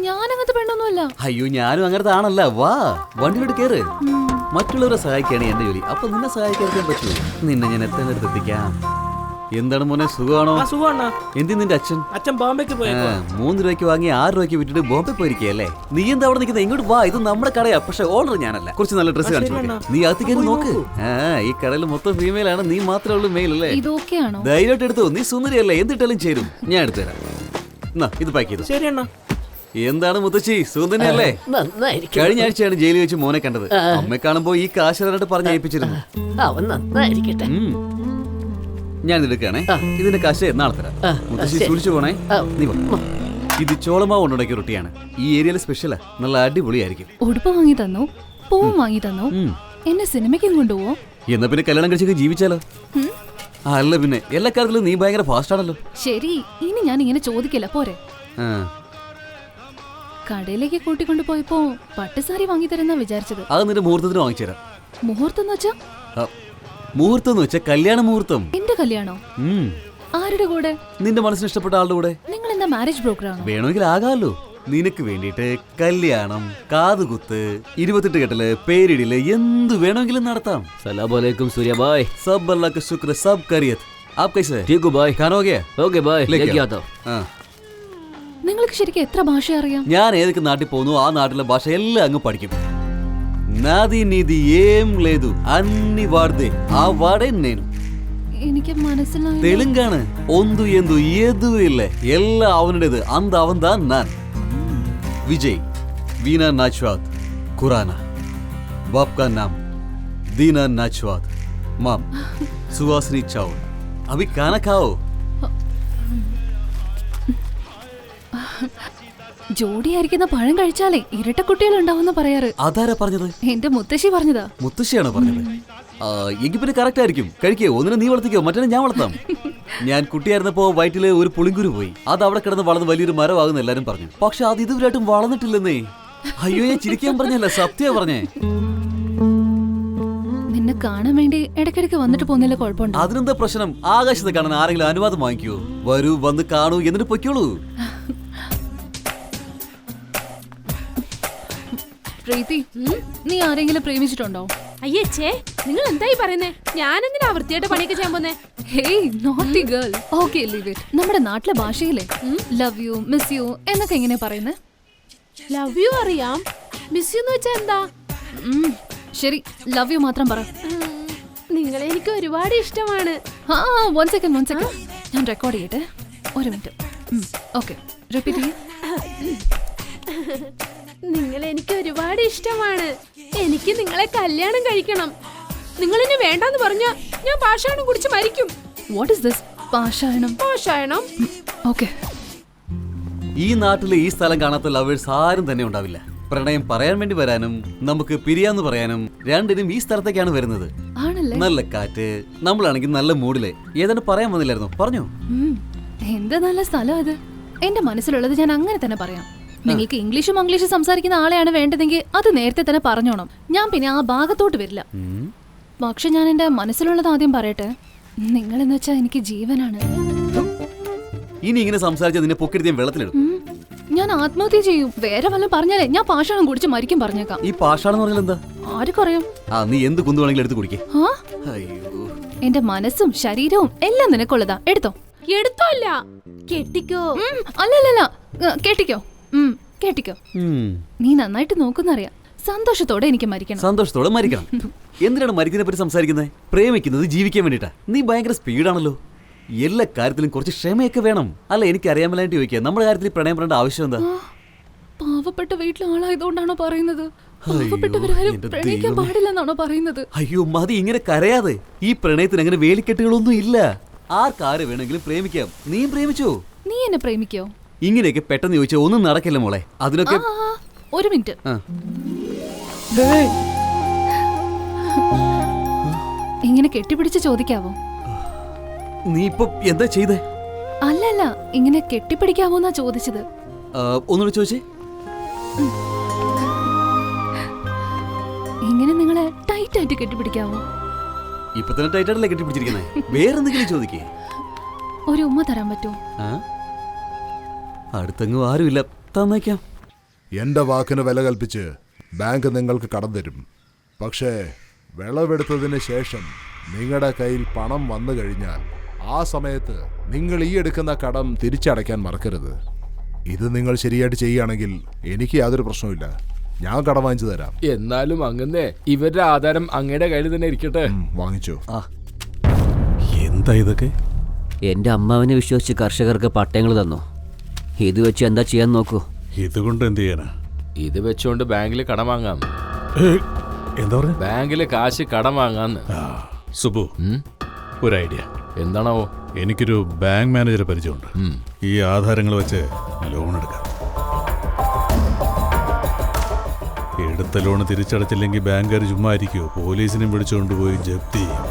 ഞാൻ അങ്ങനത്തെ പെണ്ണൊന്നുമല്ല. അയ്യോ, ഞാനും അങ്ങനത്തെ ആണല്ല. വാ, വണ്ടിയിലോട്ട് കേറ്. മറ്റുള്ളവരെ സഹായിക്കുകയാണ് എന്റെ ജോലി. അപ്പൊ നിന്നെ സഹായിക്കാൻ പറ്റൂ. നിന്നെ ഞാൻ എത്തേണ്ടടുത്ത് എത്തിക്കാം. എന്താണ് മോനെ, സുഖമാണോ? എന്തി നിന്റെ അച്ഛൻ? അച്ഛൻ ബോംബെക്ക് പോയി. 3 രൂപയ്ക്ക് വാങ്ങി 6 രൂപയ്ക്ക് വിട്ടിട്ട് ബോംബെ പോയിരിക്കല്ലേ? നീ എന്താ അവിടെ നിൽക്കുന്നത്? ഇങ്ങോട്ട് വാ, ഇത് നമ്മുടെ കടയാ. പക്ഷെ ഓണർ ഞാനല്ല. കുറച്ച് നല്ല ഡ്രസ്സ് കാണിച്ചു. നീ അകത്ത് കയറി നോക്ക്. ഈ കടയിൽ മൊത്തം ഫീമെയിൽ ആണ്. നീ മാത്രമേ ഉള്ളൂ മെയിൽ അല്ലേ? ഇതൊക്കെയാണോ? ധൈര്യമായിട്ട് എടുത്തോ. നീ സുന്ദരിയല്ലേ, എന്തിട്ടാലും ചേരും. ഞാൻ എടുത്തുതരാം. ഇത് പാക്ക് ചെയ്തു. ശരിയണ്ണ. എന്താണ് മുത്തശ്ശി, സുന്ദരിയല്ലേ? കഴിഞ്ഞ ആഴ്ചയാണ് ജയിലിൽ വെച്ച് മോനെ കണ്ടത്. അമ്മയെ കാണുമ്പോ ഈ കാശ് പറഞ്ഞ് ഏൽപ്പിച്ചിരുന്നു. അവൻ നന്നായിരിക്കട്ടെ. ഞാൻ എടുക്കുകയാണേ. ഇതിന്റെ കാശ് നാളെ തരാം. മുത്തശ്ശി സൂക്ഷിച്ചു പോണേ. നീ വാ. ഇത് ചോളമാവ് കൊണ്ടുണ്ടാക്കിയ റൊട്ടിയാണ്. ഈ ഏരിയയിൽ സ്പെഷ്യലാ. നല്ല അടിപൊളിയായിരിക്കും. ഉടുപ്പ് വാങ്ങി തന്നു, പൂവും വാങ്ങി തന്നു. എന്നെ സിനിമയ്ക്കും കൊണ്ടുപോവോ? എന്നാ പിന്നെ കല്യാണം കഴിച്ചൊക്കെ ജീവിച്ചാലോ? അല്ല പിന്നെ, എല്ലാ കാര്യത്തിലും നീ ഭയങ്കര ഫാസ്റ്റ് ആണല്ലോ. ശരി, ഇനി ഞാൻ ഇങ്ങനെ ചോദിക്കില്ല, പോരെ? കടയിലേക്ക് കൂട്ടിക്കൊണ്ടു പോയപ്പോ പട്ടുസാരി വാങ്ങി തരുന്ന വിചാരിച്ചത്. അത് നിന്റെ മുഹൂർത്തത്തിന് വാങ്ങിച്ചു തരാം. മുഹൂർത്തം എന്ന് വെച്ചാ? മുഹൂർത്തം എന്ന് വെച്ചാൽ കല്യാണ മുഹൂർത്തം. എന്റെ കല്യാണോ? ആരുടെ കൂടെ? നിന്റെ മനസ്സിന് ഇഷ്ടപ്പെട്ട ആളുടെ കൂടെ. നിങ്ങൾ എന്താ മാരേജ് ബ്രോക്കറാണോ? വേണമെങ്കിൽ ആകാമല്ലോ. നിനക്ക് വേണ്ടിയിട്ട് കല്യാണം, കാതുകുത്ത്, 28 കെട്ടല്, പേരിടില്, എന്ത് വേണമെങ്കിലും നടത്താം. സലാം അലൈക്കും സൂര്യ ഭായ്. സബ് അല്ലാഹ് का शुक्र, सब खैरियत. आप कैसे? ठीक हो भाई? खाना हो गया? ओके भाई, लेके आता हूं. നിങ്ങൾക്ക് ശരിക്കും എത്ര ഭാഷ അറിയാം? ഞാൻ ഏതൊക്കെ നാട്ടിൽ പോകുന്നു ആ നാട്ടിലെ ഭാഷ എല്ലാം അങ്ങ് പഠിക്കും. నాది నీది ఏం లేదు, అన్ని వాడిదే. ఆ వాడే నేను. എനിക്ക് മനസ്സിലായി. തെലുങ്കാണ്. ഒന്നു എന്തു ഏതു ഇല്ല, എല്ലാം അവനുടേത്. അന്ത അവൻ താൻ ഞാൻ. विजय, वीना नाचवाद, खुराना, बाप का नाम दीना नाचवाद, माम सुवासनी चावल. अभी खाना खाओ. ജോഡിയായിരിക്കുന്ന പഴം കഴിച്ചാലേ ഇരട്ടക്കുട്ടികൾ ഉണ്ടാവുന്ന പറയാറ്. അതാരാ പറഞ്ഞത്? എന്റെ മുത്തശ്ശി പറഞ്ഞതാ. മുത്തശ്ശിയാണോ പറഞ്ഞത്? എങ്കിൽ പിന്നെ കറക്റ്റ് ആയിരിക്കും. കഴിക്കോ, ഒന്നിനെ നീ വളർത്തിക്കോ, മറ്റേ ഞാൻ വളർത്താം. ഞാൻ കുട്ടിയായിരുന്നപ്പോ വയറ്റില് ഒരു പുളിങ്കുരു പോയി. അത് അവിടെ കിടന്ന് വളർന്ന് വലിയൊരു മരമാകുന്ന എല്ലാരും പറഞ്ഞു. പക്ഷെ അത് ഇതുവരെയായിട്ടും വളർന്നിട്ടില്ലെന്നേ. അയ്യോ, ഞാൻ ചിരിക്കാൻ പറഞ്ഞല്ല, സത്യം പറഞ്ഞേ. നിന്നെ കാണാൻ വേണ്ടി ഇടയ്ക്കിടയ്ക്ക് വന്നിട്ട് പോകുന്നില്ല, കുഴപ്പമുണ്ടോ? അതിനെന്താ പ്രശ്നം? ആകാശത്ത് കാണാൻ ആരെങ്കിലും അനുവാദം വാങ്ങിക്കൂ? വരൂ, വന്ന് കാണൂ, എന്നിട്ട് പൊയ്ക്കോളൂ. പ്രീതി, നീ ആരെങ്കിലും പ്രേമിച്ചിട്ടുണ്ടോ? അയ്യേ, നിങ്ങൾ എന്തായി പറയുന്നേ? ഞാനെന്തിനാ വൃത്തിയായിട്ട് പണിയൊക്കെ ചെയ്യാൻ പോന്നേ? Hey naughty girl. Okay, leave it. നമ്മുടെ നാട്ടിലെ ഭാഷയിലെ ലവ് യു, മിസ് യു എന്നൊക്കെ എങ്ങനെ പറയുന്നത്? ലവ് യു അറിയാം, മിസ് യു എന്ന് വെച്ചാ എന്താ? ശരി, ലവ് യു മാത്രം പറ. നിങ്ങളെ എനിക്ക് ഒരുപാട് ഇഷ്ടമാണ്. വൺ സെക്കൻഡ്, ഞാൻ റെക്കോർഡ് ചെയ്യട്ടെ. ഒരു മിനിറ്റ്. ഓക്കെ, റിപ്പീറ്റ് ചെയ്യ്. നിങ്ങളെ എനിക്ക് ഒരുപാട് ഇഷ്ടമാണ്. എനിക്ക് നിങ്ങളെ കല്യാണം കഴിക്കണം. നിങ്ങൾ എന്നെ വേണ്ടാന്ന് പറഞ്ഞാ ഞാൻ പാഷാണം കുടിച്ച് മരിക്കും. What is this? പാഷായണം? പാഷായണം. ഓക്കെ. ഈ നാട്ടിലെ ഈ സ്ഥലം കാണാത്ത ലവേഴ്സ് ആരും തന്നെ ഉണ്ടാവില്ല. പ്രണയം പറയാൻ വേണ്ടി വരാനും നമുക്ക് പിരിയാന്ന് പറയാനും രണ്ടിനും ഈ സ്ഥലത്തേക്കാണ് വരുന്നത്. നല്ല കാറ്റ്, നമ്മളാണെങ്കിൽ നല്ല മൂഡില്. ഏതാണ്ട് പറയാൻ വന്നില്ലായിരുന്നു, പറഞ്ഞോ? എന്ത് നല്ല സ്ഥലം അത്. എന്റെ മനസ്സിലുള്ളത് ഞാൻ അങ്ങനെ തന്നെ പറയാം. നിങ്ങൾക്ക് ഇംഗ്ലീഷും സംസാരിക്കുന്ന ആളെയാണ് വേണ്ടതെങ്കിൽ അത് നേരത്തെ തന്നെ പറഞ്ഞോണം. ഞാൻ പിന്നെ ആ ഭാഗത്തോട്ട് വരില്ല. പക്ഷെ ഞാൻ എന്റെ മനസ്സിലുള്ളത് ആദ്യം പറയട്ടെ. നിങ്ങളെന്ന് വെച്ചാൽ എനിക്ക് ജീവനാണ്. ഇനി ഇങ്ങനെ സംസാരിച്ചാൽ നിന്നെ പൊക്കെടുത്ത് വെള്ളത്തിലിടും. ഞാൻ ആത്മഹത്യ ചെയ്യും. വേറെ വല്ലതും പറഞ്ഞാലേ ഞാൻ പാഷാണം കുടിച്ച് മരിക്കും പറഞ്ഞേക്കാം. ഈ പാഷാണെന്ന് പറഞ്ഞാൽ എന്താ? ആർക്കറിയാം? നീ എന്ത് കുന്തു വേണമെങ്കിലും എടുത്ത് കുടിക്കേ. എന്റെ മനസ്സും ശരീരവും എല്ലാം നിനക്കുള്ളതാ. എടുത്തോ. അല്ല, കെട്ടിക്കോ. അല്ലല്ല, കെട്ടിക്കോ. കേട്ടിക്കോ. നീ നന്നായിട്ട് നോക്കുന്നറിയാം. സന്തോഷത്തോടെ എനിക്ക് മരിക്കണം. സന്തോഷത്തോടെ മരിക്കണം. എന്തിനാണ് മരിക്കുന്നതിനെ പറ്റി സംസാരിക്കുന്നത്? പ്രേമിക്കുന്നത് ജീവിക്കാൻ വേണ്ടിട്ടാ. നീ ഭയങ്കര സ്പീഡാണല്ലോ. എല്ലാ കാര്യത്തിലും കുറച്ച് ക്ഷമയൊക്കെ വേണം. അല്ല, എനിക്ക് അറിയാമല്ലായിട്ട് ചോദിക്കുക, നമ്മുടെ കാര്യത്തിൽ പ്രണയം പറയേണ്ട ആവശ്യം എന്താ? പാവപ്പെട്ട വീട്ടിലെ ആളായതുകൊണ്ടാണോ പറയുന്നത്? പാവപ്പെട്ടവരാരും പ്രണയിക്കാൻ പാടില്ലെന്നാണോ പറയുന്നത്? അയ്യോ മതി, ഇങ്ങനെ കരയാതെ. ഈ പ്രണയത്തിന് അങ്ങനെ വേലിക്കെട്ടുകളൊന്നും ഇല്ല. ആർക്കാരെ വേണമെങ്കിലും പ്രേമിക്കാം. നീ പ്രേമിച്ചോ? നീ എന്നെ പ്രേമിക്കോ? ഇങ്ങനെയൊക്കെ പെട്ടെന്ന് ചോദിച്ചാൽ ഒന്നും നടക്കില്ല മോളെ. അതിനൊക്കെ ഒരു മിനിറ്റ്. ഇങ്ങനെ കെട്ടിപ്പിടിച്ച് ചോദിക്കാവോ? നീ ഇപ്പൊ എന്താ ചെയ്തേ? അല്ലല്ല, ഇങ്ങനെ കെട്ടിപ്പിടിക്കാവോന്നാ ചോദിച്ചത്. ഒന്നുകൂടി ചോദിച്ചേ. ഇങ്ങനെ നിങ്ങളെ ടൈറ്റ് ആയിട്ട് കെട്ടിപ്പിടിക്കാവോ? ഇപ്പൊ തന്നെ ടൈറ്റ് ആയിട്ടല്ലേ കെട്ടിപ്പിടിച്ചിരിക്കുന്നേ? വേറെന്തെങ്കിലും ചോദിക്കേ. ഒരു ഉമ്മ തരാൻ പറ്റുമോ? അടുത്തെങ്ങും ആരുമില്ല, തന്നേക്കാം. എന്റെ വാക്കിന് വില കൽപ്പിച്ച് ബാങ്ക് നിങ്ങൾക്ക് കടം തരും. പക്ഷേ വിളവെടുത്തതിന് ശേഷം നിങ്ങളുടെ കയ്യിൽ പണം വന്നു കഴിഞ്ഞാൽ ആ സമയത്ത് നിങ്ങൾ ഈ എടുക്കുന്ന കടം തിരിച്ചടയ്ക്കാൻ മറക്കരുത്. ഇത് നിങ്ങൾ ശരിയായിട്ട് ചെയ്യുകയാണെങ്കിൽ എനിക്ക് യാതൊരു പ്രശ്നവുമില്ല. ഞാൻ കടം വാങ്ങിച്ചു തരാം. എന്നാലും അങ്ങനെ ഇവരുടെ ആധാരം അങ്ങയുടെ കയ്യിൽ തന്നെ ഇരിക്കട്ടെ. വാങ്ങിച്ചോ. എന്താ ഇതൊക്കെ? എന്റെ അമ്മാവനെ വിശ്വസിച്ച് കർഷകർക്ക് പട്ടയങ്ങൾ തന്നു. ഇത് വെച്ച് എന്താ ചെയ്യാൻ നോക്കൂ. ഇതുകൊണ്ട് എന്ത് ചെയ്യാനാ? ഇത് വെച്ചുകൊണ്ട് ബാങ്കിൽ കടം വാങ്ങാം. എന്താ പറഞ്ഞ? ബാങ്കില് കാശ് കടം വാങ്ങാന്ന്. സുബു, ഒരു ഐഡിയ. എന്താണോ? എനിക്കൊരു ബാങ്ക് മാനേജറെ പരിചയമുണ്ട്. ഈ ആധാരങ്ങൾ വെച്ച് ലോൺ എടുക്കാം. എടുത്ത ലോൺ തിരിച്ചടച്ചില്ലെങ്കിൽ ബാങ്കുകാർ ചുമ്മാ ഇരിക്കുമോ? പോലീസിനെ വിളിച്ചുകൊണ്ടുപോയി ജപ്തി ചെയ്യും.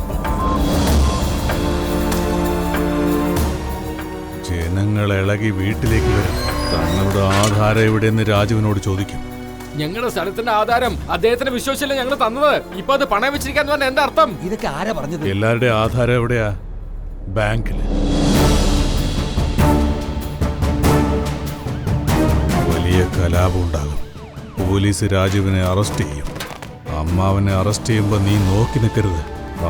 ജനങ്ങൾ ഇളകി വീട്ടിലേക്ക് വരും. തങ്ങളുടെ ആധാരം എവിടെയെന്ന് രാജുവിനോട് ചോദിക്കും. ഞങ്ങളുടെ സ്ഥലത്തിന്റെ ആധാരം അദ്ദേഹത്തിന് വിശ്വസിച്ചല്ലേ ഞങ്ങൾ തന്നത്. ഇപ്പൊ അത് പണയം വെച്ചിരിക്കാന്ന് പറഞ്ഞ എന്താ അർത്ഥം? ഇതൊക്കെ ആരാ പറഞ്ഞത്? എല്ലാവരുടെയും ആധാരം എവിടെയാ? ബാങ്കില്. വലിയ കലാപം ഉണ്ടാകും. പോലീസ് രാജുവിനെ അറസ്റ്റ് ചെയ്യും. അമ്മാവനെ അറസ്റ്റ് ചെയ്യുമ്പോ നീ നോക്കി നിൽക്കരുത്.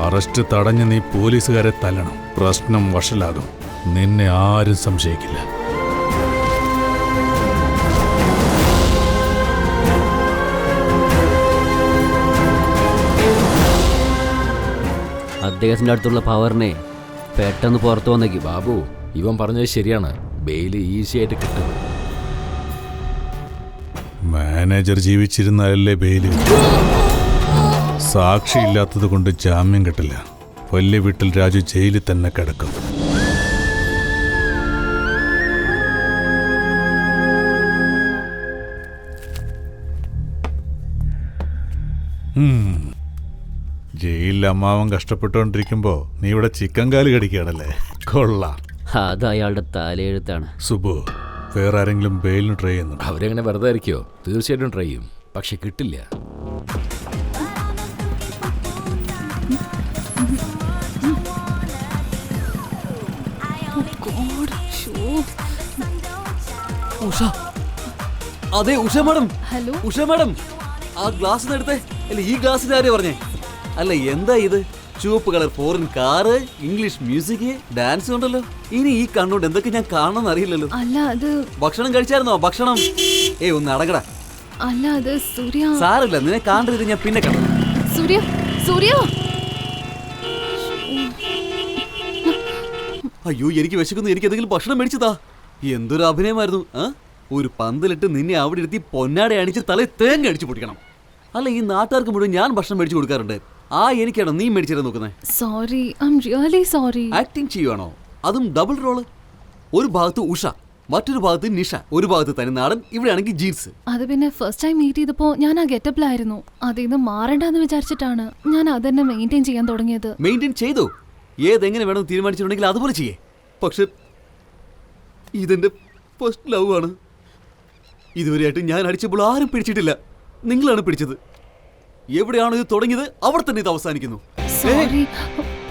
അറസ്റ്റ് തടഞ്ഞ് നീ പോലീസുകാരെ തല്ലണം. പ്രശ്നം വഷളാകും. നിന്നെ ആരും സംശയിക്കില്ല. അദ്ദേഹത്തിന്റെ അടുത്തുള്ള പവറിനെ പെട്ടെന്ന് പുറത്തു വന്നേക്കും. ബാബു, ഇവൻ പറഞ്ഞത് ശരിയാണ്. ബെയില് ഈസി ആയിട്ട് കിട്ടും. Manager ജീവിച്ചിരുന്നാലല്ലേ Bale. സാക്ഷിയില്ലാത്തത് കൊണ്ട് ജാമ്യം കിട്ടില്ല. വലിയ വീട്ടിൽ രാജു ജയിലിൽ തന്നെ കിടക്കും. ജയിലിൽ അമ്മാവൻ കഷ്ടപ്പെട്ടുകൊണ്ടിരിക്കുമ്പോ നീ ഇവിടെ ചിക്കൻ കാല് കടിക്കുകയാണല്ലേ? കൊള്ളാം. അത് അയാളുടെ തലയെഴുത്താണ്. സുബു, വേറെ ആരെങ്കിലും ബെയിലിന് ട്രൈ ചെയ്യുന്നുണ്ടോ? അവരെങ്ങനെ വെറുതെ ആയിരിക്കോ? തീർച്ചയായിട്ടും ട്രൈ ചെയ്യും, പക്ഷെ കിട്ടില്ല. ഉഷ, അതെ Usha madam. Hello Usha madam, ആ ഗ്ലാസ് എടുത്തേ. അല്ല, ഈ ഗ്ലാസ്സിൽ ആരെയാ പറഞ്ഞേ? അല്ല, എന്താ ഇത്? ചുവപ്പ് colour foreign car, English music, dance ഉണ്ടല്ലോ. ഇനി ഈ കണ്ണോണ്ട് എന്തൊക്കെ ഞാൻ കാണണമെന്ന് അറിയില്ലല്ലോ. അല്ല അത് ഭക്ഷണം കഴിച്ചായിരുന്നോ? ഭക്ഷണം ഒന്ന് അടങ്ങടാ. അല്ല അത് സൂര്യ. സാറില്ല, നിന്നെ കാണരുത്, ഞാൻ പിന്നെ കണ്ടു. സൂര്യ സൂര്യ. അയ്യോ, എനിക്ക് വിശക്കുന്നു, എനിക്ക് എന്തെങ്കിലും ഭക്ഷണം മേടിച്ചതാ. എന്തൊരു അഭിനയമായിരുന്നു. ഒരു പന്തലിട്ട് നിന്നെ അവിടെ ഇരുത്തി പൊന്നാടെ അണിച്ച് തല തേങ്ങ അടിച്ചു പൊട്ടിക്കണം. അല്ല, ഈ നാട്ടുകാർക്ക് മുഴുവൻ ഞാൻ ഭക്ഷണം മേടിച്ചു കൊടുക്കാറുണ്ട്. എനിക്കാണോ നീ മേടിച്ചിട്ട് നോക്കുന്നത്? Sorry, I am really sorry. Acting ചെയ്യുവാണോ? അതും ഡബിൾ റോള്. ഒരു ഭാഗത്ത് ഉഷ, മറ്റൊരു ഭാഗത്ത് നിഷ, ഒരു ഭാഗത്ത് തനി നാടൻ, ഇവിടെയാണെങ്കിൽ ജീൻസ്. അത് പിന്നെ ഫസ്റ്റ് ടൈം മീറ്റ് ചെയ്തപ്പോ ഞാൻ ആ ഗെറ്റപ്പിലായിരുന്നു. അതിന്ന് മാറണ്ടെന്ന് വിചാരിച്ചിട്ടാണ് ഞാൻ അതന്നെ മെയിൻറ്റെയിൻ ചെയ്യാൻ തുടങ്ങിയത്. മെയിൻറ്റെയിൻ ചെയ്തോ? ഏതെങ്ങനെ വേണം തീരുമാനിച്ചിട്ടുണ്ടെങ്കിൽ അതുപോലെ ചെയ്യേ. പക്ഷെ ഇതെന്റെ ഫസ്റ്റ് ലവ് ആണ്. ഇതുവരെയായിട്ട് ഞാൻ അടിച്ചപ്പോൾ ആരും പിടിച്ചിട്ടില്ല. നിങ്ങളാണ് പിടിച്ചത്. എവിടെയാണോ ഇത് തുടങ്ങിയത് അവിടെ തന്നെ ഇത് അവസാനിക്കുന്നു.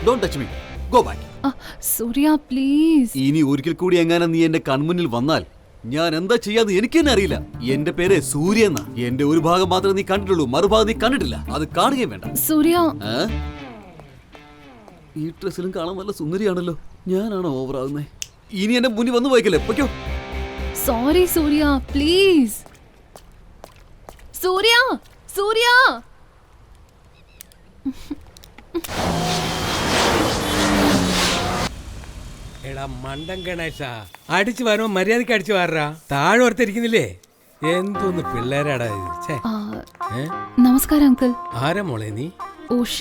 Don't touch me, go back. Surya please. ഇനി ഒരിക്കൽ കൂടി എങ്ങാനും നീ എന്റെ കൺമുന്നിൽ വന്നാൽ ഞാൻ എന്താ ചെയ്യാന്ന് എനിക്ക് തന്നെ അറിയില്ല. എന്റെ പേര് സൂര്യ എന്നാ. എന്റെ ഒരു ഭാഗം മാത്രമേ നീ കണ്ടിട്ടുള്ളൂ, മറുഭാഗം നീ കണ്ടിട്ടില്ല. അത് കാണുകയും വേണ്ട. സൂര്യ, ഈ ഡ്രസ്സിലും കാണാൻ നല്ല സുന്ദരിയാണല്ലോ. ഞാനാണോ ഓവറാകുന്നേ? ഇനി എന്റെ മുന്നിൽ വന്നു പോയിക്കല്ലേ, പൊയ്ക്കോ. Sorry Surya please. സൂര്യ സൂര്യ. എടാ മണ്ടൻ ഗണേശ, അടിച്ചു വരുമ്പോ മര്യാദക്ക് അടിച്ചു വാറാ. താഴെ ഓർത്തിരിക്കുന്നില്ലേ? എന്തോന്ന് പിള്ളേരാടാ ഇത്. നമസ്കാരം അങ്കിൾ. ആരാ മോളെ നീ? ഉഷ.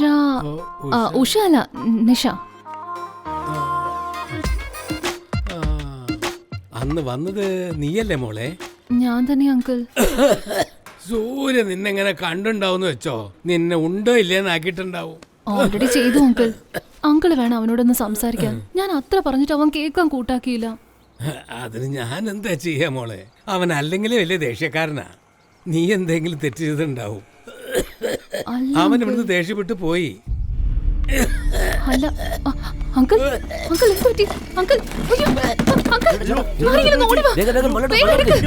ഉഷ അല്ല, നിഷ. അന്ന് വന്നത് നീയല്ലേ മോളെ? ഞാൻ തന്നെ അങ്കിൾ. സൂര്യ നിന്നെങ്ങനെ കണ്ടുണ്ടാവും വെച്ചോ. നിന്നെ ഉണ്ടോ ഇല്ലേന്ന് ആക്കിയിട്ടുണ്ടാവും. ഓൾറെഡി ചെയ്തു അങ്കിൾ. അങ്കിൾ വേണം അവനോടൊന്ന് സംസാരിക്കാൻ. ഞാൻ അത്ര പറഞ്ഞിട്ട് അവൻ കേൾക്കാൻ കൂട്ടാക്കിയില്ല. അതിന് ഞാൻ എന്താ ചെയ്യാ മോളെ? അവൻ അല്ലെങ്കിലേ വലിയ ദേഷ്യക്കാരനാ. നീ എന്തെങ്കിലും തെറ്റ് ചെയ്തിട്ടുണ്ടാവും. അവൻ ഇവിടുന്ന് ദേഷ്യപ്പെട്ടു പോയി. അല്ല അങ്കിൾ, അങ്കിൾ എന്ത് പറ്റി? അങ്കിൾ, അയ്യോ അങ്കിൾ, ആരെങ്കിലും ഓടി വാ. വേഗം എടുക്ക്.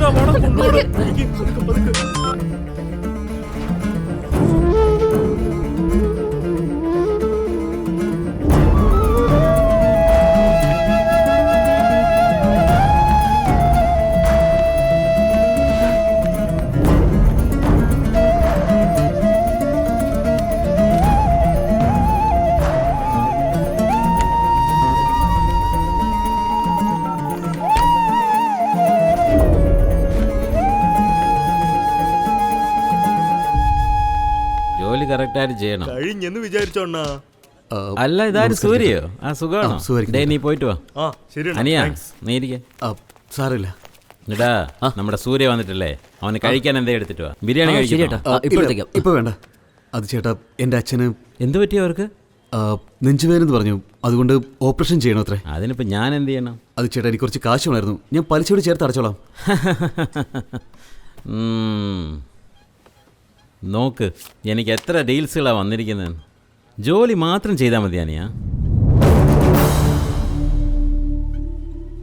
കറക്റ്റായിട്ട് ചെയ്യണം. കഴിഞ്ഞെന്ന് വിചാരിച്ചോണ്ണാ. അല്ല, ഇതാരും സൂര്യയോ? ആ സുഖമാണോ? നീ പോയിട്ട് വാ. അനിയാ, നീ ഇരിക്ക. സാറില്ല. ഇടാ, നമ്മുടെ സൂര്യ വന്നിട്ടല്ലേ, അവന് കഴിക്കാൻ എന്തേ എടുത്തിട്ട് വാ. ബിരിയാണി കഴിക്കാം. ഇപ്പൊ വേണ്ട. അത് ചേട്ടാ, എന്റെ അച്ഛന് എന്ത് പറ്റിയോ? അവർക്ക് നെഞ്ചുവേനെന്ന് പറഞ്ഞു. അതുകൊണ്ട് ഓപ്പറേഷൻ ചെയ്യണോ അത്രേ. അതിനിപ്പോ ഞാൻ എന്ത് ചെയ്യണം? അത് ചേട്ടാ, എനിക്ക് കുറച്ച് കാശ് വേണമായിരുന്നു. ഞാൻ പലിശയോട് ചേർത്ത് അടച്ചോളാം. നോക്ക്, എനിക്ക് എത്ര ഡീൽസുകളാണ് വന്നിരിക്കുന്നത്. ജോലി മാത്രം ചെയ്താൽ മതി അനിയാ.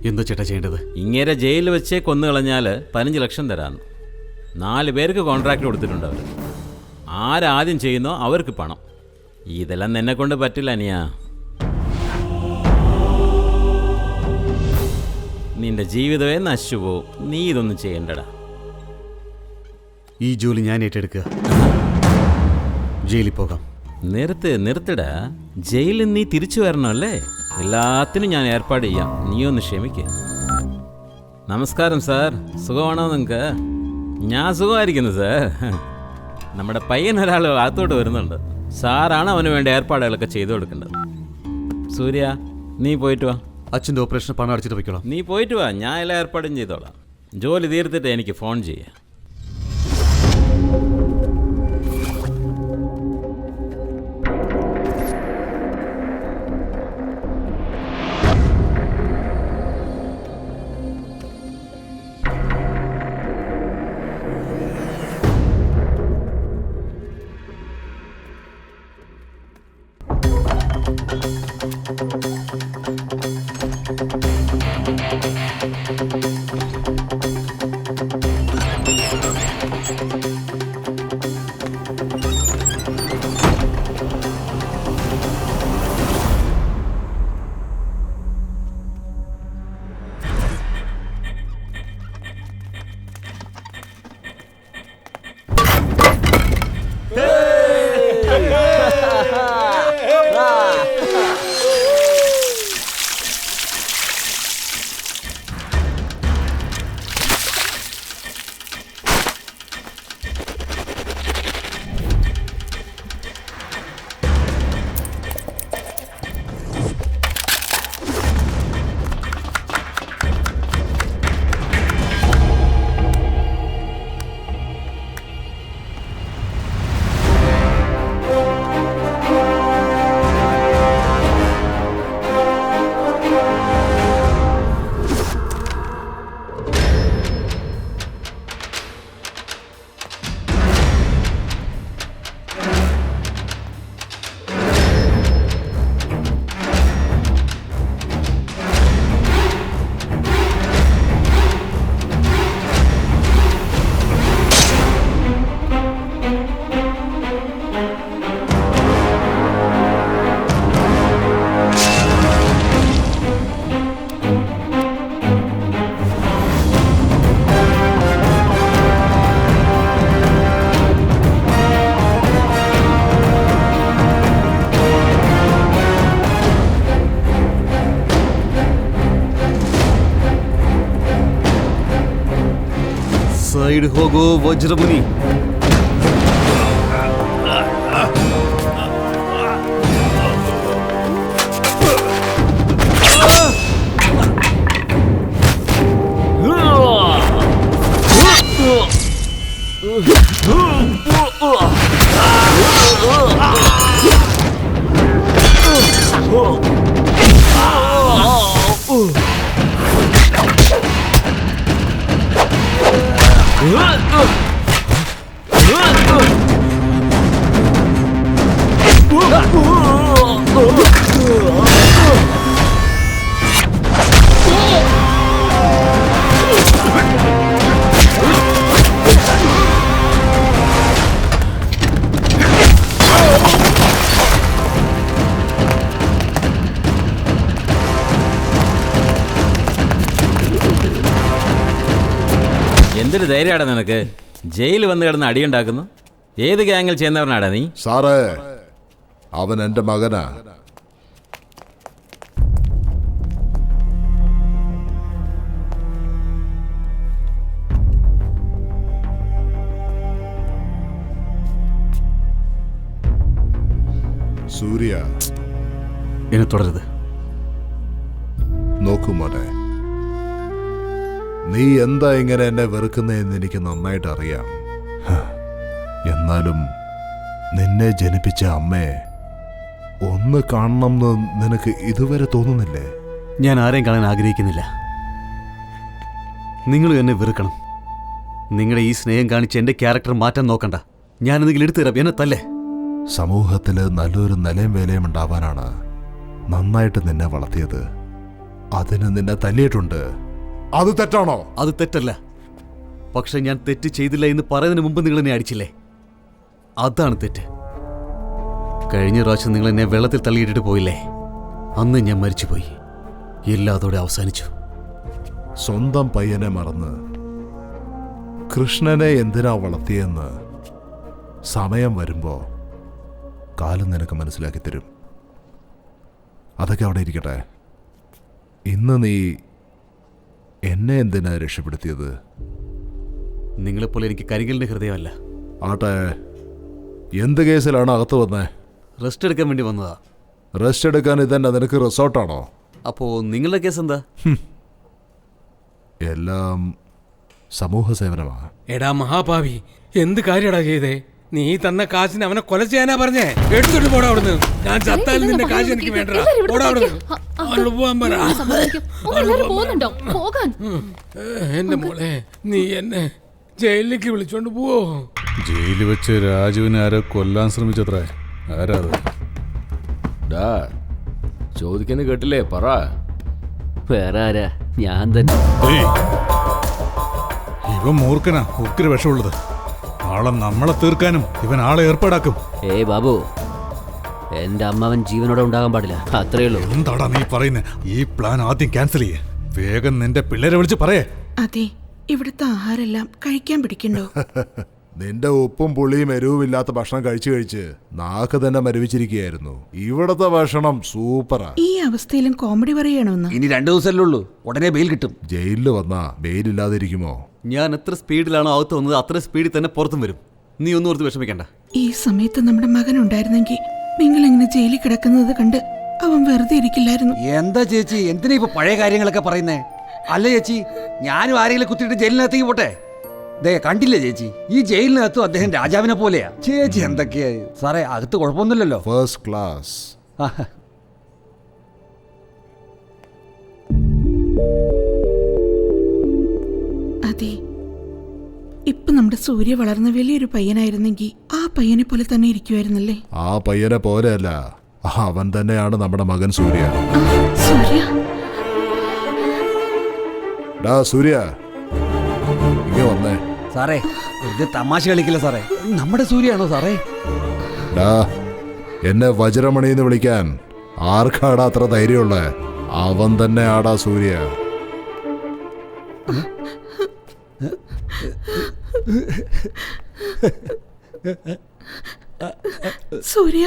എന്താ ചേട്ടാ ചെയ്യേണ്ടത്? ഇങ്ങനെ ജയിലിൽ വെച്ചേ കൊന്നു കളഞ്ഞാൽ 15 ലക്ഷം തരാമെന്ന്. 4 പേർക്ക് കോൺട്രാക്ട് കൊടുത്തിട്ടുണ്ട് അവർ. ആരാദ്യം ചെയ്യുന്നോ അവർക്ക് പണം. ഇതെല്ലാം നിന്നെ കൊണ്ട് പറ്റില്ല അനിയാ. നിന്റെ ജീവിതമേ നശിച്ചു പോവും. നീ ഇതൊന്നും ചെയ്യണ്ടടാ. ഈ ജോലി ഞാൻ ഏറ്റെടുക്കുക. ജയിലിൽ പോകാം. നിർത്തിടാ. ജയിലിൽ നീ തിരിച്ചു വരണമല്ലേ? എല്ലാത്തിനും ഞാൻ ഏർപ്പാട് ചെയ്യാം. നീ ഒന്ന് ക്ഷമിക്ക. നമസ്കാരം സാർ, സുഖമാണോ നിങ്ങൾക്ക്? ഞാൻ സുഖമായിരിക്കുന്നു സാർ. നമ്മുടെ പയ്യൻ ഒരാൾ അകത്തോട്ട് വരുന്നുണ്ട്. സാറാണ് അവന് വേണ്ട ഏർപ്പാടുകളൊക്കെ ചെയ്തു കൊടുക്കേണ്ടത്. സൂര്യ, നീ പോയിട്ട് വാ. അച്ഛൻ്റെ ഓപ്പറേഷൻ പണം അടച്ചിട്ട് പോയിക്കോളാം. നീ പോയിട്ട് വാ, ഞാൻ എല്ലാ ഏർപ്പാടും ചെയ്തോളാം. ജോലി തീർത്തിട്ട് എനിക്ക് ഫോൺ ചെയ്യാം. ಸೈಡ್ ಹೋಗೋ ವಜ್ರಮುನಿ. എന്തൊരു ധൈര്യമാടാ നിനക്ക്? ജയിലിൽ വന്ന് കിടന്ന് അടിയുണ്ടാക്കുന്നു. ഏത് ഗ്യാങ്ങിൽ ചെയ്യുന്നവനാടാ നീ? സാറേ, അവൻ എൻ്റെ മകനാ. സൂര്യ, എന്നെ തുടരുത്. നോക്കൂ മോനെ, നീ എന്താ ഇങ്ങനെ എന്നെ വെറുക്കുന്നതെന്ന് എനിക്ക് നന്നായിട്ട് അറിയാം. എന്നാലും നിന്നെ ജനിപ്പിച്ച അമ്മയെ ഒന്ന് കാണണമെന്ന് നിനക്ക് ഇതുവരെ തോന്നുന്നില്ലേ? ഞാൻ ആരെയും കാണാൻ ആഗ്രഹിക്കുന്നില്ല. നിങ്ങളും എന്നെ വെറുക്കണം. നിങ്ങളുടെ ഈ സ്നേഹം കാണിച്ച് എൻ്റെ ക്യാരക്ടർ മാറ്റാൻ നോക്കണ്ട. ഞാനെന്തെങ്കിലും എടുത്തു തരാം, എന്നെ തല്ലേ. സമൂഹത്തിൽ നല്ലൊരു നിലയും വിലയും ഉണ്ടാവാനാണ് നന്നായിട്ട് നിന്നെ വളർത്തിയത്. അതിന് നിന്നെ തല്ലിയിട്ടുണ്ട്. അത് തെറ്റാണോ? അത് തെറ്റല്ല. പക്ഷെ ഞാൻ തെറ്റ് ചെയ്തില്ല എന്ന് പറയുന്നതിന് മുമ്പ് നിങ്ങൾ എന്നെ അടിച്ചില്ലേ? അതാണ് തെറ്റ്. കഴിഞ്ഞ പ്രാവശ്യം നിങ്ങൾ എന്നെ വെള്ളത്തിൽ തള്ളിയിട്ടിട്ട് പോയില്ലേ? അന്ന് ഞാൻ മരിച്ചുപോയി. എല്ലാതോടെ അവസാനിച്ചു. സ്വന്തം പയ്യനെ മറന്ന് കൃഷ്ണനെ എന്തിനാ വളർത്തിയെന്ന് സമയം വരുമ്പോ കാലം നിനക്ക് മനസ്സിലാക്കി തരും. അതൊക്കെ അവിടെ ഇരിക്കട്ടെ. ഇന്ന് നീ എന്നെ എന്തിനാ രക്ഷപ്പെടുത്തിയത്? നിങ്ങളെപ്പോലെ എനിക്ക് കരിങ്കലിന്റെ ഹൃദയമല്ല. ആട്ടെ, എന്ത് കേസിലാണ് അകത്ത് വന്നേ? റെസ്റ്റ് എടുക്കാൻ വേണ്ടി വന്നതാ. റെസ്റ്റ് എടുക്കാൻ ഇതന്നെ നിനക്ക് റിസോർട്ടാണോ? അപ്പോ നിങ്ങളുടെ കേസ് എന്താ? എല്ലാം സമൂഹ സേവനമാ. എടാ മഹാഭാവി, എന്ത് കാര്യടാ ചെയ്തേ? നീ തന്ന കാശിന് അവനെ കൊല ചെയ്യാനാ പറഞ്ഞേ. എടുത്തിട്ട് പോടാ അവിടുന്ന്. ഞാൻ ചത്താലും നിന്റെ കാശ് എനിക്ക് വേണ്ട. എന്റെ മോളെ, നീ എന്നെ ജയിലിലേക്ക് വിളിച്ചോണ്ട് പോവോ? ജയിലിൽ വെച്ച് രാജുവിനെ ആരോ കൊല്ലാൻ ശ്രമിച്ചത്രേ. ആരാ അത്? ചോദിക്കുന്ന കേട്ടില്ലേ? പറ. വേറെ ആരാ? ഞാൻ തന്നെ. ഇവൻ മൂർഖനാ, ഉക്കിര വിഷമുള്ളത്. ആളെ നമ്മളെ തീർക്കാനും ഇവൻ ആളെ ഏർപ്പാടാക്കും. ഏയ് ബാബു, എന്റെ അമ്മാവൻ ജീവനോടെ ഉണ്ടാകാൻ പാടില്ല. അത്രേ ഉള്ളൂ. എന്താടാ നീ പറയുന്നത്? ഈ പ്ലാൻ ആദ്യം ക്യാൻസൽ ചെയ്യേ. വേഗം നിന്റെ പിള്ളേരെ വിളിച്ച് പറയേ. അതെ, ഇവിടുത്തെ ആഹാരെല്ലാം കഴിക്കാൻ പിടിക്കണ്ടോ? നിന്റെ ഉപ്പും പുളിയും എരിവുമില്ലാത്ത ഭക്ഷണം കഴിച്ചു കഴിച്ച് നാക്ക് തന്നെ മരവിച്ചിരിക്കുകയായിരുന്നു. ഇവിടത്തെ ഭക്ഷണം സൂപ്പറാ. ഈ അവസ്ഥയിലും കോമഡി പറയണമെന്ന്? ഇനി 2 ദിവസമല്ലേ ഉള്ളൂ, ഉടനെ ബെയിൽ കിട്ടും. ജയിലിൽ വന്നാ ബെയിലില്ലാതിരിക്കുമോ? ഞാൻ എത്ര സ്പീഡിലാണോ അകത്ത് വന്നത് അത്ര സ്പീഡിൽ തന്നെ പുറത്തും വരും. നീ ഒന്നും ഓർത്ത് വിഷമിക്കണ്ട. ഈ സമയത്ത് നമ്മുടെ മകൻ ഉണ്ടായിരുന്നെങ്കിൽ നിങ്ങൾ എങ്ങനെ ജയിലിൽ കിടക്കുന്നത് കണ്ട് അവൻ വെറുതെ ഇരിക്കില്ലായിരുന്നു. എന്താ ചേച്ചി, എന്തിനാ ഇപ്പൊ പഴയ കാര്യങ്ങളൊക്കെ പറയുന്നേ? അല്ല ചേച്ചി, ഞാനും ആരെങ്കിലും കുത്തിയിട്ട് ജയിലിനകത്തേക്ക് പോട്ടെ? ദേ കണ്ടില്ലേ ചേച്ചി, ഈ ജയിലിനകത്തും അദ്ദേഹം രാജാവിനെ പോലെയാ. ചേച്ചി എന്തൊക്കെയാ സാറേ? അകത്ത് കുഴപ്പമൊന്നുമില്ലല്ലോ. First class. അതെ, ഇപ്പൊ നമ്മുടെ സൂര്യ വളർന്ന വലിയൊരു പയ്യനായിരുന്നെങ്കിൽ ആ പയ്യനെ പോലെ തന്നെ ഇരിക്കുവായിരുന്നല്ലേ? ആ പയ്യനെ പോലെയല്ല, അവൻ തന്നെയാണ് നമ്മുടെ മകൻ സൂര്യ. സൂര്യ, ഡാ സൂര്യ, ഇങ്ങ വന്നേ. സാറേ, ഇത് തമാശ കളിക്കില്ല സാറേ. നമ്മുടെ സൂര്യാണോ സാറേ? ഡാ, എന്നെ വജ്രമണി എന്ന് വിളിക്കാൻ ആർക്കാടാ അത്ര ധൈര്യമുള്ള? അവൻ തന്നെ ആടാ സൂര്യ. സൂര്യ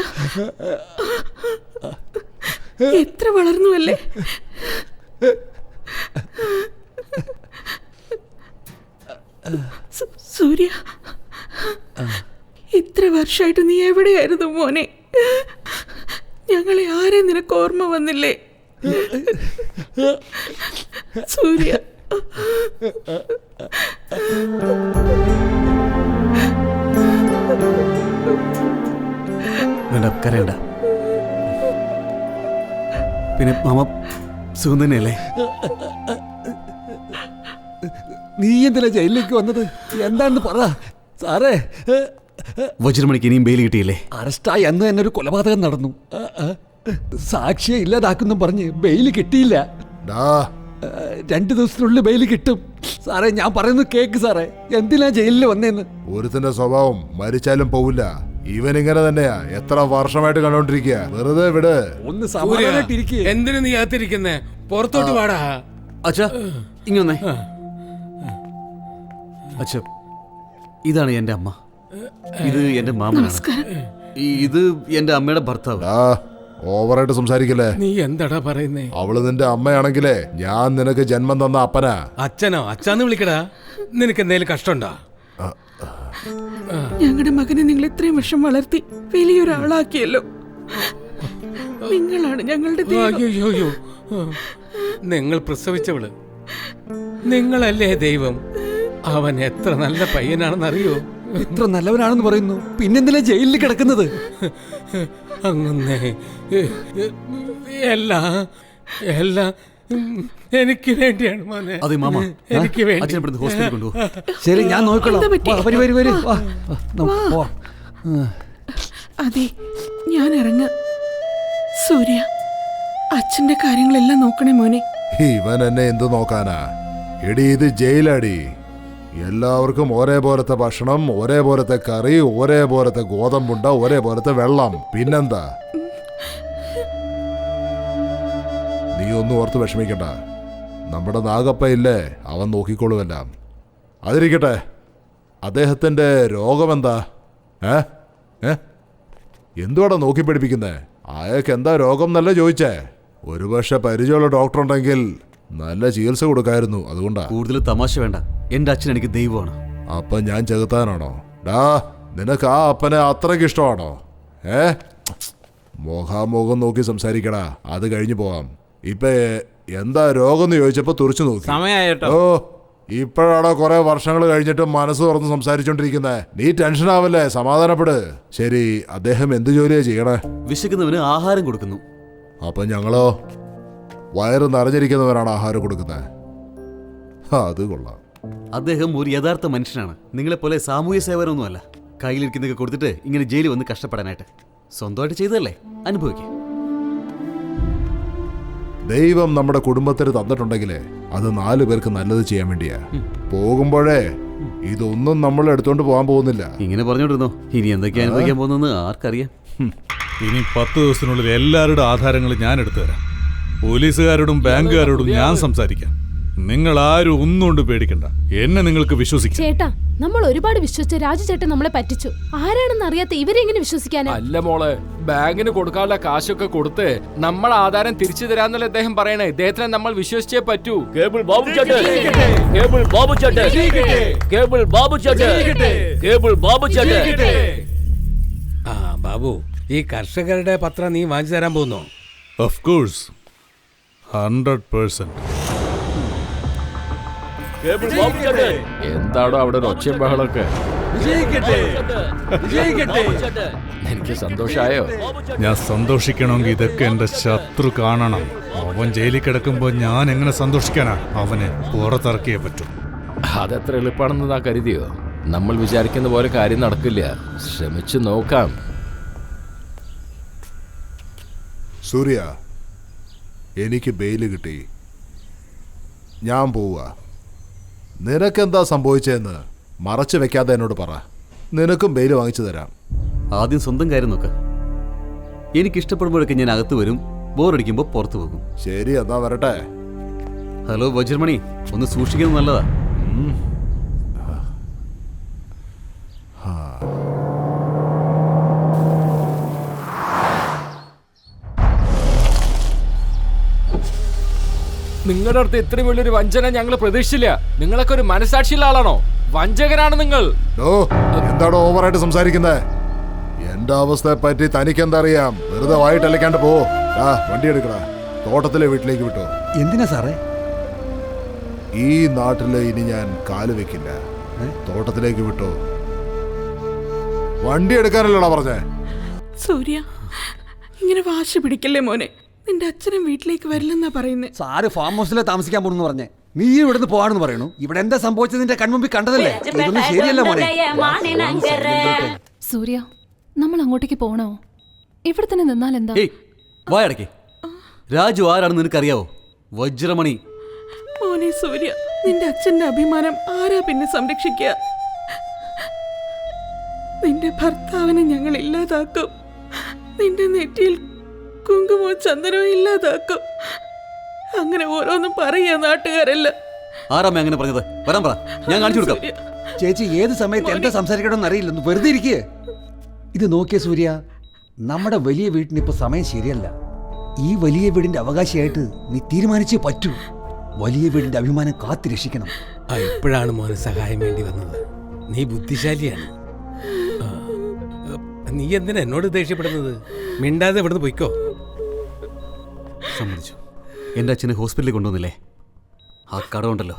എത്ര വളർന്നു അല്ലേ? സൂര്യ, ഇത്ര വർഷമായിട്ട് നീ എവിടെയായിരുന്നു മോനെ? ഞങ്ങളെ ആരെ നിനക്ക് ഓർമ്മ വന്നില്ലേ സൂര്യ? വേണ്ട, കരയണ്ട. പിന്നെ മാമ സുഖം തന്നെയല്ലേ? നീ എന്തിനാ ജയിലിലേക്ക് വന്നത്? എന്താണെന്ന് പറ സാറേ. വജ്രമണിക്ക് ഇനിയും ബെയിൽ കിട്ടിയില്ലേ? അറസ്റ്റായി അന്ന് തന്നെ ഒരു കൊലപാതകം നടന്നു. സാക്ഷിയെ ഇല്ലാതാക്കുന്നു പറഞ്ഞ് ബെയിൽ കിട്ടിയില്ല. 2 ദിവസത്തിനുള്ളിൽ ബെയിൽ കിട്ടും. സാറേ, ഞാൻ പറയുന്നത് കേക്ക് സാറേ. എന്തിനാ ജയിലിൽ വന്നേന്ന്? ഒരുത്തിന്റെ സ്വഭാവം മരിച്ചാലും പോവില്ല. ഇവൻ ഇങ്ങനെ തന്നെയാ, എത്ര വർഷമായിട്ട് കണ്ടോണ്ടിരിക്കുക. വെറുതെ വിട്. ഒന്ന് സമാധാനമായിട്ടിരിക്കുക. എന്തിനു നീ അകത്തിരിക്കുന്നേ? പുറത്തോട്ട് വാടാ. അച്ഛാ, ഇങ്ങൊന്നേ. അച്ഛ, ഇതാണ് എന്റെ അമ്മ. ഇത് എന്റെ മാമനാണ്. ഇത് എന്റെ അമ്മയുടെ ഭർത്താവ്. ഓവറായിട്ട് സംസാരിക്കല്ലേ. നീ എന്താടാ പറയുന്നേ? അവള് നിന്റെ അമ്മയാണെങ്കിലേ ഞാൻ നിനക്ക് ജന്മം തന്ന അപ്പനാ. അച്ഛനോ? അച്ഛന്ന് വിളിക്കടാ. നിനക്ക് എന്തെങ്കിലും കഷ്ടമുണ്ടോ? ഞങ്ങളുടെ മകനെ നിങ്ങൾ ഇത്രയും വർഷം വളർത്തി വലിയൊരാളാക്കിയല്ലോ. നിങ്ങളാണ് ഞങ്ങളുടെ അയ്യോ, നിങ്ങൾ പ്രസവിച്ചവള്. നിങ്ങളല്ലേ ദൈവം. അവൻ എത്ര നല്ല പയ്യനാണെന്ന് അറിയോ? ഇത്ര നല്ലവനാണെന്ന് പറയുന്നു, പിന്നെന്തിനാ ജയിലിൽ കിടക്കുന്നത്? അങ്ങനെ എല്ലാം എനിക്ക് വേണ്ടിയാണ് മോനെ. അതെ മാമ, എനിക്ക് വേണ്ടി. ശരി, ഞാൻ നോക്കിക്കോളാം. അതെ, ഞാൻ ഇറങ്ങ. സൂര്യ, അച്ഛന്റെ കാര്യങ്ങളെല്ലാം നോക്കണേ മോനെ. ഇവൻ എന്നെ എന്ത് നോക്കാനാ? എടി, ഇത് ജയിലടി. എല്ലാവർക്കും ഒരേപോലത്തെ ഭക്ഷണം, ഒരേപോലത്തെ കറി, ഒരേപോലത്തെ ഗോതമ്പുണ്ട, ഒരേപോലത്തെ വെള്ളം. പിന്നെന്താ? നീ ഒന്നും ഓർത്ത് വിഷമിക്കണ്ട. നമ്മുടെ നാഗപ്പ ഇല്ലേ, അവൻ നോക്കിക്കോളുമെല്ലാം. അതിരിക്കട്ടെ, അദ്ദേഹത്തിന്റെ രോഗമെന്താ? എന്തുവാടാ നോക്കി പഠിപ്പിക്കുന്നേ? അയാൾക്ക് എന്താ രോഗം എന്നല്ലേ ചോദിച്ചേ? ഒരുപക്ഷെ പരിചയമുള്ള ഡോക്ടർ ഉണ്ടെങ്കിൽ നല്ല ചികിത്സ കൊടുക്കായിരുന്നു. അതുകൊണ്ടാ. കൂടുതൽ തമാശ വേണ്ട. എന്റെ അച്ഛൻ എനിക്ക് ദൈവമാണ്. അപ്പൊ ഞാൻ ചെകുത്താനാണോ? ഡാ, നിനക്ക് ആ അപ്പനെ അത്രയ്ക്ക് ഇഷ്ടമാണോ? മുഖാമുഖം നോക്കി സംസാരിക്കടാ. അത് കഴിഞ്ഞു പോവാം. ഇപ്പൊ എന്താ രോഗം എന്ന് ചോദിച്ചപ്പോ തുറച്ചു നോക്കി. ഓ, ഇപ്പോഴാണോ കുറെ വർഷങ്ങൾ കഴിഞ്ഞിട്ട് മനസ്സ് തുറന്ന് സംസാരിച്ചോണ്ടിരിക്കുന്നേ? നീ ടെൻഷൻ ആവല്ലേ, സമാധാനപ്പെട്. ശരി, അദ്ദേഹം എന്ത് ജോലിയാ ചെയ്യണേ? വിശക്കുന്നവന് ആഹാരം കൊടുക്കുന്നു. അപ്പൊ ഞങ്ങളോ? വയറ് നിറഞ്ഞിരിക്കുന്നവരാണ് ആഹാരം കൊടുക്കുന്നത്. അത് കൊള്ളാം. അദ്ദേഹം ഒരു യഥാർത്ഥ മനുഷ്യനാണ്. നിങ്ങളെപ്പോലെ സാമൂഹ്യ സേവനമൊന്നുമല്ല. കയ്യിലിരിക്കുന്നതൊക്കെ കൊടുത്തിട്ട് ഇങ്ങനെ ജയിലിൽ വന്ന് കഷ്ടപ്പെടാനായിട്ട്. സ്വന്തമായിട്ട് ചെയ്തതല്ലേ, അനുഭവിക്കുക. ദൈവം നമ്മുടെ കുടുംബത്തിന് തന്നിട്ടുണ്ടെങ്കിലേ അത് 4 പേർക്ക് നല്ലത് ചെയ്യാൻ വേണ്ടിയാ. പോകുമ്പോഴേ ഇതൊന്നും നമ്മൾ എടുത്തോണ്ട് പോകാൻ പോകുന്നില്ല. ഇങ്ങനെ പറഞ്ഞോണ്ടിരുന്നോ? ഇനി എന്തൊക്കെയാ അനുഭവിക്കാൻ പോകുന്നെന്ന് ആർക്കറിയാം. ഇനി 10 ദിവസത്തിനുള്ളിൽ എല്ലാവരുടെ ആധാരങ്ങൾ ഞാൻ എടുത്തു തരാം. പോലീസുകാരോടും ബാങ്കുകാരോടും ഞാൻ സംസാരിക്കാം. നിങ്ങൾ ആരും ഒന്നുകൊണ്ട് പേടിക്കണ്ട. എന്നെ നിങ്ങൾക്ക് വിശ്വസിക്കാം. ചേട്ടാ, നമ്മൾ ഒരുപാട് വിശ്വസിച്ച രാജു ചേട്ടൻ നമ്മളെ പറ്റിച്ചു. ആരാണെന്ന് അറിയാത്ത ഇവരെങ്ങനെ വിശ്വസിക്കാനാ? അല്ല മോളെ, ബാങ്കിന് കൊടുക്കാനുള്ള കാശൊക്കെ കൊടുത്ത് നമ്മൾ ആധാരം തിരിച്ചു തരാന്നല്ലേ അദ്ദേഹം പറയണേ. ഇദ്ദേഹത്തിനെ നമ്മൾ വിശ്വസിച്ചേ പറ്റൂ. കേബിൾ ബാബു ചേട്ടൻ, കേബിൾ ബാബു ചേട്ടൻ, കേബിൾ ബാബു ചേട്ടൻ, കേബിൾ ബാബു ചേട്ടൻ. ആ ബാബു, ഈ കർഷകരുടെ പത്രം നീ വാങ്ങിച്ചു തരാൻ പോകുന്നോ? Of course, 100%. എന്താടോ അവിടെ ഒരു ഒച്ചയും ബഹളമൊക്കെ? എനിക്ക് സന്തോഷായോ? ഞാൻ സന്തോഷിക്കണമെങ്കിൽ ഇതൊക്കെ എന്റെ ശത്രു കാണണം. അവൻ ജയിലിൽ കിടക്കുമ്പോ ഞാൻ എങ്ങനെ സന്തോഷിക്കാനാ? അവനെ പുറത്തിറക്കിയേ പറ്റൂ. അതെത്ര എളുപ്പമാണെന്ന് നാ കരുതിയോ? നമ്മൾ വിചാരിക്കുന്ന പോലെ കാര്യം നടക്കില്ല. ശ്രമിച്ചു നോക്കാം. സൂര്യ, എനിക്ക് ബെയില് കിട്ടി. ഞാൻ പോവുക. നിനക്കെന്താ സംഭവിച്ചതെന്ന് മറച്ചു വെക്കാതെ എന്നോട് പറ. നിനക്കും ബെയില് വാങ്ങിച്ചു തരാം. ആദ്യം സ്വന്തം കാര്യം നോക്ക. എനിക്കിഷ്ടപ്പെടുമ്പോഴൊക്കെ ഞാൻ അകത്ത് വരും, ബോറടിക്കുമ്പോൾ പുറത്തു പോകും. ശരി, എന്നാ വരട്ടെ. ഹലോ വജ്രമണി, ഒന്ന് സൂക്ഷിക്കുന്നത് നല്ലതാ. നിങ്ങളുടെ അടുത്ത് ഇത്രയും വലിയൊരു വഞ്ചന ഞങ്ങൾ പ്രതീക്ഷിച്ചില്ല. നിങ്ങളൊക്കെ ഒരു മനസാക്ഷിയുള്ള ആളാണോ? വഞ്ചകനാണ് നിങ്ങൾ. എന്താണോ ഓവറായിട്ട് സംസാരിക്കുന്നത്? എന്റെ അവസ്ഥയെ പറ്റി തനിക്കെന്താ അറിയാം? വെറുതെ വായിട്ടലക്കാണ്ട് പോ. വണ്ടി എടുക്കടാ, തോട്ടത്തിലെ വീട്ടിലേക്ക് വിട്ടോ. എന്തിനാ സാറേ? ഈ നാട്ടില് ഇനി ഞാൻ കാല് വെക്കില്ല. തോട്ടത്തിലേക്ക് വിട്ടോ. വണ്ടി എടുക്കാനല്ലോടാ പറഞ്ഞേ. സൂര്യ, ഇങ്ങനെ വാശി പിടിക്കല്ലേ മോനെ. നിന്റെ അച്ഛനും വീട്ടിലേക്ക് വരില്ലെന്നാ പറയുന്നത്. സാറ് ഫാം ഹൗസിലെ താമസിക്കാൻ പോണെന്ന് പറഞ്ഞേ. നീ ഇവിടുന്ന് പോവാണെന്ന് പറയണു. ഇവിടെ എന്താ സംഭവിച്ചത് നിന്റെ കൺമുമ്പിൽ കണ്ടതല്ലേ? ഇതൊന്നും ശരിയല്ല മോനെ. സൂര്യ, നമ്മൾ അങ്ങോട്ടേക്ക് പോണോ? ഇവിടെ തന്നെ നിന്നാൽ എന്താ? വായടക്കേ. രാജു ആരാണെന്ന് നിനക്കറിയാവോ? വജ്രമണി. മോനെ സൂര്യ, നിന്റെ അച്ഛന്റെ അഭിമാനം ആരാ പിന്നെ സംരക്ഷിക്കുക? നിന്റെ ഭർത്താവിനെ ഞങ്ങൾ ഇല്ലാതാക്കും. നിന്റെ നെറ്റിയിൽ കുങ്കുമോ ചന്ദനോ ഇല്ലാതാക്കും. അങ്ങനെ ഓരോന്നും പറയാ നാട്ടുകാരെല്ലാം. ആരാമേ അങ്ങനെ പറഞ്ഞത്? വരാൻ പറ, ഞാൻ കാണിച്ചു കൊടുക്കാം. ചേച്ചി ഏത് സമയത്ത് എന്താ സംസാരിക്കണമെന്ന് അറിയില്ലെന്ന് വെറുതെ ഇരിക്കുക. ഇത് നോക്കിയ സൂര്യ, നമ്മുടെ വലിയ വീട്ടിന് ഇപ്പൊ സമയം ശരിയല്ല. ഈ വലിയ വീടിന്റെ അവകാശിയായിട്ട് നീ തീരുമാനിച്ചേ പറ്റൂ. വലിയ വീടിന്റെ അഭിമാനം കാത്തു രക്ഷിക്കണം. ഇപ്പോഴാണ് മോനെ സഹായം വേണ്ടി വന്നത്. നീ ബുദ്ധിശാലിയാണ്. നീ എന്തിനാ എന്നോട് ദേഷ്യപ്പെടുന്നത്? മിണ്ടാതെ ഇവിടുന്ന് പോയിക്കോ. സമ്മതിച്ചു. എൻ്റെ അച്ഛനെ ഹോസ്പിറ്റലിൽ കൊണ്ടുവന്നില്ലേ? ആ കടമുണ്ടല്ലോ,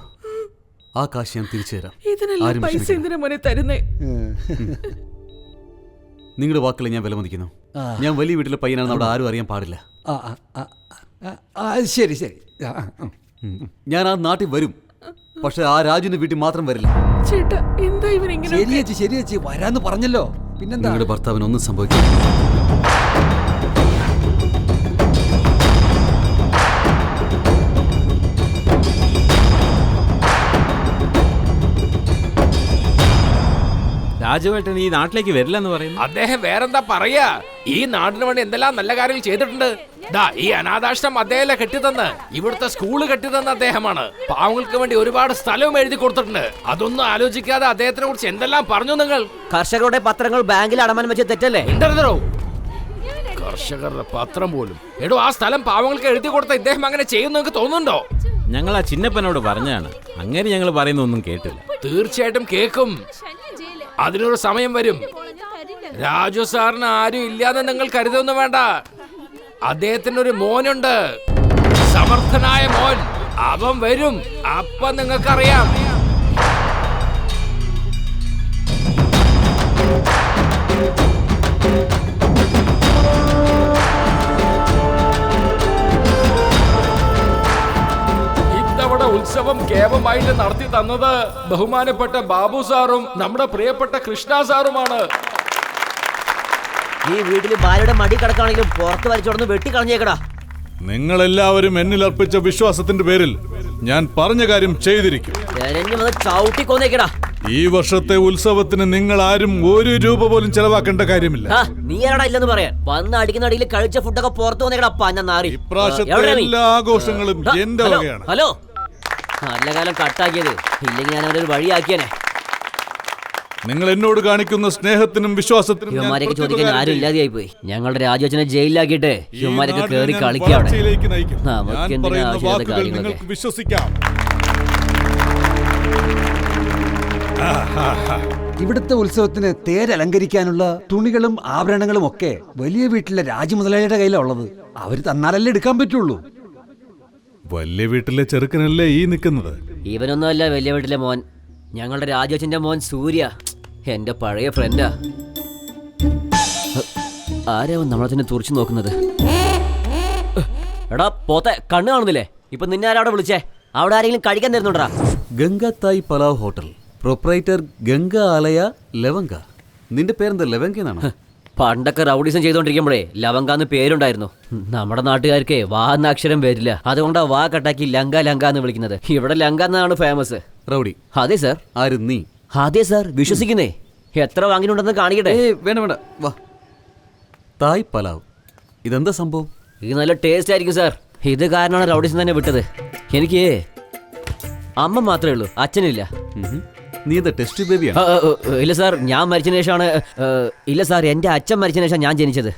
ആ കാശ് ഞാൻ തിരിച്ചു തരാം. നിങ്ങളുടെ വാക്കുകളെ ഞാൻ വിലമതിക്കുന്നു. ഞാൻ വലിയ വീട്ടിലെ പയ്യനാണെന്ന് അവിടെ ആരും അറിയാൻ പാടില്ല. ശരി ശരി, ഞാൻ ആ നാട്ടിൽ വരും. പക്ഷെ ആ രാജുവിന്റെ വീട്ടിൽ മാത്രം വരില്ല. ശരി ചേച്ചി, വരാന്ന് പറഞ്ഞല്ലോ. പിന്നെന്താ? നിങ്ങളുടെ ഭർത്താവിന് ഒന്നും സംഭവിക്കില്ല. രാജുവേട്ടൻ ഈ നാട്ടിലേക്ക് വരില്ലെന്ന് പറയുന്നു. അദ്ദേഹം വേറെന്താ പറയാ? ഈ നാടിന് വേണ്ടി എന്തെല്ലാം നല്ല കാര്യങ്ങൾ ചെയ്തിട്ടുണ്ട്. ഈ അനാഥാശ്രമം അദ്ദേഹം കെട്ടിത്തന്ന്, ഇവിടുത്തെ സ്കൂള് കെട്ടിത്തന്ന അദ്ദേഹമാണ്. പാവങ്ങൾക്ക് വേണ്ടി ഒരുപാട് സ്ഥലവും എഴുതി കൊടുത്തിട്ടുണ്ട്. അതൊന്നും ആലോചിക്കാതെ അദ്ദേഹത്തിനെ കുറിച്ച് എന്തെല്ലാം പറഞ്ഞു നിങ്ങൾ? കർഷകരുടെ പത്രങ്ങൾ ബാങ്കിൽ അടമാനം വെച്ച് തെറ്റല്ലേ? കർഷകരുടെ പത്രം പോലും. എടോ, ആ സ്ഥലം പാവങ്ങൾക്ക് എഴുതി കൊടുത്ത ഇദ്ദേഹം അങ്ങനെ ചെയ്യുന്നു നിങ്ങൾക്ക് തോന്നുന്നുണ്ടോ? ഞങ്ങൾ ആ ചിന്നപ്പനോട് പറഞ്ഞാണ്. അങ്ങനെ ഞങ്ങൾ പറയുന്നൊന്നും കേട്ടില്ല. തീർച്ചയായിട്ടും കേൾക്കും. അതിനൊരു സമയം വരും. രാജു സാറിന് ആരും ഇല്ലാതെ നിങ്ങൾ കരുതൊന്നും വേണ്ട. അദ്ദേഹത്തിന് ഒരു മോനുണ്ട്, സമർത്ഥനായ മോൻ. അവൻ വരും. അപ്പൊ നിങ്ങൾക്കറിയാം. ഇത്തവണ ഉത്സവം കേവലമായിട്ട് നടത്തി തന്നത് ബഹുമാനപ്പെട്ട ബാബു സാറും നമ്മുടെ പ്രിയപ്പെട്ട കൃഷ്ണ സാറുമാണ്. ഈ വീട്ടിൽ ഭാര്യയുടെ മടി കിടക്കാണെങ്കിലും പുറത്ത് വരച്ചോടന്ന് വെട്ടിക്കളഞ്ഞേക്കടാ. നിങ്ങളെല്ലാവരും എന്നിൽ അർപ്പിച്ച വിശ്വാസത്തിന്റെ പേരിൽ ഞാൻ പറഞ്ഞ കാര്യം ചെയ്തിരിക്കും. ഈ വർഷത്തെ ഉത്സവത്തിന് നിങ്ങൾ ആരും ഒരു രൂപ പോലും ചെലവാക്കേണ്ട കാര്യമില്ല. നീ ആരാടാ ഇല്ലെന്ന് പറയാൻ? വന്ന് അടിക്കുന്ന അടിയിൽ കഴിച്ച ഫുഡൊക്കെ പുറത്തു വന്നേക്കടാ പന്ന നാറി. ഇപ്രാവശ്യത്തെ എല്ലാ ആഘോഷങ്ങളും എന്റെ വകയാണ്. ഹലോ, നല്ല കാലം കട്ടാക്കിയത്. ഇല്ലെങ്കിൽ ഞാൻ അവരൊരു വഴിയാക്കിയനെ. നിങ്ങൾ എന്നോട് കാണിക്കുന്ന സ്നേഹത്തിനും വിശ്വാസത്തിനും ഹിമാരൊക്കെ ചോദിക്കാൻ ആരും ഇല്ലാതെയായി പോയി. ഞങ്ങളുടെ രാജവച്ചനെ ജയിലിലാക്കിയിട്ട് ഹിമാരൊക്കെ കേറി കളിക്കാണ്. നിങ്ങൾക്ക് വിശ്വസിക്കാം. ഇവിടുത്തെ ഉത്സവത്തിന് തേരലങ്കരിക്കാനുള്ള തുണികളും ആഭരണങ്ങളും ഒക്കെ വലിയ വീട്ടിലെ രാജമുതലാളിയുടെ കയ്യിലാണ് ഉള്ളത്. അവര് തന്നാലല്ലേ എടുക്കാൻ പറ്റുള്ളൂ. വലിയ വീട്ടിലെ ചെറുക്കനല്ലേ ഈ നിൽക്കുന്നത്? ഇവനൊന്നും അല്ല വലിയ വീട്ടിലെ മോൻ. ഞങ്ങളുടെ രാജവച്ചന്റെ മോൻ സൂര്യ, എന്റെ പഴയ ഫ്രണ്ടാ. ആരാവും നമ്മളെ തന്നെ തുറച്ചു നോക്കുന്നത്? എടാ പോത്തെ, കണ്ണ് കാണുന്നില്ലേ? ഇപ്പൊ നിന്നെ ആരവിടെ വിളിച്ചേ? അവിടെ ആരെങ്കിലും കഴിക്കാൻ തരുന്നുണ്ടാ? ഗംഗാത്തായ് പലാവ് ഹോട്ടൽ പ്രൊപ്പറേറ്റർ ഗംഗ ആലയ ലവങ്ക. നിന്റെ പേരെന്താ? ലവങ്ക എന്നാണ്. പണ്ടൊക്കെ റൗഡിസം ചെയ്തോണ്ടിരിക്കുമ്പോഴേ ലവങ്കാന്ന് പേരുണ്ടായിരുന്നു. നമ്മുടെ നാട്ടുകാർക്ക് വാ എന്ന അക്ഷരം വരില്ല. അതുകൊണ്ടാ വാ കട്ടാക്കി ലങ്ക ലങ്ക എന്ന് വിളിക്കുന്നത്. ഇവിടെ ലങ്ക എന്നാണ് ഫേമസ്. റൗഡി? അതെ സാർ. ആര് നീ? അതെ സാർ. വിശ്വസിക്കുന്നേ. എത്ര വാങ്ങിയിട്ടുണ്ടെന്ന് കാണിക്കട്ടെ? വേണ്ട വേണ്ട, വാ. തായ് പലാവ്, ഇതെന്താ സംഭവം? ഇത് നല്ല ടേസ്റ്റ് ആയിരിക്കും സാർ. ഇത് കാരണമാണ് റൗഡിസം തന്നെ വിട്ടത്. എനിക്ക് അമ്മ മാത്രമേ ഉള്ളൂ, അച്ഛനില്ല. നീ എന്താ ടെസ്റ്റ് ബേബിയാ? ഇല്ല സാർ, ഞാൻ മരിച്ചതിന് ശേഷമാണ്. ഇല്ല സാർ, എൻ്റെ അച്ഛൻ മരിച്ചതിന് ശേഷം ഞാൻ ജനിച്ചത്.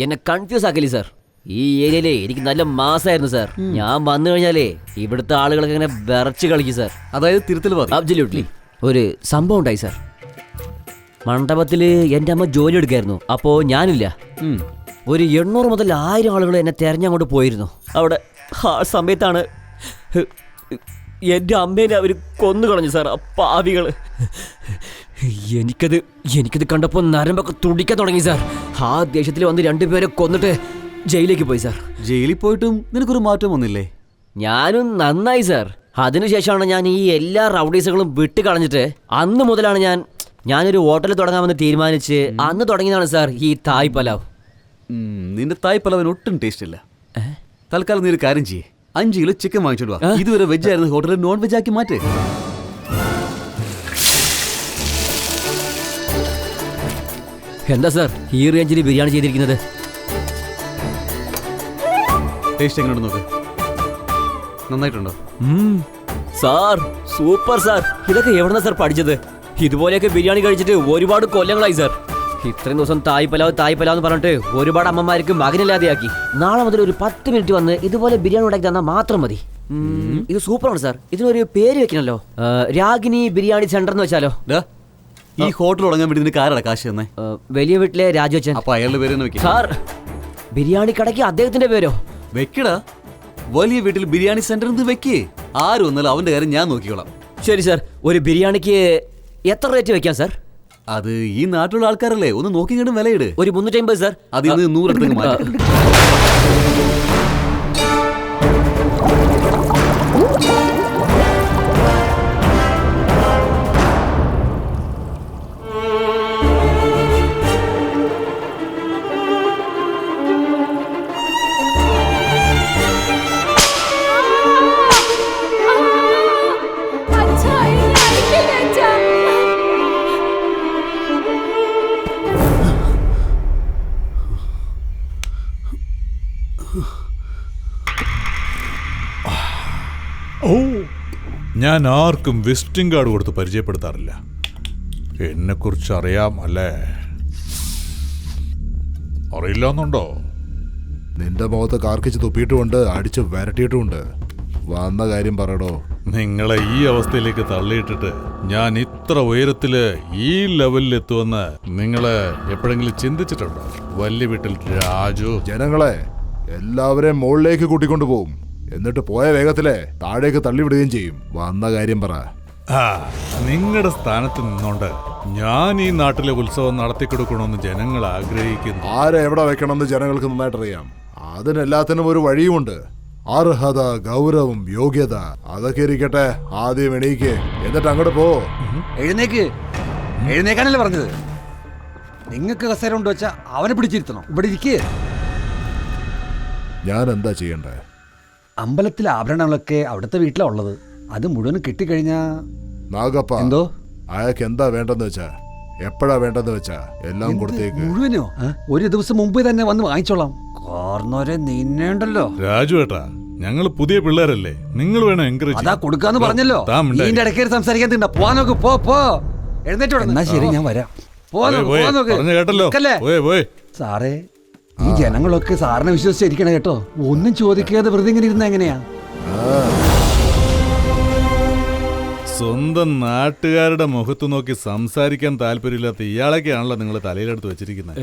എന്നെ കൺഫ്യൂസ് ആക്കില്ലേ സാർ? ഈ ഏരിയയിലേ എനിക്ക് നല്ല മാസമായിരുന്നു സാർ. ഞാൻ വന്നു കഴിഞ്ഞാലേ ഇവിടുത്തെ ആളുകളൊക്കെ ഇങ്ങനെ വിറച്ച് കളിക്കും സാർ. അതായത് തിരുത്തൽ അബ്സല്യൂട്ട്ലി. ഒരു സംഭവം ഉണ്ടായി സാർ. മണ്ഡപത്തില് എൻ്റെ അമ്മ ജോലി എടുക്കായിരുന്നു. അപ്പോ ഞാനില്ല. ഒരു 800 മുതൽ 1000 ആളുകൾ എന്നെ തെരഞ്ഞങ്ങോട്ട് പോയിരുന്നു. അവിടെ ആ സമയത്താണ് എൻ്റെ അമ്മേനെ അവർ കൊന്നു കളഞ്ഞു സാർ, ആ പാവികൾ. എനിക്കത് കണ്ടപ്പോൾ നരമ്പൊക്കെ തുടിക്കാൻ തുടങ്ങി സാർ. ആ ദേഷ്യത്തിൽ വന്ന് 2 പേരെ കൊന്നിട്ട് ജയിലിലേക്ക് പോയി സാർ. ജയിലിൽ പോയിട്ടും നിനക്കൊരു മാറ്റം വന്നില്ലേ? ഞാനും നന്നായി സാർ. അതിനുശേഷമാണ് ഞാൻ ഈ എല്ലാ റൗഡീസുകളും വിട്ട് കളഞ്ഞിട്ട് അന്ന് മുതലാണ് ഞാനൊരു ഹോട്ടൽ തുടങ്ങാമെന്ന് തീരുമാനിച്ച് അന്ന് തുടങ്ങിയതാണ് സാർ ഈ തായ് പലാവ്. നിന്റെ തായ് പലാവിന് ഒട്ടും ടേസ്റ്റ് ഇല്ല. തൽക്കാലം നീ ഒരു കാര്യം ചെയ്യേ, 5 കിലോ ചിക്കൻ വാങ്ങിച്ചോടുക. ഇതുവരെ വെജ് ആയിരുന്നു, ഹോട്ടലിൽ നോൺ വെജ് ആക്കി മാറ്റേ. എന്താ സാർ ഈ റേഞ്ചിൽ ബിരിയാണി ചെയ്തിരിക്കുന്നത്? ടേസ്റ്റ് എങ്ങനെയുണ്ട് നോക്ക്. നന്നായിട്ടുണ്ടോ? Sir super sir. ഇതൊക്കെ എവിടെന്നാ സാർ പഠിച്ചത്? ഇതുപോലെയൊക്കെ ബിരിയാണി കഴിച്ചിട്ട് ഒരുപാട് കൊല്ലങ്ങളായി സാർ. ഇത്രയും ദിവസം തായ് പലാവ് എന്ന് പറഞ്ഞിട്ട് ഒരുപാട് അമ്മമാർക്ക് മകനില്ലാതെയാക്കി. നാളെ മുതൽ ഒരു 10 മിനിറ്റ് വന്ന് ഇതുപോലെ ബിരിയാണി ഉണ്ടാക്കി തന്നാൽ മാത്രം മതി. ഇത് സൂപ്പറാണ് സാർ. ഇതിനൊരു പേര് വെക്കണല്ലോ, രാഗിനി ബിരിയാണി സെന്റർ എന്ന് വെച്ചാലോ? ഈ ഹോട്ടൽ തുടങ്ങാൻ വേണ്ടി നിനക്ക് ആരാണ് കാശ് തന്നെ? വലിയ വീട്ടിലെ രാജുവച്ചൻ. അപ്പൊ അയാളുടെ പേര് തന്നെ വെക്കാം സാർ. ബിരിയാണി കടയ്ക്ക് അദ്ദേഹത്തിന്റെ പേരോ? വെക്കടാ. വലിയ വീട്ടിൽ ബിരിയാണി സെന്റർ വെക്കേ. ആരും വന്നാലും അവന്റെ കാര്യം ഞാൻ നോക്കിക്കോളാം. ശരി സാർ. ഒരു ബിരിയാണിക്ക് എത്ര റേറ്റ് വെക്കാം സാർ? അത് ഈ നാട്ടിലുള്ള ആൾക്കാരല്ലേ, ഒന്ന് നോക്കി കണ്ടും വിലയിട്. ഒരു 350 സാർ. അതിൽ നിന്ന് 100 എടുത്ത് മാറ്റാം. ഞാൻ ആർക്കും വിസിറ്റിംഗ് കാർഡ് കൊടുത്ത് പരിചയപ്പെടുത്താറില്ല. എന്നെക്കുറിച്ച് അറിയാം അല്ലേ? അറിയില്ലെന്നുണ്ടോ? നിന്റെ മുഖത്ത് കാർക്കിച്ച് തുപ്പിയിട്ടുമുണ്ട്, അടിച്ച് വരട്ടിയിട്ടുമുണ്ട്. വന്ന കാര്യം പറയടോ. നിങ്ങളെ ഈ അവസ്ഥയിലേക്ക് തള്ളിയിട്ടിട്ട് ഞാൻ ഇത്ര ഉയരത്തില് ഈ ലെവലിൽ എത്തുമെന്ന് നിങ്ങളെ എപ്പോഴെങ്കിലും ചിന്തിച്ചിട്ടുണ്ടോ? വലിയ വീട്ടിൽ രാജു ജനങ്ങളെ എല്ലാവരെയും മുകളിലേക്ക് കൂട്ടിക്കൊണ്ടു പോകും. എന്നിട്ട് പോയ വേഗത്തിലെ താഴേക്ക് തള്ളിവിടുകയും ചെയ്യും. വന്ന കാര്യം പറ. നിങ്ങളുടെ സ്ഥാനത്ത് നിന്നോണ്ട് ഞാൻ ഈ നാട്ടിലെ ഉത്സവം നടത്തിക്കൊടുക്കണമെന്ന് ജനങ്ങൾ ആഗ്രഹിക്കുന്നു. ആരെ എവിടെ വെക്കണമെന്ന് ജനങ്ങൾക്ക് നന്നായിട്ടറിയാം. അതിനെല്ലാത്തിനും ഒരു വഴിയുമുണ്ട്. അർഹത, ഗൗരവം, യോഗ്യത, അതൊക്കെ ഇരിക്കട്ടെ. ആദ്യം എണീക്ക്, എന്നിട്ട് അങ്ങോട്ട് പോ. എഴുന്നേക്കാനല്ലേ പറഞ്ഞത്? നിങ്ങൾക്ക് കസേര കൊണ്ട് വെച്ചാ അവനെ പിടിച്ചിരുത്തണം. ഇവിടെ ഇരിക്കേ. ഞാൻ എന്താ ചെയ്യണ്ടേ? അമ്പലത്തിലെ ആഭരണങ്ങളൊക്കെ അവിടുത്തെ വീട്ടിലാ ഉള്ളത്. അത് മുഴുവൻ കിട്ടിക്കഴിഞ്ഞാ നാഗപ്പ, എന്തോ അയാൾക്ക് എന്താ വേണ്ടെന്ന് വെച്ചാ, എപ്പോഴാ വേണ്ടെന്ന് വെച്ചാ എല്ലാം കൊടുത്തേക്ക്. മുഴുവനോ? ഒരു ദിവസം മുമ്പ് തന്നെ വന്ന് വാങ്ങിച്ചോളാം. കോർന്നോരെ നിന്നേണ്ടല്ലോ. രാജു ഏട്ടാ, ഞങ്ങൾ പുതിയ പിള്ളേരല്ലേ, നിങ്ങൾ വേണം എൻകറേജ്. അതാ കൊടുക്കാന്ന് പറഞ്ഞല്ലോ. ഇതിന്റെ ഇടയ്ക്ക് സംസാരിക്കാൻ തിണ്ട. പോവാൻ നോക്ക്. പോ എഴുന്നേറ്റോ. എന്നാ ശരി, ഞാൻ വരാം. സാറേ, ഈ ജനങ്ങളൊക്കെ സാറിനെ വിശ്വസിച്ചിരിക്കണം കേട്ടോ. ഒന്നും ചോദിക്കാതെ വെറുതെ ഇങ്ങനെ ഇരുന്ന എങ്ങനെയാ? സ്വന്തം നാട്ടുകാരുടെ മുഖത്ത് നോക്കി സംസാരിക്കാൻ താല്പര്യമില്ലാത്ത ഇയാളൊക്കെയാണല്ലോ നിങ്ങൾ തലയിലെടുത്ത് വെച്ചിരിക്കുന്നത്.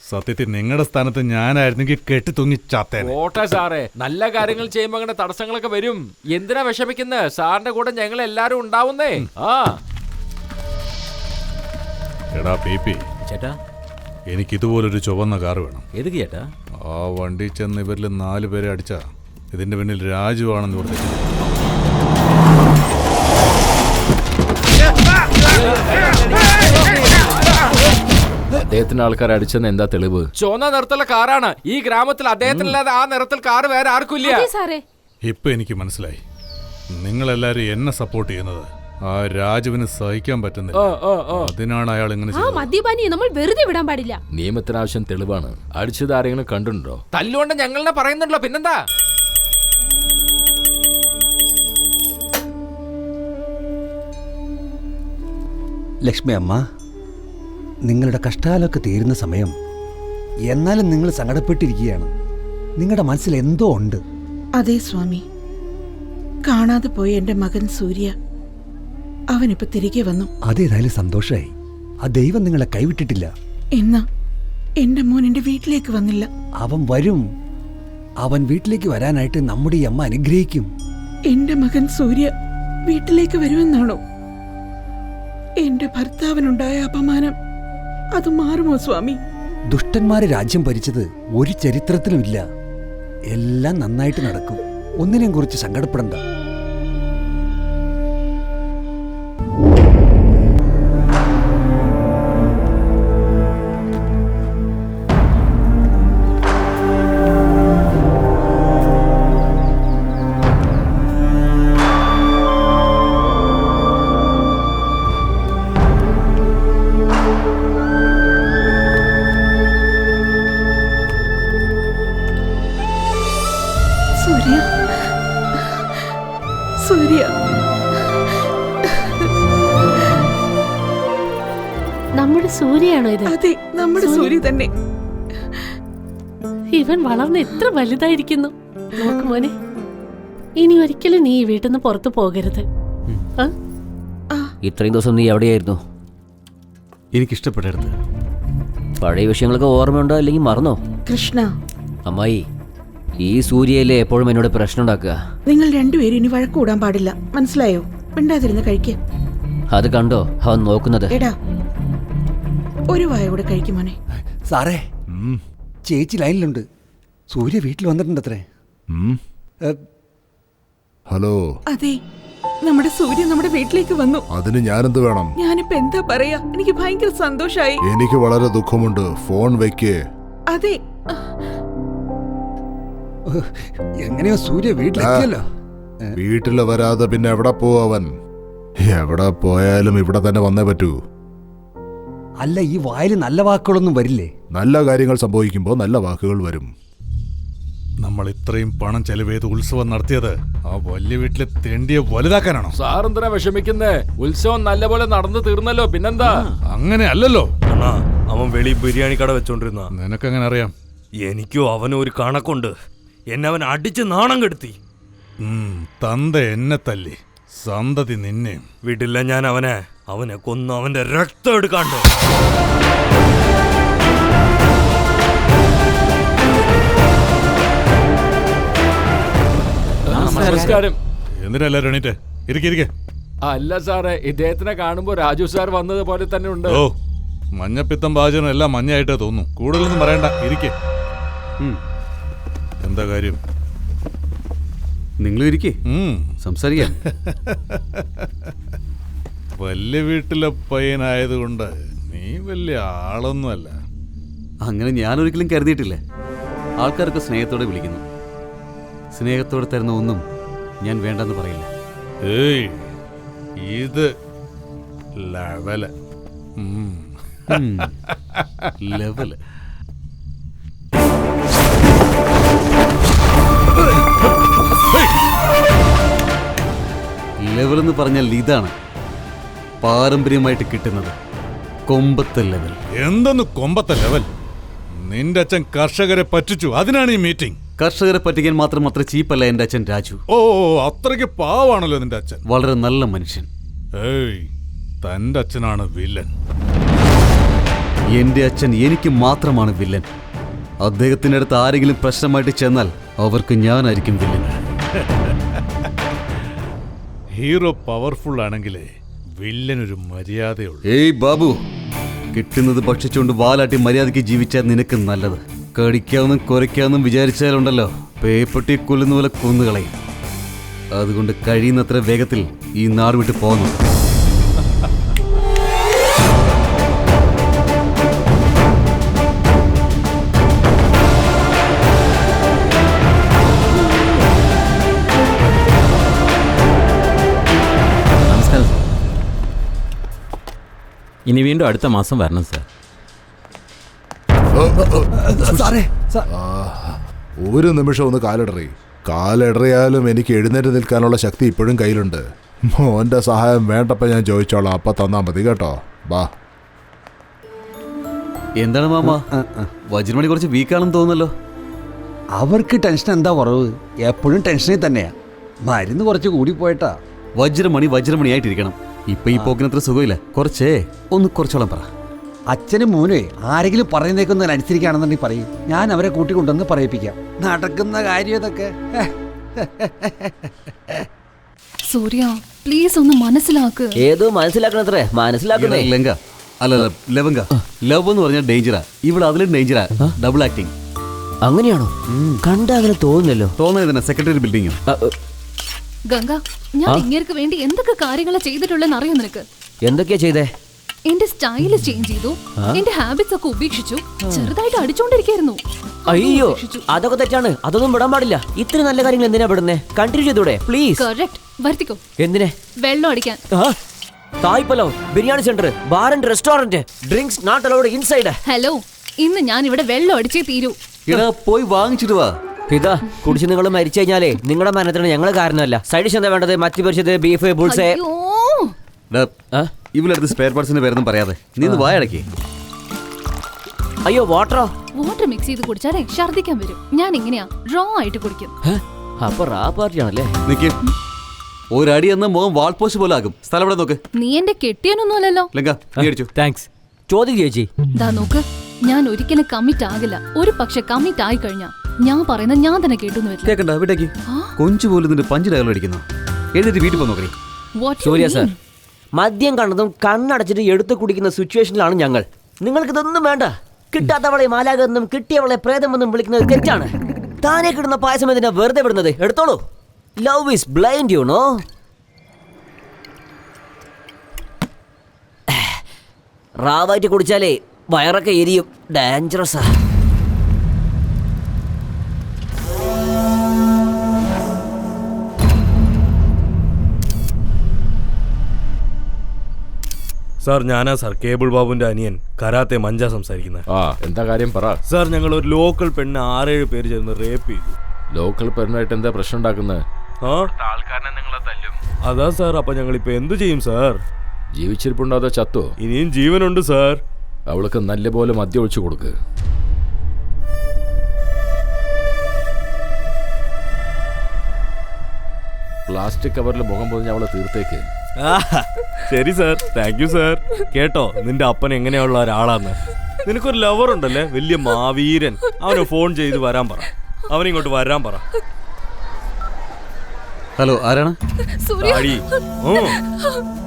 സത്യത്തിൽ നിങ്ങളുടെ സ്ഥാനത്ത് ഞാനായിരുന്നെങ്കിൽ കെട്ടി തൂങ്ങി ചാത്തേനെ. ഓട്ടെ സാറേ, നല്ല കാര്യങ്ങൾ ചെയ്യുമ്പോ അങ്ങനെ തടസ്സങ്ങളൊക്കെ വരും. എന്തിനാ വിഷമിക്കുന്നത്? സാറിന്റെ കൂടെ ഞങ്ങൾ എല്ലാരും ഉണ്ടാവുന്നേ. എടാ പി ചേട്ടാ, എനിക്ക് ഇതുപോലൊരു ചുവന്ന കാർ വേണം. ഏത് ചേട്ടാ? ആ വണ്ടി ചെന്ന് ഇവരിൽ 4 പേരെ അടിച്ചാ ഇതിന്റെ പിന്നിൽ രാജു ആണെന്ന് പറഞ്ഞു. അദ്ദേഹത്തിന്റെ ആൾക്കാർ അടിച്ചെന്ന് എന്താ തെളിവ്? ചുവന്ന നിറത്തുള്ള കാറാണ്. ഈ ഗ്രാമത്തിൽ അദ്ദേഹത്തിനല്ലാതെ ആ നിറത്തിൽ കാർ വേറെ ആർക്കും ഇല്ല. ഇപ്പൊ എനിക്ക് മനസ്സിലായി, നിങ്ങളെല്ലാരും എന്നെ സപ്പോർട്ട് ചെയ്യുന്നത് ആ രാജുവിന് സഹിക്കാൻ പറ്റുന്നില്ല. അതിനാണ് അയാൾ ഇങ്ങനെ മദ്യപാനിയെ നമ്മൾ വെറുതെ വിടാൻ പാടില്ല. നിയമത്തിനാവശ്യം തെളിവാണ്. അടിച്ചത് ആരെങ്കിലും കണ്ടിട്ടുണ്ടോ? തല്ലുകൊണ്ട് ഞങ്ങളെ പറയുന്നുണ്ടല്ലോ, പിന്നെന്താ? ലക്ഷ്മി അമ്മ, നിങ്ങളുടെ കഷ്ടകാലമൊക്കെ തീരുന്ന സമയം. എന്നാലും നിങ്ങൾ സങ്കടപ്പെട്ടിരിക്കുകയാണ്. നിങ്ങളുടെ മനസ്സിൽ എന്തോ ഉണ്ട്. അതെ സ്വാമി, കാണാതെ പോയ എന്റെ മകൻ സൂര്യ അവനിപ്പോ തിരികെ വന്നു. അതേതായാലും സന്തോഷമായി. ആ ദൈവം നിങ്ങളെ കൈവിട്ടിട്ടില്ല. എന്നാ എന്റെ മോൻ എന്റെ വീട്ടിലേക്ക് വന്നില്ല. അവൻ വരും. അവൻ വീട്ടിലേക്ക് വരാനായിട്ട് നമ്മുടെ ഈ അമ്മ അനുഗ്രഹിക്കും. എന്റെ മകൻ സൂര്യ വീട്ടിലേക്ക് വരുമെന്നാണോ? എന്റെ ഭർത്താവിനുണ്ടായ അപമാനം അത് മാറുമോ സ്വാമി? ദുഷ്ടന്മാര് രാജ്യം ഭരിച്ചത് ഒരു ചരിത്രത്തിലുമില്ല. എല്ലാം നന്നായിട്ട് നടക്കും. ഒന്നിനെയും കുറിച്ച് സങ്കടപ്പെടണ്ട. സൂര്യ, സൂര്യ, നമ്മുടെ സൂര്യയാണോ ഇത്? അതെ, നമ്മുടെ സൂര്യ തന്നെ. ഇവൻ വളർന്ന് എത്ര വലുതായിരിക്കുന്നു. നോക്ക് മോനെ, ഇനി ഒരിക്കലും നീ ഈ വീട്ടിൽ നിന്ന് പുറത്തു പോകരുത്. ഇത്രയും ദിവസം നീ എവിടെയായിരുന്നു? എനിക്കിഷ്ടപ്പെടരുത്. പഴയ വിഷയങ്ങളൊക്കെ ഓർമ്മയുണ്ടോ അല്ലെങ്കിൽ മറന്നോ? കൃഷ്ണ, അമ്മായി, ഈ സൂര്യയിലെ എപ്പോഴും എന്നോട് പ്രശ്നം ഉണ്ടാക്കുക. നിങ്ങൾ രണ്ടുപേരും ഇനി വഴക്കൂടാൻ പാടില്ല, മനസ്സിലായോ? മിണ്ടാതിരുന്ന് കഴിക്ക്. അത് കണ്ടോ അവൻ നോക്കുന്നത്? എടാ, ഒരു വായ കൂടെ കഴിക്കും മോനെ. സാറേ, ചേച്ചി ലൈനിലുണ്ട്. സൂര്യ വീട്ടിൽ വന്നിട്ടുണ്ടത്രേ. ഹലോ. അതെ, നമ്മുടെ സൂര്യ നമ്മുടെ വീട്ടിലേക്ക് വന്നു. അതിന് ഞാനെന്ത് വേണം? ഞാനിപ്പോ എന്താ പറയാ, എനിക്ക് ഭയങ്കര സന്തോഷായി. എനിക്ക് വളരെ ദുഃഖമുണ്ട്. ഫോൺ വെക്കേ. അതെ, എങ്ങനെയോ സൂര്യ വീട്ടിലെത്തിയല്ലോ. വീട്ടില് വരാതെ പിന്നെ എവിടെ പോവൻ? എവിടെ പോയാലും ഇവിടെ തന്നെ വന്നേ പറ്റൂ. അല്ല, ഈ വായിൽ നല്ല വാക്കുകളൊന്നും വരില്ലേ? നല്ല കാര്യങ്ങൾ സംഭവിക്കുമ്പോൾ നല്ല വാക്കുകൾ വരും. നമ്മൾ ഇത്രയും പണം ചെലവ് ചെയ്ത് ഉത്സവം നടത്തിയത് ആ വലിയ വീട്ടിലെ തെണ്ടിയെ വലുതാക്കാനാണോ? സാർ എന്തിനാ വിഷമിക്കുന്നേ? ഉത്സവം നല്ലപോലെ നടന്നു തീർന്നല്ലോ, പിന്നെന്താ? അങ്ങനെ അല്ലല്ലോ. അവൻ വെളി ബിരിയാണി കട വെച്ചോണ്ടിരുന്ന. നിനക്കെങ്ങനെ അറിയാം? എനിക്കോ അവന് ഒരു കണക്കുണ്ട്. എന്നെ അവൻ അടിച്ച് നാണം കെടുത്തി. തന്ത എന്നെ തല്ലി, സന്തതി നിന്നെ വീട്ടില്ല. ഞാൻ അവനെ കൊന്ന് അവന്റെ രക്തം എടുക്കാണ്ട്. നമസ്കാരം. എന്തിനല്ല എണീറ്റ് ഇരിക്കെ? അല്ല സാറേ, ഇദ്ദേഹത്തിനെ കാണുമ്പോ രാജു സാർ വന്നത് പോലെ തന്നെ ഉണ്ട്. ഓ, മഞ്ഞപ്പിത്തം പാചകം എല്ലാം മഞ്ഞായിട്ടേ തോന്നുന്നു. കൂടുതലൊന്നും പറയണ്ട, ഇരിക്കെ. എന്താ കാര്യം? നിങ്ങൾ ഇരിക്കേ, സംസാരിക്കാം. വലിയ വീട്ടിലെ പയ്യനായതുകൊണ്ട് നീ വലിയ ആളൊന്നുമല്ല. അങ്ങനെ ഞാനൊരിക്കലും കരുതിയിട്ടില്ല. ആൾക്കാർക്ക് സ്നേഹത്തോടെ വിളിക്കുന്നു. സ്നേഹത്തോടെ തരുന്ന ഒന്നും ഞാൻ വേണ്ടെന്ന് പറയില്ല. ഏയ്, ഇത് ലെവല്. ലെവല്. ലെവൽ എന്ന് പറഞ്ഞാൽ ഇതാണ് പാരമ്പര്യമായിട്ട് കിട്ടുന്നത്. കൊമ്പത്തെ ലെവൽ. എന്തൊന്ന് കൊമ്പത്തെ ലെവൽ? നിന്റെ അച്ഛൻ കർഷകരെ പറ്റിച്ചു, അതിനാണ് ഈ മീറ്റിംഗ്. കർഷകരെ പറ്റിക്കാൻ മാത്രം അത്ര ചീപ്പല്ല എന്റെ അച്ഛൻ രാജു. ഓ, അത്രയ്ക്ക് പാവാണല്ലോ നിന്റെ അച്ഛൻ. വളരെ നല്ല മനുഷ്യൻ. ഏയ്, തന്റെ അച്ഛനാണ് വില്ലൻ. എന്റെ അച്ഛൻ എനിക്ക് മാത്രമാണ് വില്ലൻ. അദ്ദേഹത്തിന്റെ അടുത്ത് ആരെങ്കിലും പ്രശ്നമായിട്ട് ചെന്നാൽ അവർക്ക് ഞാനായിരിക്കും വില്ലൻ. ഹീറോ പവർഫുൾ ആണെങ്കിലേ വില്ലനൊരു മര്യാദയുള്ളൂ. ഏയ് ബാബു, കിട്ടുന്നത് ഭക്ഷിച്ചുകൊണ്ട് വാലാട്ടി മര്യാദയ്ക്ക് ജീവിച്ചാൽ നിനക്ക് നല്ലത്. കടിക്കാവുന്നും കുരയ്ക്കാവുന്നും വിചാരിച്ചാലുണ്ടല്ലോ, പേപ്പട്ടി കൊല്ലുന്ന പോലെ കൊന്നുകളയും. അതുകൊണ്ട് കഴിയുന്നത്ര വേഗത്തിൽ ഈ നാട് വിട്ട് പോകുന്നു. ഇനി വീണ്ടും അടുത്ത മാസം വരണം സാർ. ഒരു നിമിഷം ഒന്ന് കാലിടറിയാലും എനിക്ക് എഴുന്നേറ്റ് നിൽക്കാനുള്ള ശക്തി ഇപ്പോഴും കയ്യിലുണ്ട്. മോന്റെ സഹായം വേണ്ടപ്പോ ഞാൻ ചോദിച്ചോളാം, അപ്പൊ തന്നാ മതി കേട്ടോ. ബാ. എന്താണ് മാമ, വജ്രമണി കുറച്ച് വീക്കാണെന്ന് തോന്നുന്നല്ലോ. അവർക്ക് ടെൻഷൻ എന്താ കുറവ്? എപ്പോഴും ടെൻഷനിൽ തന്നെയാ. മരുന്ന് കുറച്ച് കൂടിപ്പോയിട്ടാ. വജ്രമണിയായിട്ടിരിക്കണം. ഇപ്പൊ ഈ പോക്കിനത്ര സുഖമില്ല. കുറച്ചോളം പറ. അച്ഛനും മോനെ ആരെങ്കിലും പറയുന്നേക്കൊന്നും അനുസരിക്കുകയാണെന്നുണ്ടെങ്കിൽ പറയും. ഞാൻ അവരെ കൂട്ടിക്കൊണ്ടുവന്ന് പറയിപ്പിക്കാം. നടക്കുന്ന കാര്യം ഇതൊക്കെ. സൂര്യ പ്ലീസ് ഒന്ന് മനസ്സിലാക്ക്. ഏതോ മനസ്സിലാക്കണത്രേ. മനസ്സിലാക്കുന്നേ ലങ്ക അല്ല ലവങ്ക. ലവ് എന്ന് പറഞ്ഞാൽ ഡേഞ്ചറാ. ഇവിടെ അതിലും ഡേഞ്ചറാ. Double acting. അങ്ങനെയാണോ? കണ്ടാ അങ്ങനെ തോന്നുന്നല്ലോ. തോന്നുന്നത് സെക്രട്ടറി ബിൽഡിംഗ്. ഗംഗ, ഞാൻ ഇങ്ങേർക്ക് വേണ്ടി എന്തൊക്കെ കാര്യങ്ങളാ ചെയ്തിട്ടുള്ളതെന്ന് അറിയോ നിനക്ക്? എന്തൊക്കെയാ ചെയ്തേ? എന്റെ സ്റ്റൈല് ചേഞ്ച് ചെയ്തു, എന്റെ ഹാബിറ്റ്സ് ഒക്കെ ഉപേക്ഷിച്ചു, ചെറുതായിട്ട് അടിച്ചോണ്ടിരിക്കായിരുന്നു. അയ്യോ, അതൊക്കെ തെറ്റാണ്. അതൊന്നും വിടാൻ പാടില്ല. ഇത്ര നല്ല കാര്യങ്ങൾ എന്തിനാ വിടുന്നേ? കണ്ടിന്യൂ ചെയ്തൂടെ പ്ലീസ്? കറക്റ്റ്. വരുത്തിക്കോ. എന്തിനെ? വെള്ളം അടിക്കാൻ. തായ് പലാവ്, biryani centre, bar and restaurant, drinks not allowed inside. Hello, ഇന്ന് ഞാൻ ഇവിടെ വെള്ളം അടിച്ചേ തീരൂ. പോയി വാങ്ങിച്ചിട്ട് വാ. ഇതാ കുടിച്ച് നിങ്ങൾ മരിച്ചു കഴിഞ്ഞാലേ നിങ്ങളുടെ മരണത്തിന് ഞങ്ങൾ കാരണമല്ല. സൈഡ് ഡിഷ് എന്താ വേണ്ടത്? മത്തി പൊരിച്ചത്, ബീഫ്, ബുൾസേ. ഇവളടുത്ത് സ്പെയർ പാർട്സിന്റെ പേരൊന്നും പറയാതെ നീ വായടക്കി. അയ്യോ, വാട്ടറോ? വാട്ടർ മിക്സ് ചെയ്ത് കുടിച്ചാലേ ഛർദിക്കാൻ വരും. ഞാൻ ഇങ്ങനെയാ റോ ആയിട്ട് കുടിക്കും. അപ്പൊ റാ പാർട്ടിയാണല്ലേ? ഒരടി എന്ന മുഖം വാൾ പോസ്റ്റ് പോലെ ആകും. സ്ഥലം ഇവിടെ നോക്ക്. നീ എന്റെ കെട്ടിയൊന്നുമല്ലല്ലോ. താങ്ക്സ്. ചോദ്യം ചേച്ചി. ദാ നോക്ക്, ഞാൻ ഒരിക്കലും കമ്മിറ്റ് ആകില്ല. ഒരു പക്ഷെ കമ്മിറ്റ് ആയി കഴിഞ്ഞാ ഞാൻ പറയുന്നത് ഞാൻ തന്നെ കേട്ടു കേക്കണ്ട. വിട്ടേക്ക്. കൊഞ്ചു പോലും നിന്റെ പഞ്ച് ഡയലോഗ് അടിക്കുന്നു. എഴുതിട്ട് വീട്ടിൽ പോ നോക്കി. സൂര്യ സാർ, മദ്യം കണ്ടതും കണ്ണടച്ചിട്ട് എടുത്തു കുടിക്കുന്ന സിറ്റുവേഷനിലാണ് ഞങ്ങൾ. നിങ്ങൾക്ക് ഇതൊന്നും വേണ്ട. കിട്ടാത്തവളെ മാലാകെന്നും കിട്ടിയവളെ പ്രേതമെന്നും വിളിക്കുന്നത് തെറ്റാണ്. താനെ കിട്ടുന്ന പായസം എന്തിനാ വെറുതെ വിടുന്നത്? എടുത്തോളൂ. Love is blind, you know. റാവായിട്ട് കുടിച്ചാലേ വയറൊക്കെ എരിയും. ഡേഞ്ചറസാ. സാർ, ഞാനാ സാർ കേബിൾ ബാബുവിന്റെ അനിയൻ കരാത്തെ മഞ്ച സംസാരിക്കുന്നത്. എന്താ കാര്യം പറ. സാർ, ഞങ്ങൾ ഒരു ലോക്കൽ പെണ്ണ് 6-7 പേര് ചേർന്ന് റേപ്പ് ചെയ്തു. ലോക്കൽ പെണ്ണായിട്ട് എന്താ പ്രശ്നം ഉണ്ടാക്കുന്നത്? അതാ സാർ. അപ്പൊ ഞങ്ങൾ ഇപ്പൊ എന്ത് ചെയ്യും സാർ? ജീവിച്ചിരിപ്പുണ്ടോ അതോ ചത്തോ? ഇനിയും ജീവനുണ്ട് സാർ. അവൾക്ക് നല്ലപോലെ മദ്യം ഒഴിച്ചു കൊടുക്ക്. പ്ലാസ്റ്റിക് കവറിൽ മുഖം പൊതിഞ്ഞ് അവളെ തീർത്തേക്ക്. ശരി സാർ, താങ്ക് യു സാർ. കേട്ടോ, നിന്റെ അപ്പൻ എങ്ങനെയുള്ള ഒരാളാന്ന്. നിനക്കൊരു ലവർ ഉണ്ടല്ലേ, വലിയ മാവീരൻ. അവന് ഫോൺ ചെയ്ത് വരാൻ പറ. അവനിങ്ങോട്ട് വരാൻ പറ. ഹലോ, ആരാണ്?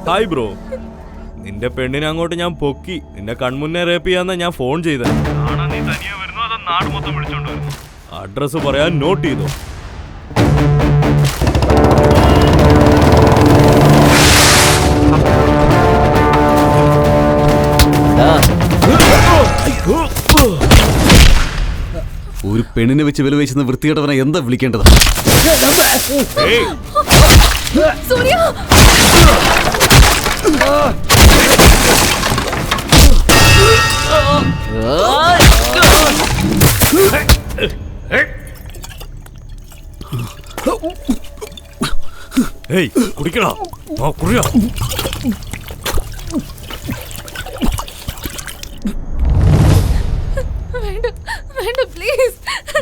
Hi bro. നിന്റെ പെണ്ണിനെ അങ്ങോട്ട് ഞാൻ പൊക്കി. നിന്നെ കൺമുന്നേ റേപ്പ് ചെയ്യാന്നാ ഞാൻ ഫോൺ ചെയ്തത്. അഡ്രസ് പറയാൻ നോട്ട് ചെയ്തോ. ഒരു പെണ്ണിനെ വെച്ച് വില വെച്ചെന്ന് വൃത്തികെട്ടവനെ എന്താ വിളിക്കേണ്ടത്? കുടിക്കടാ. കുടിയാ.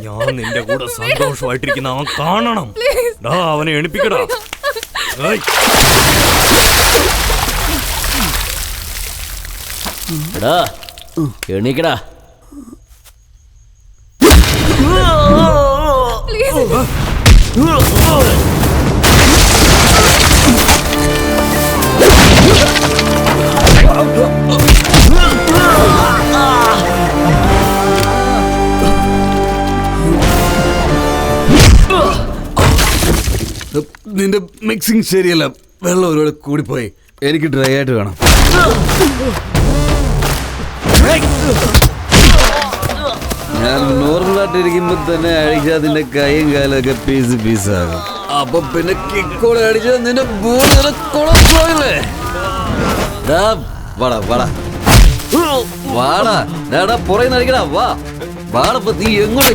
ഞാൻ നിന്റെ കൂടെ സന്തോഷമായിട്ടിരിക്കുന്ന അവൻ കാണണം. അവനെ എണിപ്പിക്കടാ. എണീക്കടാ. നിന്റെ മിക്സിങ് ശരിയല്ല. വെള്ളം ഒരുപാട് കൂടിപ്പോയി. എനിക്ക് ഡ്രൈ ആയിട്ട് വേണം. ഞാൻ നോർമലായിട്ടിരിക്കുമ്പോ തന്നെ അടിച്ചാൽ നിന്റെ കൈയും കാലൊക്കെ പീസ് പീസാകും. അപ്പൊ പിന്നെ കിക്കോടെ അടിച്ചാൽ നിന്റെ പോയില്ലേ? വാടാ വാടാ വാടാ. ഡാടാ പുറയുന്ന അടിക്കടാ. വാ വാടപ്പോ നീ എങ്ങോട്ട്?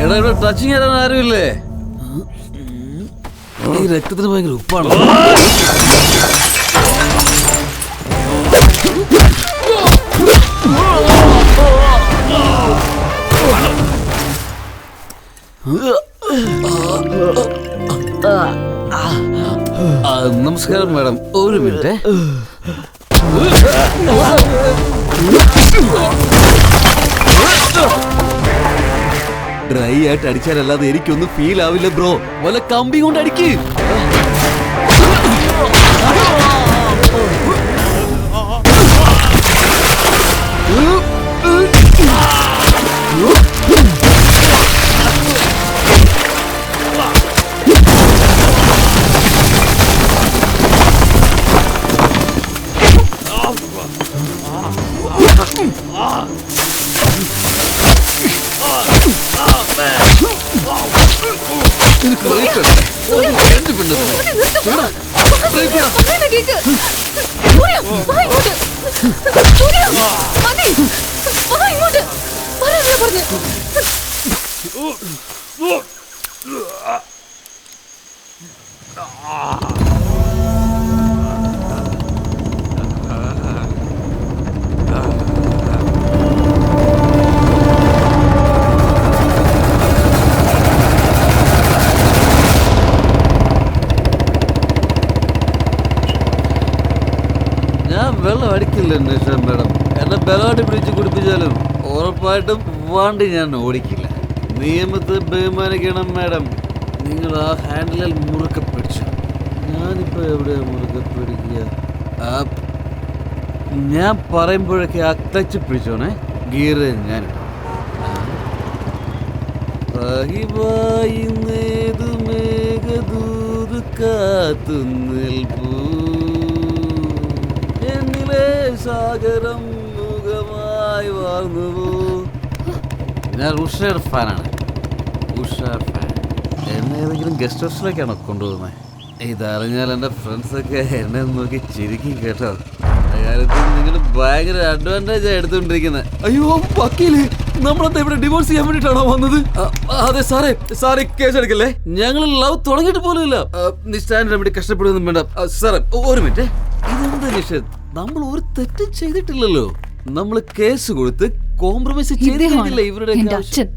എടാ ഇവിടെ ടച്ചിങ് തരാൻ ആരുമില്ലേ? ഈ രക്തത്തിന് ഭയങ്കര ഉപ്പാണ്. നമസ്കാരം മാഡം, ഒരു മിനിറ്റ്. ഡ്രൈ ആയിട്ട് അടിച്ചാലല്ലാതെ എനിക്കൊന്നും ഫീൽ ആവില്ല ബ്രോ. വല്ല കമ്പി കൊണ്ട് അടിക്ക്. വെള്ളം അടിക്കില്ല മാഡം. എന്നെ ബലമായിട്ട് പിടിച്ച് കുടിപ്പിച്ചാലും ഉറപ്പായിട്ടും വണ്ടി ഞാൻ ഓടിക്കില്ല. നിയമത്തെ ബഹുമാനിക്കണം മാഡം. നിങ്ങൾ ആ ഹാൻഡിലിൽ മുറുക്കെ പിടിച്ചു. ഞാനിപ്പോ എവിടെ മുറുക്കെ പിടിക്കുക? ഞാൻ പറയുമ്പോഴൊക്കെ ആ ക്ലച്ച് പിടിച്ചോണേ. ഗിയർ ഞാൻ കാത്തു നിൽപ്പൂ സാഗരം മുഖമായി വാർന്നുവോ. ഞാൻ ഉഷാർ ഫാനാണ്. ഉഷാർ ഫാൻ. എന്നെ ഏതെങ്കിലും ഗസ്റ്റ് ഹൗസിലേക്കാണോ കൊണ്ടുപോകുന്നത്? ഇതറിഞ്ഞാൽ എൻ്റെ ഫ്രണ്ട്സൊക്കെ എന്നെ നോക്കി ചിരിക്കും കേട്ടോ. കാര്യത്തിൽ നിങ്ങൾ ഭയങ്കര അഡ്വാൻറ്റേജാണ് എടുത്തുകൊണ്ടിരിക്കുന്നത്. അയ്യോ വക്കീല്, നമ്മളെന്താ ഇവിടെ ഡിവോഴ്സ് ചെയ്യാൻ വേണ്ടിയിട്ടാണോ വന്നത്? അതെ സാറേ, സാറേ കേസ് എടുക്കല്ലേ. ഞങ്ങൾ ലവ് തുടങ്ങിയിട്ട് പോലും ഇല്ല. നിശ്ചാൻ വേണ്ടി കഷ്ടപ്പെടുന്നു വേണ്ട സാറേ. ഒരു മിനിറ്റ്, ഇതെന്താ നിഷേധ്? നമ്മൾ ഒരു തെറ്റും ചെയ്തിട്ടില്ലല്ലോ. നമ്മൾ കേസ് കൊടുത്ത് കോംപ്രമൈസ് ചെയ്തിട്ടില്ല. ഇവരുടെ അച്ഛൻ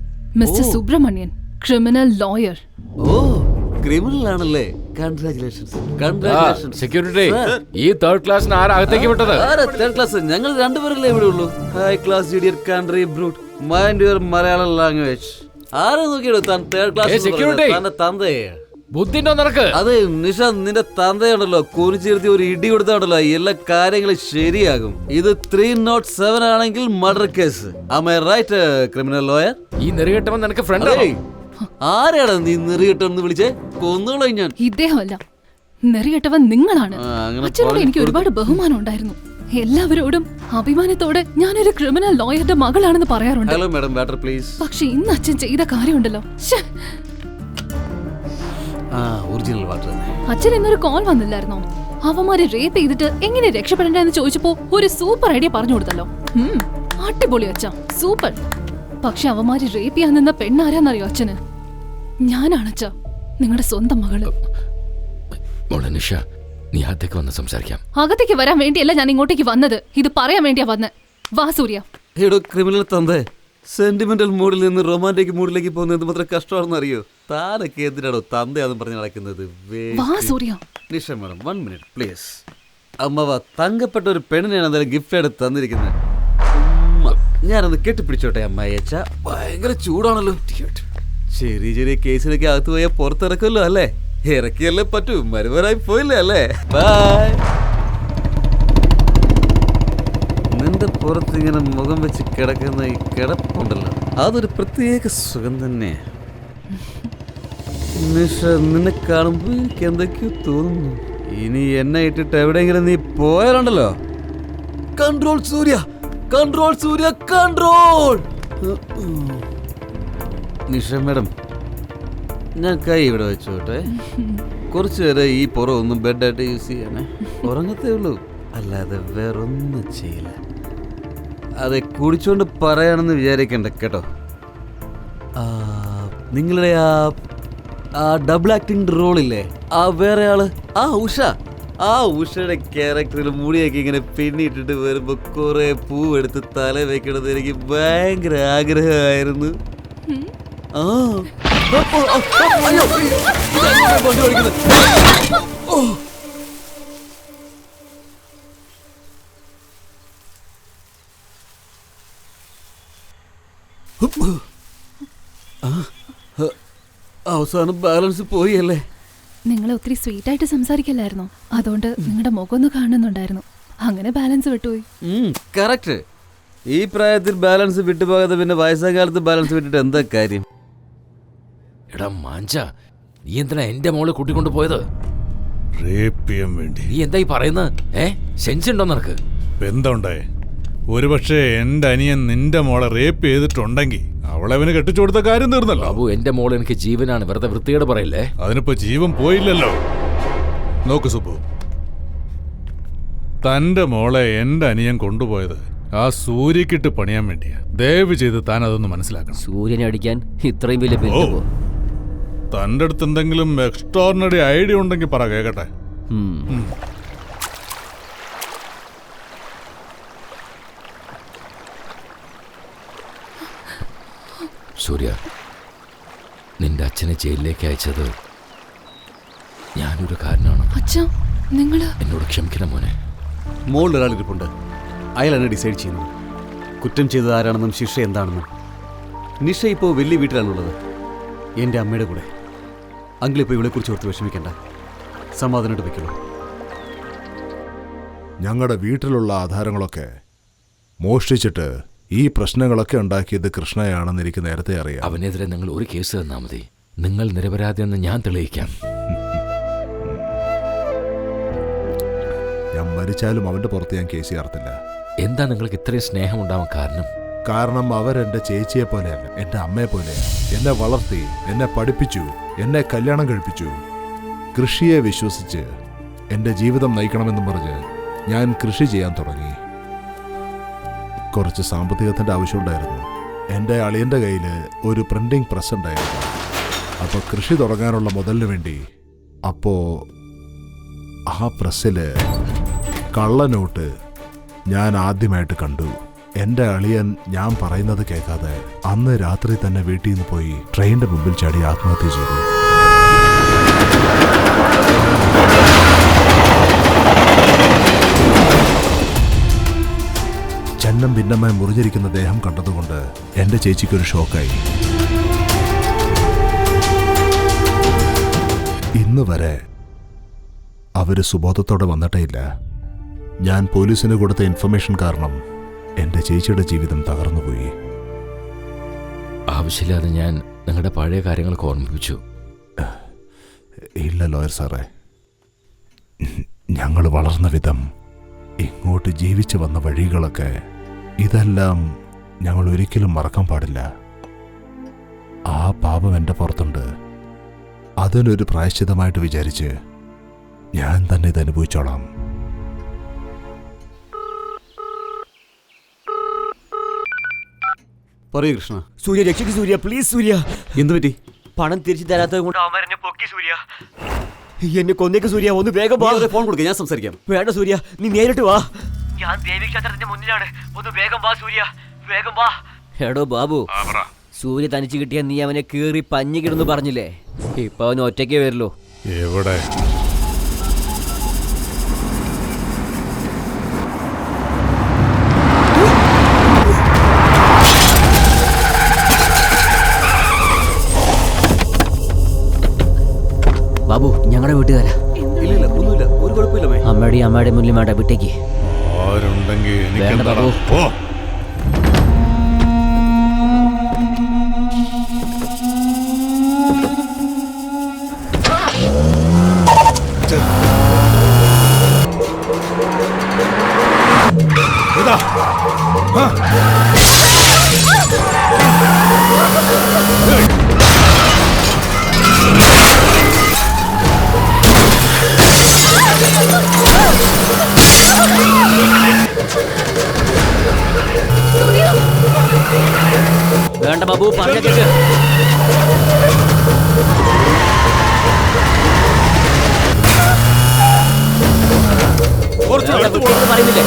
മിസ്റ്റർ സുബ്രഹ്മണ്യൻ, ക്രിമിനൽ ലോയർ. ഓ, ക്രിമിനൽ ആണല്ലേ? സെക്യൂരിറ്റി, ഈ തേർഡ് ക്ലാസ്സിന് ആരകത്തേക്ക് വിട്ടത്? തേർഡ് ക്ലാസ് ഞങ്ങൾ രണ്ടുപേരല്ലേ ഇവിടെ ഉള്ളൂ. High class idiot country brute. Mind your Malayalam language. ആരെ നോക്കിയോ താൻ തേർഡ് ക്ലാസ്? തന്തയെ ബുദ്ധിണ്ടോ നിനക്ക്? അതെ നിഷ, നിന്റെ തന്തയുണ്ടല്ലോ കുനിച്ചിരുത്തി ഒരു ഇടി കൊടുത്താണ്ടല്ലോ എല്ലാ കാര്യങ്ങളും ശരിയാകും. ഇത് 307 ആണെങ്കിൽ murder case. Am I right, criminal lawyer? ഈ നെറികെട്ടവൻ നിനക്ക് ഫ്രണ്ട് ആണോ? ആരെയാണ് നീ നെറികെട്ടെന്ന് വിളിച്ചേ? കൊന്നുകളോ ഞാൻ. ഇദ്ദേഹമല്ല, നെറികെട്ടവൻ നിങ്ങളാണ്. അച്ഛനോട് എനിക്ക് ഒരുപാട് ബഹുമാനം ഉണ്ടായിരുന്നു. എല്ലാവരോടും അഭിമാനത്തോടെ ഞാനൊരു ക്രിമിനൽ ലോയറുടെ മകളാണെന്ന് പറയാറുണ്ട്. Hello madam, water please. പക്ഷെ ഇന്ന് അച്ഛൻ ചെയ്ത കാര്യമുണ്ടല്ലോ. Original water. അച്ഛൻ ഇന്നൊരു കോൾ വന്നില്ലായിരുന്നോ? അവന്മാര് റേപ്പ് ചെയ്തിട്ട് എങ്ങനെ രക്ഷപ്പെടണ്ടെന്ന് ചോദിച്ചപ്പോ ഒരു സൂപ്പർ ഐഡിയ പറഞ്ഞു കൊടുത്തല്ലോ. അടിപൊളി അച്ഛാ, സൂപ്പർ. പക്ഷെ അവന്മാര് റേപ്പ് ചെയ്യാൻ നിന്ന പെണ്ണാരാന്നറിയോ അച്ഛന്? ഞാനാണച്ചാ, നിങ്ങളുടെ സ്വന്തം മകള്. നിഷ, നീ അകത്തേക്ക് വന്ന് സംസാരിക്കാം. അകത്തേക്ക് വരാൻ വേണ്ടിയല്ല ഞാൻ ഇങ്ങോട്ടേക്ക് വന്നത്, ഇത് പറയാൻ വേണ്ടിയാ വന്നത്. വാ സൂര്യ. ക്രിമിനൽ തന്തേ, സെന്റിമെന്റൽ മൂഡിൽ നിന്ന് റൊമാന്റിക് മൂഡിലേക്ക് പോകുന്നത് മാത്രം കഷ്ടമാണെന്ന് അറിയോ? താനൊക്കെ എന്തിനാണോ തന്തയാന്ന് പറഞ്ഞ് നടക്കുന്നത്? Nisha madam, 1 minute please. അമ്മവ തങ്കപ്പെട്ട ഒരു പെണ്ണിനെയാണ് എന്തായാലും ഗിഫ്റ്റ് ആയിട്ട് തന്നിരിക്കുന്നത്. ഞാനൊന്ന് കെട്ടിപ്പിടിച്ചോട്ടെ അമ്മായിച്ച. ഭയങ്കര ചൂടാണല്ലോ. ചെറിയ ചെറിയ കേസിലൊക്കെ അകത്ത് പോയാൽ പുറത്തിറക്കുമല്ലോ അല്ലേ? ഇറക്കിയല്ലേ പറ്റൂ. മരുമനായി പോയില്ലേ അല്ലേ? ബൈ. നിന്റെ പുറത്ത് ഇങ്ങനെ മുഖം വെച്ച് കിടക്കുന്ന ഈ കിടപ്പുണ്ടല്ലോ, അതൊരു പ്രത്യേക സുഖം തന്നെ. നിഷ, നിന്നെ കാണുമ്പോ എനിക്ക് എന്തൊക്കെയോ തോന്നുന്നു. ഇനി എന്നെ ഇട്ടിട്ട് എവിടെയെങ്കിലും നീ പോയാലുണ്ടല്ലോ. കൺട്രോൾ സൂര്യ, കൺട്രോൾ സൂര്യ, കൺട്രോൾ. നിഷ മാഡം, ഞാൻ കൈ ഇവിടെ വെച്ചോട്ടെ. കുറച്ചു നേരം ഈ പുറം ഒന്നും ബെഡായിട്ട് യൂസ് ചെയ്യണേ. ഉറങ്ങത്തേ ഉള്ളൂ. അല്ലാതെ വേറൊന്നും ചെയ്യില്ല. അതെ, കുടിച്ചോണ്ട് പറയാണെന്ന് വിചാരിക്കണ്ട കേട്ടോ. നിങ്ങളുടെ ആ ഡബിൾ ആക്ടിങ് റോളില്ലേ, ആ വേറെ ആള്, ആ ഉഷയുടെ ക്യാരക്ടറിൽ മുടിയൊക്കെ ഇങ്ങനെ പിന്നിട്ടിട്ട് വരുമ്പോ കുറെ പൂവെടുത്ത് തല വെക്കണത് എനിക്ക് ഭയങ്കര ആഗ്രഹമായിരുന്നു. അവസാനം ബാലൻസ് പോയി അല്ലേ? നിങ്ങൾ ഒത്തിരി സ്വീറ്റ് ആയിട്ട് സംസാരിക്കല്ലായിരുന്നോ? അതുകൊണ്ട് നിങ്ങളുടെ മുഖം ഒന്ന് കാണുന്നുണ്ടായിരുന്നു. അങ്ങനെ ബാലൻസ് വിട്ടുപോയി. കറക്റ്റ്. ഈ പ്രായത്തിൽ ബാലൻസ് വിട്ടുപോകാതെ പിന്നെ വയസ്സാകാലത്ത് ബാലൻസ് വിട്ടിട്ട് എന്താ കാര്യം? എടാ മാഞ്ച, നീ എന്തിനാ എന്റെ മോളെ കൂട്ടിക്കൊണ്ട് പോയത്? റേപ്പ് ചെയ്യാൻ വേണ്ടി. നീ എന്തായി പറയുന്നത്? സെൻസ് ഉണ്ടോ നിനക്ക്? എന്താ ഉണ്ടായേ? ഒരുപക്ഷെ എന്റെ അനിയൻ നിന്റെ മോളെ റേപ്പ് ചെയ്തിട്ടുണ്ടെങ്കിൽ അവളവന് കെട്ടിച്ചു കൊടുത്ത കാര്യം തീർന്നല്ലോ. ബാബു, എന്റെ മോൾ എനിക്ക് ജീവനാണ്, വെറുതെ വൃത്തിയോട് പറയില്ലേ. അതിനിപ്പോ ജീവൻ പോയില്ലല്ലോ. നോക്ക് സുബു, തന്റെ മോളെ എന്റെ അനിയൻ കൊണ്ടുപോയത് ആ സൂര്യക്കിട്ട് പണിയാൻ വേണ്ടിയാ. ദയവ് ചെയ്ത് താൻ അതൊന്ന് മനസ്സിലാക്കണം. സൂര്യനെ അടിക്കാൻ ഇത്രയും വലിയ തന്റെ അടുത്ത് എന്തെങ്കിലും എക്സ്ട്രോർഡിനറി ഐഡിയ ഉണ്ടെങ്കിൽ പറ കേക്കട്ടെ. സൂര്യ, നിന്റെ അച്ഛനെ ജയിലിലേക്ക് അയച്ചത് ഞാനൊരു കാരണമാണ്. എന്നോട് ക്ഷമിക്കണം മോനെ. മോളിൽ ഒരാളിരിപ്പുണ്ട്. അയാളാണ് ഡിസൈഡ് ചെയ്യുന്നത് കുറ്റം ചെയ്തത് ആരാണെന്നും ശിക്ഷ എന്താണെന്നും. നിഷ ഇപ്പോൾ വലിയ വീട്ടിലാണുള്ളത്, എൻ്റെ അമ്മയുടെ കൂടെ. അങ്കിളിപ്പോൾ ഇവളെക്കുറിച്ച് ഓർത്ത് വിഷമിക്കണ്ട, സമാധാനമായിട്ട് വയ്ക്കുള്ളൂ. ഞങ്ങളുടെ വീട്ടിലുള്ള ആധാരങ്ങളൊക്കെ മോഷ്ടിച്ചിട്ട് ഈ പ്രശ്നങ്ങളൊക്കെ ഉണ്ടാക്കിയത് കൃഷ്ണയാണെന്ന് എനിക്ക് നേരത്തെ അറിയാം. അവനെതിരെ നിങ്ങൾ ഒരു കേസ് തന്നാൽ മതി, നിങ്ങൾ നിരപരാധിയെന്ന് ഞാൻ തെളിയിക്കാം. ഞാൻ മരിച്ചാലും അവന്റെ പുറത്ത് ഞാൻ കേസ് ചേർത്തില്ല. എന്താ നിങ്ങൾക്ക് ഇത്രയും സ്നേഹം ഉണ്ടാവാൻ കാരണം? കാരണം അവരെന്റെ ചേച്ചിയെ പോലെയല്ല, എന്റെ അമ്മയെ പോലെയാണ്. എന്നെ വളർത്തി, എന്നെ പഠിപ്പിച്ചു, എന്നെ കല്യാണം കഴിപ്പിച്ചു. കൃഷിയെ വിശ്വസിച്ച് എന്റെ ജീവിതം നയിക്കണമെന്നും പറഞ്ഞ് ഞാൻ കൃഷി ചെയ്യാൻ തുടങ്ങി. കുറച്ച് സാമ്പത്തികത്തിന്റെ ആവശ്യമുണ്ടായിരുന്നു. എൻ്റെ അളിയൻ്റെ കയ്യിൽ ഒരു പ്രിന്റിംഗ് പ്രസ് ഉണ്ടായിരുന്നു. അപ്പോൾ കൃഷി തുടങ്ങാനുള്ള മുതലിന് വേണ്ടി അപ്പോൾ ആ പ്രസ്സിൽ കള്ളനോട്ട് ഞാൻ ആദ്യമായിട്ട് കണ്ടു. എൻ്റെ അളിയൻ ഞാൻ പറയുന്നത് കേൾക്കാതെ അന്ന് രാത്രി തന്നെ വീട്ടിൽ നിന്ന് പോയി ട്രെയിനിന്റെ മുമ്പിൽ ചാടി ആത്മഹത്യ ചെയ്തു. ചന്നം ഭിന്നമായി മുറിഞ്ഞിരിക്കുന്ന ദേഹം കണ്ടതുകൊണ്ട് എൻ്റെ ചേച്ചിക്കൊരു ഷോക്കായി. ഇന്ന് വരെ അവര് സുബോധത്തോടെ വന്നിട്ടേ ഇല്ല. ഞാൻ പോലീസിന് കൊടുത്ത ഇൻഫർമേഷൻ കാരണം എൻ്റെ ചേച്ചിയുടെ ജീവിതം തകർന്നുപോയി. ആവശ്യമില്ലാതെ ഞാൻ നിങ്ങളുടെ പഴയ കാര്യങ്ങളൊക്കെ ഓർമ്മിപ്പിച്ചു. ഇല്ല ലോയർ സാറേ, ഞങ്ങൾ വളർന്ന വിധം, ഇങ്ങോട്ട് ജീവിച്ചു വന്ന വഴികളൊക്കെ, ഇതെല്ലാം ഞങ്ങൾ ഒരിക്കലും മറക്കാൻ പാടില്ല. ആ പാപം എൻ്റെ പുറത്തുണ്ട്. അതിനൊരു പ്രായശ്ചിത്തമായിട്ട് വിചാരിച്ച് ഞാൻ തന്നെ ഇത് അനുഭവിച്ചോളാം. പറയൂ കൃഷ്ണ. സൂര്യ, രക്ഷിക്ക് സൂര്യ, പ്ലീസ് സൂര്യ. എന്തു പറ്റി? പണം തിരിച്ചു തരാത്തത് കൊണ്ട് അവരെന്നെ പൊക്കി സൂര്യ. എന്നെ കൊന്നേക്ക് സൂര്യ, ഒന്ന് വേഗം വാ. ഫോൺ കൊടുക്കുക, ഞാൻ സംസാരിക്കാം. വേണ്ട സൂര്യ, നീ നേരിട്ട് വാ. ഞാൻ ദേവീക്ഷേത്രത്തിന്റെ മുന്നിലാണ്, ഒന്ന് വേഗം വാ സൂര്യ, വേഗം വാ. എടോ ബാബു, സൂര്യ തനിച്ച് കിട്ടിയ നീ അവനെ കീറി പഞ്ഞിക്കിടുന്നു പറഞ്ഞില്ലേ? ഇപ്പൊ അവന് ഒറ്റയ്ക്കേ വരുള്ളൂ. എവിടെ? ബാബു, ഞങ്ങളുടെ വീട്ടുകാരാ. ഇല്ല, ഒന്നുമില്ല, ഒരു കുഴപ്പമില്ല. അമ്മയുടെ മുന്നിൽ വേണ്ട, വിട്ടേക്ക്. ആരുണ്ടെങ്കിൽ വേണ്ട ബാബു. Oh! വേണ്ട ബാബു, പറഞ്ഞ കേക്ക്. പറയുന്നില്ലേ?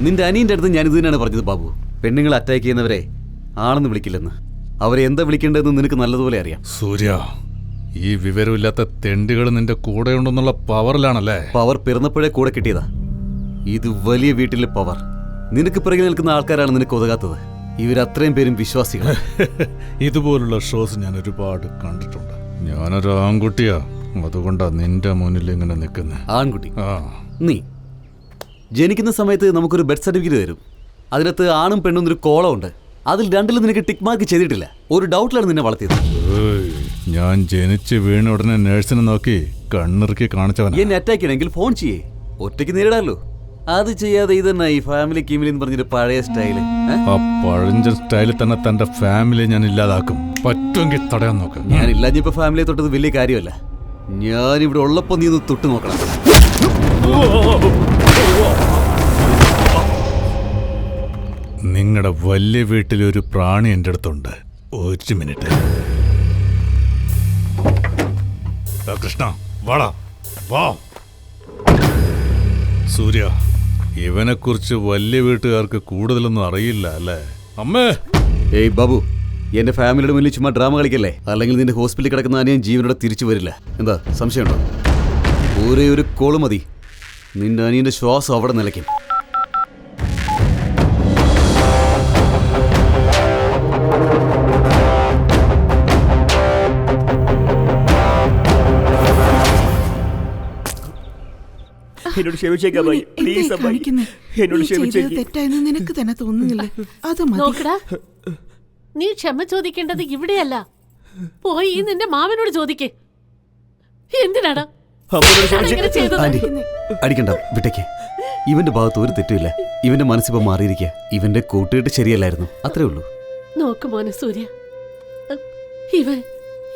നിന്റെ അനിയന്റെ അടുത്ത് ഞാൻ ഇത് തന്നെയാണ് പറഞ്ഞത് ബാബു. പെണ്ണുങ്ങൾ അറ്റാക്ക് ചെയ്യുന്നവരെ ആണെന്ന് വിളിക്കില്ലെന്ന്. അവരെ എന്താ വിളിക്കേണ്ടതെന്ന് നിനക്ക് നല്ലതുപോലെ അറിയാം. സൂര്യ, ഈ വിവരമില്ലാത്ത തെണ്ടികൾ നിന്റെ കൂടെ ഉണ്ടെന്നുള്ള പവറിലാണല്ലേ? പവർ പിറന്നപ്പോഴേ കൂടെ കിട്ടിയതാ. ഇത് വലിയ വീട്ടിലെ പവർ. നിനക്ക് പിറകിൽ നിൽക്കുന്ന ആൾക്കാരാണ് നിനക്ക് ഒതുകാത്തത്. ഇവരത്രയും പേരും വിശ്വാസികൾ. ഇതുപോലുള്ള ഷോസ് ഞാൻ ഒരുപാട് കണ്ടിട്ടുണ്ട്. ഞാനൊരു ആൺകുട്ടിയാ, അതുകൊണ്ടാ നിന്റെ മുന്നിൽ ഇങ്ങനെ നിൽക്കുന്നത്. ആൺകുട്ടി നീ ജനിക്കുന്ന സമയത്ത് നമുക്കൊരു ബർത്ത് സർട്ടിഫിക്കറ്റ് തരും. അതിനകത്ത് ആണും പെണ്ണും ഒരു കോളമുണ്ട്. അതിൽ രണ്ടിലും നിനക്ക് ടിക്ക് മാർക്ക് ചെയ്തിട്ടില്ല. ഒരു ഡൗട്ടിലാണ് നിന്നെ വളർത്തിയത്. ഞാൻ ജനിച്ച് വീണ ഉടനെ നേഴ്സിനെ നോക്കി കണ്ണിറുക്കി കാണിച്ചവൻ. എന്നെ അറ്റാക്ക് ചെയ്യണമെങ്കിൽ ഫോൺ ചെയ്യേ, ഒറ്റയ്ക്ക് നേരിടാമല്ലോ. അത് ചെയ്യാതെ ഇതെന്നാ ഈ ഫാമിലി കിമിലി എന്ന് പറഞ്ഞൊരു പഴയ സ്റ്റൈല്. ആ പഴഞ്ചൻ സ്റ്റൈലിൽ തന്നെ തന്റെ ഫാമിലിയെ ഞാൻ ഇല്ലാതാക്കും. പറ്റുമെങ്കിൽ തടയാൻ നോക്കാം. ഞാൻ ഇല്ലാഞ്ഞപ്പോ ഫാമിലിയെ തൊട്ടത് വലിയ കാര്യമല്ല. ഞാനിവിടെ ഉള്ളപ്പോ നീ ഒന്ന് തൊട്ട് നോക്കണം. നിങ്ങളുടെ വലിയ വീട്ടിലൊരു പ്രാണി എൻ്റെ അടുത്തുണ്ട്. ഒരു മിനിറ്റ്. കൃഷ്ണ വാടാ, വാ. സൂര്യ, ഇവനെ കുറിച്ച് വലിയ വീട്ടുകാർക്ക് കൂടുതലൊന്നും അറിയില്ല അല്ലേ? അമ്മേ. ഏയ് ബാബു, എന്റെ ഫാമിലിയുടെ മുന്നിൽ ചുമ്മാ ഡ്രാമ കളിക്കല്ലേ. അല്ലെങ്കിൽ നിന്റെ ഹോസ്പിറ്റലിൽ കിടക്കുന്ന അനിയൻ ജീവനോടെ തിരിച്ചു വരില്ല. എന്താ സംശയമുണ്ടോ? ഒരേ ഒരു കോള് മതി, നിന്റെ അനിയന്റെ ശ്വാസം അവിടെ നിലയ്ക്കും. എന്നോട് ക്ഷമിച്ചേക്കാം അമ്മായി. പ്ലീസ് അമ്മായി, എന്നോട് ക്ഷമിച്ചേക്ക്. തെറ്റായെന്ന് നിനക്ക് തന്നെ തോന്നുന്നില്ലേ? അത് നോക്കടാ, നീ ക്ഷമ ചോദിക്കേണ്ടത് ഇവിടെയല്ല. പോയി നിന്റെ മാമനോട് ചോദിക്കേ. എന്തിനാടാ ആന്റി അടിക്കണ്ട, വിട്ടേക്ക്. ഇവന്റെ ഭാഗത്ത് ഒരു തെറ്റുമില്ല. ഇവന്റെ മനസ്സിപ്പോ മാറിയിരിക്കുക. ഇവന്റെ കൂട്ടുകെട്ട് ശരിയല്ലായിരുന്നു, അത്രേ ഉള്ളൂ. നോക്ക് മോനെ സൂര്യ,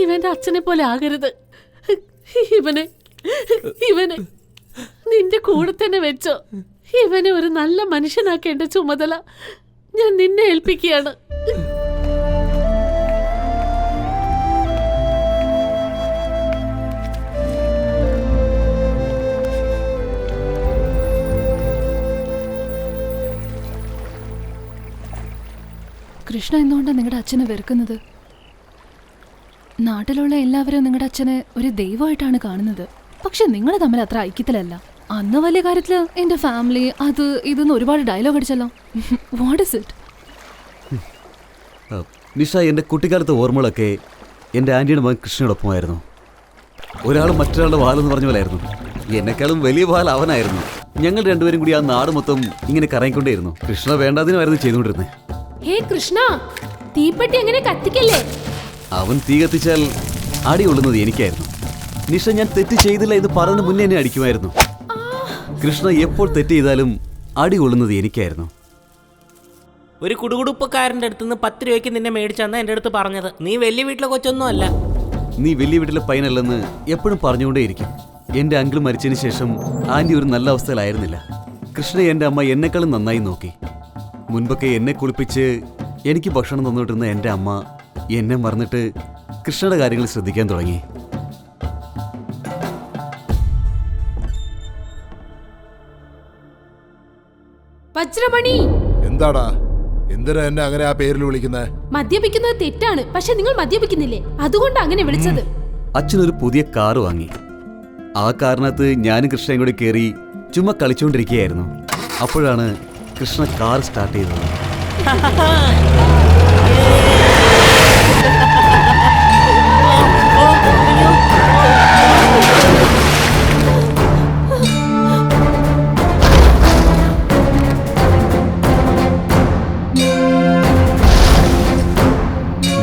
ഇവന്റെ അച്ഛനെ പോലെ ആകരുത്. ഇവനെ നിന്റെ കൂടെ തന്നെ വെച്ചോ. ഇവനെ ഒരു നല്ല മനുഷ്യനാക്കേണ്ട ചുമതല ഞാൻ നിന്നെ ഏൽപ്പിക്കുകയാണ്. കൃഷ്ണ എന്തുകൊണ്ടാണ് നിങ്ങളുടെ അച്ഛനെ വെറുക്കുന്നത്? നാട്ടിലുള്ള എല്ലാവരും നിങ്ങളുടെ അച്ഛനെ ഒരു ദൈവമായിട്ടാണ് കാണുന്നത്. പക്ഷെ നിങ്ങൾ തമ്മിൽ അത്ര ഐക്യത്തിലല്ല. അന്ന് വലിയ കാര്യത്തില് എന്റെ ഫാമിലി അത് ഇതെന്ന് ഒരുപാട് ഡയലോഗ് അടിച്ചല്ലോ. What is it? നിഷ, എൻ്റെ കുട്ടിക്കാലത്തെ ഓർമ്മകളൊക്കെ എൻ്റെ ആൻറ്റിയുടെ മകൻ കൃഷ്ണയോടൊപ്പമായിരുന്നു. ഒരാൾ മറ്റൊരാളുടെ വാലെന്ന് പറഞ്ഞ പോലായിരുന്നു. എന്നെക്കാളും വലിയ വാൽ അവനായിരുന്നു. ഞങ്ങൾ രണ്ടുപേരും കൂടി ആ നാട് മൊത്തം ഇങ്ങനെ കറങ്ങിക്കൊണ്ടേയിരുന്നു. കൃഷ്ണ വേണ്ടാതിനുമായിരുന്നു ചെയ്തുകൊണ്ടിരുന്നത്. ഹേ കൃഷ്ണ, തീപ്പെട്ടി എങ്ങനെ കത്തിക്കല്ലേ? അവൻ തീ കത്തിച്ചാൽ അടി കൊള്ളുന്നത് എനിക്കായിരുന്നു. നിഷ, ഞാൻ തെറ്റ് ചെയ്തില്ല എന്ന് പറഞ്ഞ മുന്നേ എന്നെ അടിക്കുമായിരുന്നു. കൃഷ്ണ എപ്പോൾ തെറ്റ് ചെയ്താലും അടി കൊള്ളുന്നത് എനിക്കായിരുന്നു. ഒരു കുടുകുടുപ്പക്കാരൻ്റെ അടുത്ത് നിന്ന് 10 രൂപയ്ക്ക് നിന്നെ മേടിച്ചാന്ന് എൻ്റെ അടുത്ത് പറഞ്ഞത്. നീ വലിയ വീട്ടിലെ കൊച്ചൊന്നും അല്ല. നീ വലിയ വീട്ടിലെ പയ്യനല്ലെന്ന് എപ്പോഴും പറഞ്ഞുകൊണ്ടേയിരിക്കും. എൻ്റെ അങ്കിൾ മരിച്ചതിന് ശേഷം ആൻറ്റി ഒരു നല്ല അവസ്ഥയിലായിരുന്നില്ല. കൃഷ്ണ എൻ്റെ അമ്മ എന്നെക്കാളും നന്നായി നോക്കി. മുൻപൊക്കെ എന്നെ കുളിപ്പിച്ച് എനിക്ക് ഭക്ഷണം തന്നിട്ടിരുന്ന എൻ്റെ അമ്മ എന്നെ മറന്നിട്ട് കൃഷ്ണയുടെ കാര്യങ്ങൾ ശ്രദ്ധിക്കാൻ തുടങ്ങി. വജ്രമണി. എന്താടാ, എന്തിനാ എന്നെ അങ്ങനെ ആ പേരിൽ വിളിക്കുന്നത്? മദ്യപിക്കുന്നത് തെറ്റാണ്, പക്ഷെ നിങ്ങൾ മദ്യപിക്കുന്നില്ലേ, അതുകൊണ്ട് അങ്ങനെ വിളിച്ചത്. അച്ഛനൊരു പുതിയ കാറ് വാങ്ങി. ആ കാറിനകത്ത് ഞാനും കൃഷ്ണയും കൂടി കയറി ചുമ്മാ കളിച്ചുകൊണ്ടിരിക്കുകയായിരുന്നു. അപ്പോഴാണ് കൃഷ്ണ കാർ സ്റ്റാർട്ട് ചെയ്തത്.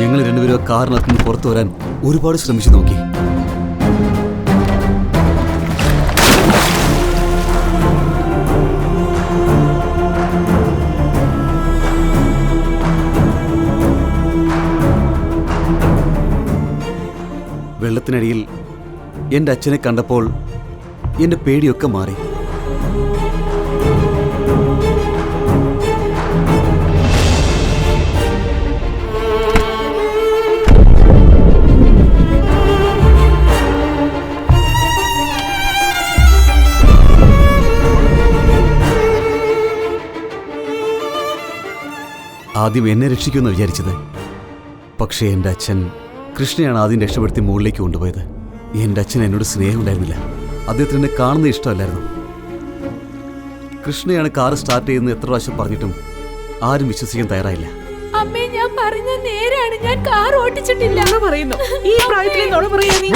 ഞങ്ങൾ രണ്ടുപേരും കാറിനകത്ത് നിന്ന് പുറത്തു വരാൻ ഒരുപാട് ശ്രമിച്ചു നോക്കി. വെള്ളത്തിനടിയിൽ എൻ്റെ അച്ഛനെ കണ്ടപ്പോൾ എൻ്റെ പേടിയൊക്കെ മാറി. ആദ്യം എന്നെ രക്ഷിക്കുമെന്ന് വിചാരിച്ചത്. പക്ഷേ എൻ്റെ അച്ഛൻ കൃഷ്ണയാണ് ആദ്യം രക്ഷപ്പെടുത്തി മുകളിലേക്ക് കൊണ്ടുപോയത്. എൻ്റെ അച്ഛൻ എന്നോട് സ്നേഹം ഉണ്ടായിരുന്നില്ല. അദ്ദേഹത്തിന് എന്നെ കാണുന്നത് ഇഷ്ടമല്ലായിരുന്നു. കൃഷ്ണയാണ് കാർ സ്റ്റാർട്ട് ചെയ്യുന്നത് എത്ര പ്രാവശ്യം പറഞ്ഞിട്ടും ആരും വിശ്വസിക്കാൻ തയ്യാറായില്ല. അമ്മേ, ഞാൻ പറഞ്ഞ നേരാണ്. ഞാൻ കാർ ഓടിച്ചിട്ടില്ല പറയുന്നു. ഈ പ്രായത്തിൽ നുണ പറയാ നീ?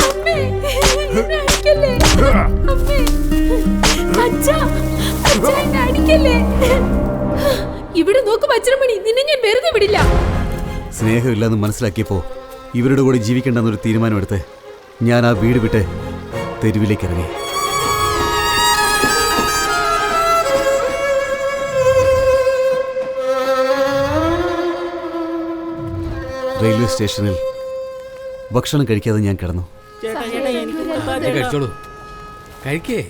ഇവിടെ നോക്ക് വജ്രമണി, നിന്നെ ഞാൻ വെറുതെ വിടില്ല. സ്നേഹമില്ലെന്ന് മനസ്സിലാക്കിയപ്പോൾ ഇവരുടെ കൂടെ ജീവിക്കേണ്ടെന്നൊരു തീരുമാനമെടുത്ത് ഞാൻ ആ വീട് വിട്ട് തെരുവിലേക്ക് ഇറങ്ങി. റെയിൽവേ സ്റ്റേഷനിൽ ഭക്ഷണം കഴിക്കാതെ ഞാൻ കിടന്നു. കഴിച്ചോളൂ, കഴിക്കേ.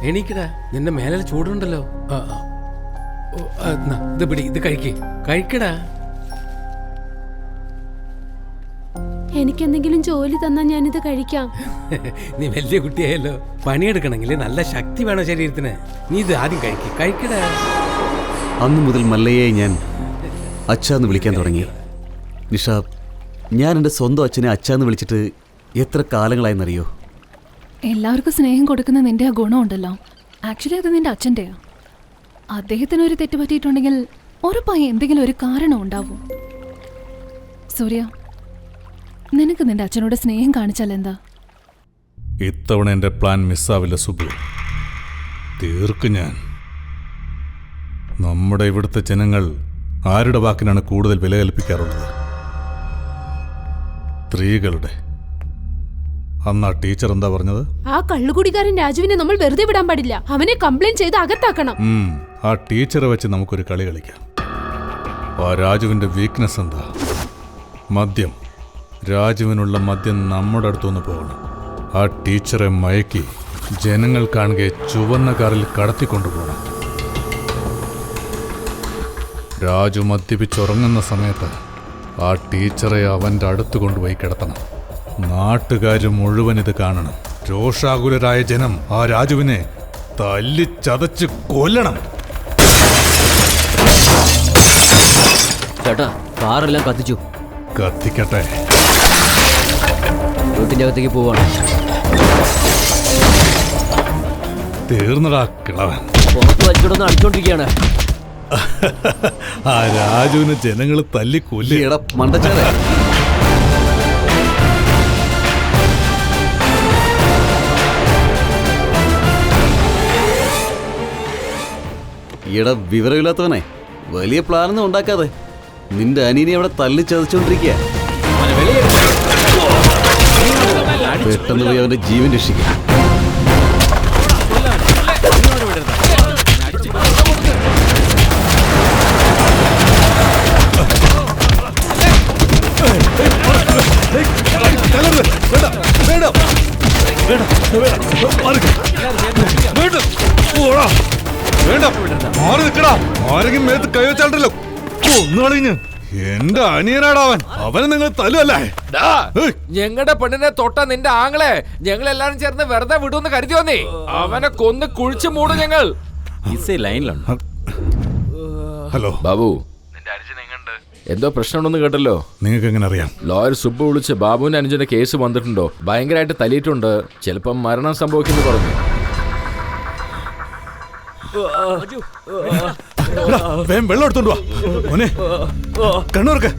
എണീക്കടാ, നിന്റെ മേലെ ചൂടുണ്ടല്ലോ. ഇത് പിടി, ഇത് കഴിക്കേ, കഴിക്കടാ. എനിക്കെന്തെങ്കിലും ജോലി തന്നാ ഞാനിത് കഴിക്കാം. നീ വലിയ കുട്ടിയായല്ലോ, പണിയെടുക്കണമെങ്കിൽ നല്ല ശക്തി വേണം ശരീരത്തിന്. നീ ഇത് ആദ്യം കഴിക്കടാ. അന്നു മുതൽ മല്ലയെ ഞാൻ അച്ഛാന്ന് വിളിക്കാൻ തുടങ്ങി. നിഷ, ഞാൻ എൻ്റെ സ്വന്തം അച്ഛനെ അച്ഛാന്ന് വിളിച്ചിട്ട് എത്ര കാലങ്ങളായെന്നറിയോ? എല്ലാവർക്കും സ്നേഹം കൊടുക്കുന്ന നിന്റെ ആ ഗുണമുണ്ടല്ലോ, ആക്ച്വലി അത് നിന്റെ അച്ഛൻ്റെയാ. അദ്ദേഹത്തിന് ഒരു തെറ്റ് പറ്റിയിട്ടുണ്ടെങ്കിൽ ഉറപ്പായി എന്തെങ്കിലും ഒരു കാരണം ഉണ്ടാവും. സൂര്യ, നിനക്ക് നിന്റെ അച്ഛനോട് സ്നേഹം കാണിച്ചാൽ എന്താ? ഇത്തവണ എൻ്റെ പ്ലാൻ മിസ്സാവില്ല സുബു, തീർക്കും ഞാൻ. നമ്മുടെ ഇവിടുത്തെ ജനങ്ങൾ ആരുടെ വാക്കിനാണ് കൂടുതൽ വില കൽപ്പിക്കാറുള്ളത്? സ്ത്രീകളുടെ. അന്ന് ആ ടീച്ചർ എന്താ പറഞ്ഞത്? ആ കള്ളുകുടിക്കാരൻ രാജുവിനെ നമ്മൾ വെറുതെ വിടാൻ പാടില്ല. അവനെ കംപ്ലൈന്റ് ചെയ്ത് അകത്താക്കണം. ആ ടീച്ചറെ വെച്ച് നമുക്കൊരു കളി കളിക്കാം. ആ രാജുവിൻ്റെ വീക്ക്നെസ് എന്താ? മദ്യം. രാജുവിനുള്ള മദ്യം നമ്മുടെ അടുത്തുനിന്ന് പോകണം. ആ ടീച്ചറെ മയക്കി ജനങ്ങൾ കാണുകെ ചുവന്ന കാറിൽ കടത്തിക്കൊണ്ടുപോകണം. രാജു മദ്യപിച്ചുറങ്ങുന്ന സമയത്ത് ആ ടീച്ചറെ അവൻ്റെ അടുത്ത് കൊണ്ടുപോയി കിടത്തണം. നാട്ടുകാർ മുഴുവൻ ഇത് കാണണം. രോഷാകുലരായ ജനം ആ രാജുവിനെ തല്ലിച്ചതച്ച് കൊല്ലണം. ചേട്ടാ, കാറെല്ലാം കത്തിച്ചു. കത്തിക്കട്ടെ. വീട്ടിൻ്റെ അകത്തേക്ക് പോവാണ്. തീർന്നടാ കിളവൻ. പുറത്ത് വച്ചിട്ടൊന്ന് അടിച്ചോണ്ടിരിക്കുകയാണ്. ആ രാജുവിനെ ജനങ്ങൾ തല്ലിക്കൊല്ലിയട മണ്ടച്ചാലേ. ഈയിടെ വിവരമില്ലാത്തവനെ, വലിയ പ്ലാനൊന്നും ഉണ്ടാക്കാതെ നിന്റെ അനിയനെ അവിടെ തല്ലി ചതച്ചോണ്ടിരിക്കുക. പെട്ടെന്ന് പോയി അവന്റെ ജീവൻ രക്ഷിക്കുക. ആരെങ്കിലും മേത്ത് കൈവച്ചാണ്ടല്ലോ ഒന്നുകളഞ്ഞ്. എന്റെ അനിയനാടാവൻ. അവനെ നിങ്ങൾ തല്ലുവല്ലേ? ഞങ്ങളുടെ പെണ്ണിനെ തൊട്ട നിന്റെ ആങ്ങളെ ഞങ്ങൾ എല്ലാരും ചേർന്ന് വെറുതെ വിടുമെന്ന് കരുതിയോ നീ? അവനെ കൊന്ന് കുഴിച്ചു മൂടും ഞങ്ങൾ. ലൈനിലുണ്ട്. ഹലോ ബാബു, എന്തോ പ്രശ്നമുണ്ടെന്ന് കേട്ടല്ലോ. നിങ്ങൾക്ക് എങ്ങനെ അറിയാം? ലോയർ സുബ്ബു വിളിച്ച് ബാബുവിന്റെ അനുജന്റെ കേസ് വന്നിട്ടുണ്ടോ, ഭയങ്കരമായിട്ട് തല്ലിയിട്ടുണ്ട്, ചിലപ്പം മരണം സംഭവിക്കുന്നു പറഞ്ഞു. വെള്ളം എടുത്തോണ്ട് വാ മോനെ. കണ്ണൂർക്ക്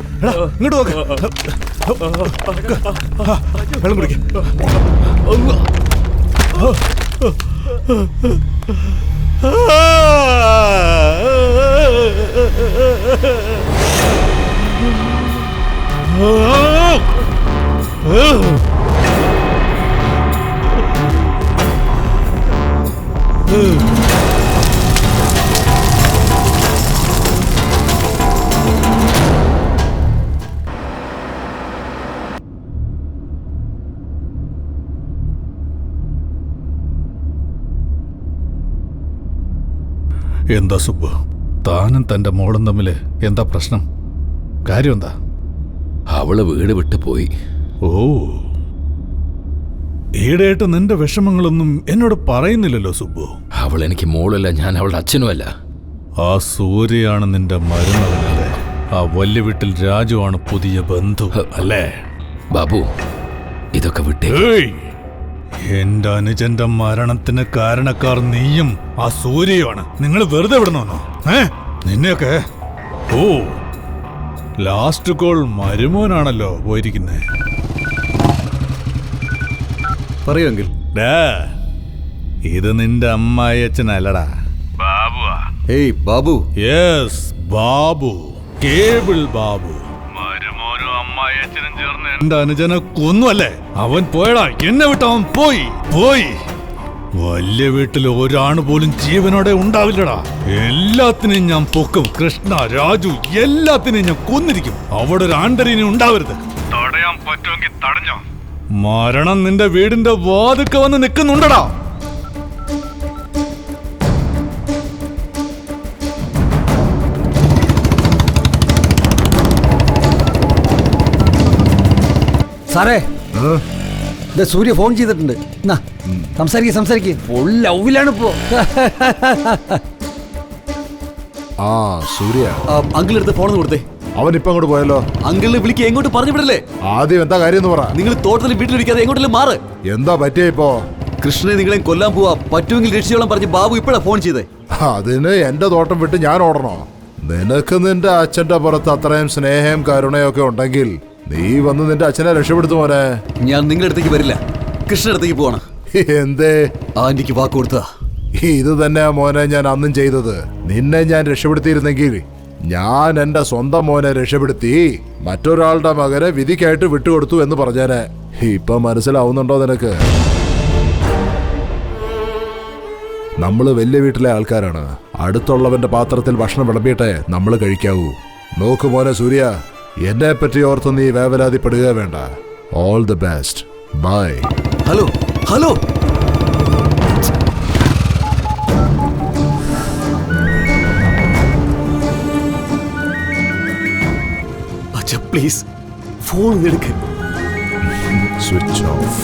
ഇങ്ങോട്ട് നോക്ക്. വെള്ളം കുടിക്ക. എന്താ സുബ്ബു, താനും തന്റെ മോളും തമ്മില് എന്താ പ്രശ്നം? കാര്യം എന്താ? അവള് വീട് വിട്ടു പോയി. ഓ, ഈടായിട്ട് നിന്റെ വിഷമങ്ങളൊന്നും എന്നോട് പറയുന്നില്ലല്ലോ സുബ്ബു. അവൾ എനിക്ക് മോളല്ല, ഞാൻ അവളുടെ അച്ഛനുമല്ല. ആ സൂര്യയാണ് നിന്റെ മരുമകനല്ലേ? ആ വലിയ വീട്ടിൽ രാജുവാണ് പുതിയ ബന്ധു അല്ലേ? ബാബു, ഇതൊക്കെ വിട്ടേ. എന്റെ അനുജന്റെ മരണത്തിന് കാരണക്കാർ നീയും ആ സൂര്യയുമാണ്. നിങ്ങൾ വെറുതെ വിടണമെന്നോ? നിന്നെയൊക്കെ. ഓ, ലാസ്റ്റ് കോൾ മരുമോനാണല്ലോ പോയിരിക്കുന്നേ. പറയുമെങ്കിൽ ഇത് നിന്റെ അമ്മായി അച്ഛനല്ലടാ, ബാബുവാ. ഏയ് ബാബു. Yes, Babu, cable Babu. മരുമോനും അമ്മായി അച്ഛനും ചേർന്ന് എന്റെ അനുജനെ കൊന്നുവല്ലേ? അവൻ പോയടാ, എന്നെ വിട്ട് അവൻ പോയി. വലിയ വീട്ടിൽ ഒരാണ് പോലും ജീവനോടെ ഉണ്ടാവില്ലടാ. എല്ലാത്തിനെയും ഞാൻ പൊക്കും. കൃഷ്ണ, രാജു, എല്ലാത്തിനെയും ഞാൻ കൊന്നിരിക്കും. അവിടെ ഒരു ആണ്ടരിനെ ഉണ്ടാവരുത്. തടയാൻ പറ്റുമെങ്കിൽ തടഞ്ഞോ? മരണം നിന്റെ വീടിന്റെ വാതുക്ക വന്ന് നിൽക്കുന്നുണ്ടടാ. സാറേ, സൂര്യ ഫോൺ ചെയ്തിട്ടുണ്ട്. സംസാരിക്ക്. ഫുൾ ലവിലാണ് ഇപ്പോ. ആ സൂര്യ, അങ്കിൾ എടുത്ത് ഫോൺ കൊടുത്തേ. അവൻ ഇപ്പൊ അങ്ങോട്ട് പോയല്ലോ. അങ്കിളിനെ വിളിക്കുക, എങ്ങോട്ട് പറഞ്ഞു വിടല്ലേ? ആദ്യം എന്താ കാര്യം എന്ന് പറ. നിങ്ങൾ തോട്ടത്തിൽ വീട്ടിലിരിക്കാതെ എങ്ങോട്ടെല്ലാം മാറ്. എന്താ പറ്റിയ ഇപ്പോ? കൃഷ്ണനെ നിങ്ങളെ കൊല്ലാൻ പോവാ, പറ്റുമെങ്കിൽ രക്ഷിച്ചോളം പറഞ്ഞ് ബാബു ഇപ്പഴാ ഫോൺ ചെയ്തേ. അതിന് എന്റെ തോട്ടം വിട്ട് ഞാൻ ഓടണോ? നിനക്ക് നിന്റെ അച്ഛന്റെ പുറത്ത് അത്രയും സ്നേഹം കരുണയൊക്കെ ഉണ്ടെങ്കിൽ നീ വന്ന് നിന്റെ അച്ഛനെ രക്ഷപ്പെടുത്തു മോനെ. ഞാൻ നിങ്ങളുടെ അടുത്തേക്ക് വരില്ല, കൃഷ്ണന്റെ അടുത്തേക്ക് പോവാണ്. എന്തേ? ആന്റിക്ക് വാക്ക് കൊടുത്താ. ഇത് തന്നെയാ മോനെ ഞാൻ അന്നും ചെയ്തത്. നിന്നെ ഞാൻ രക്ഷപ്പെടുത്തിയിരുന്നെങ്കിൽ ഞാൻ എന്റെ സ്വന്തം മോനെ രക്ഷപ്പെടുത്തി മറ്റൊരാളുടെ മകനെ വിധിക്കായിട്ട് വിട്ടുകൊടുത്തു എന്ന് പറഞ്ഞേനെ. ഇപ്പൊ മനസ്സിലാവുന്നുണ്ടോ നിനക്ക്? നമ്മള് വലിയ വീട്ടിലെ ആൾക്കാരാണ്. അടുത്തുള്ളവന്റെ പാത്രത്തിൽ ഭക്ഷണം വിളമ്പിയിട്ടേ നമ്മൾ കഴിക്കാവൂ. നോക്കു മോനെ സൂര്യ, എന്നെ പറ്റി ഓർത്ത് നീ വേവലാതിപ്പെടുക വേണ്ട. All the best. Bye. Hello hello, അച്ഛാ പ്ലീസ് ഫോൺ എടുക്ക്. Switch off.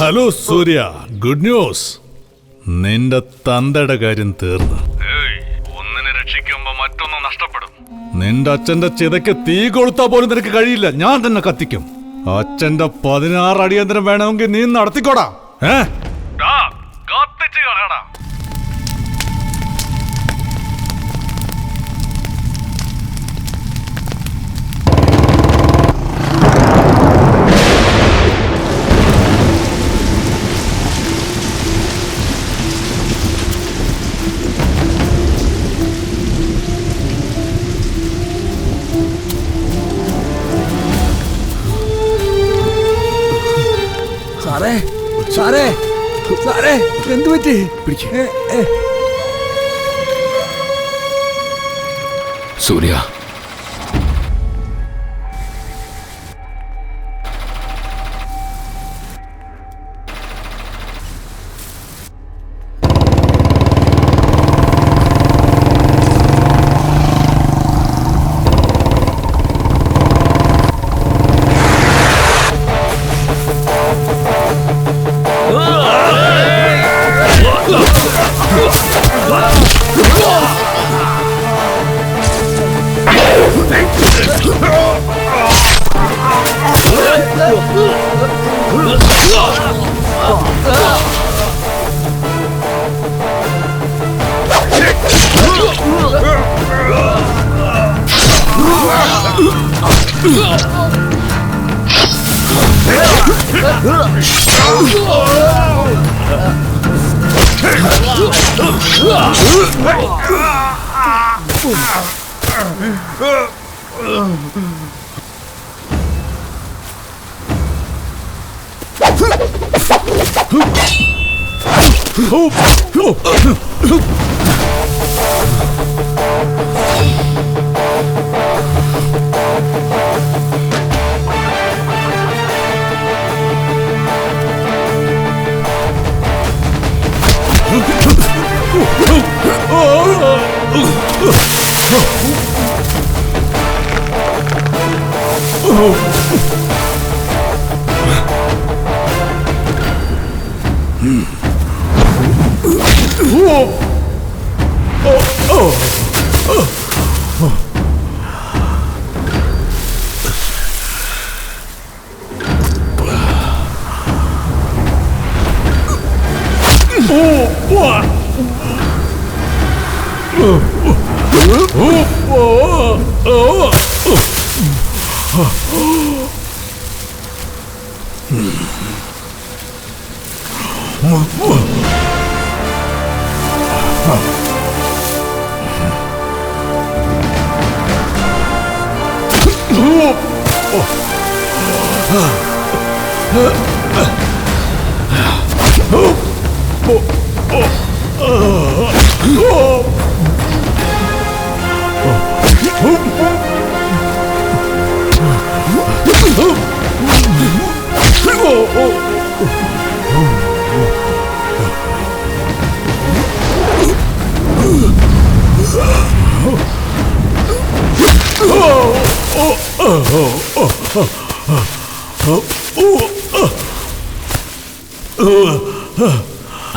Hello Surya, good news. നിന്റെ തന്തയുടെ കാര്യം തീർന്നു. ഒന്നിനെ രക്ഷിക്കുമ്പോ മറ്റൊന്ന് നഷ്ടപ്പെടും. നിന്റെ അച്ഛന്റെ ചിതയ്ക്ക് തീ കൊളുത്താ പോലും നിനക്ക് കഴിയില്ല. ഞാൻ തന്നെ കത്തിക്കും. അച്ഛന്റെ 16 അടിയന്തരം വേണമെങ്കിൽ നീ നടത്തിക്കോടാ. കത്തിച്ച് കളയടാ. സാറേ സാറേ സാറേ എന്തു പറ്റി? സൂര്യ,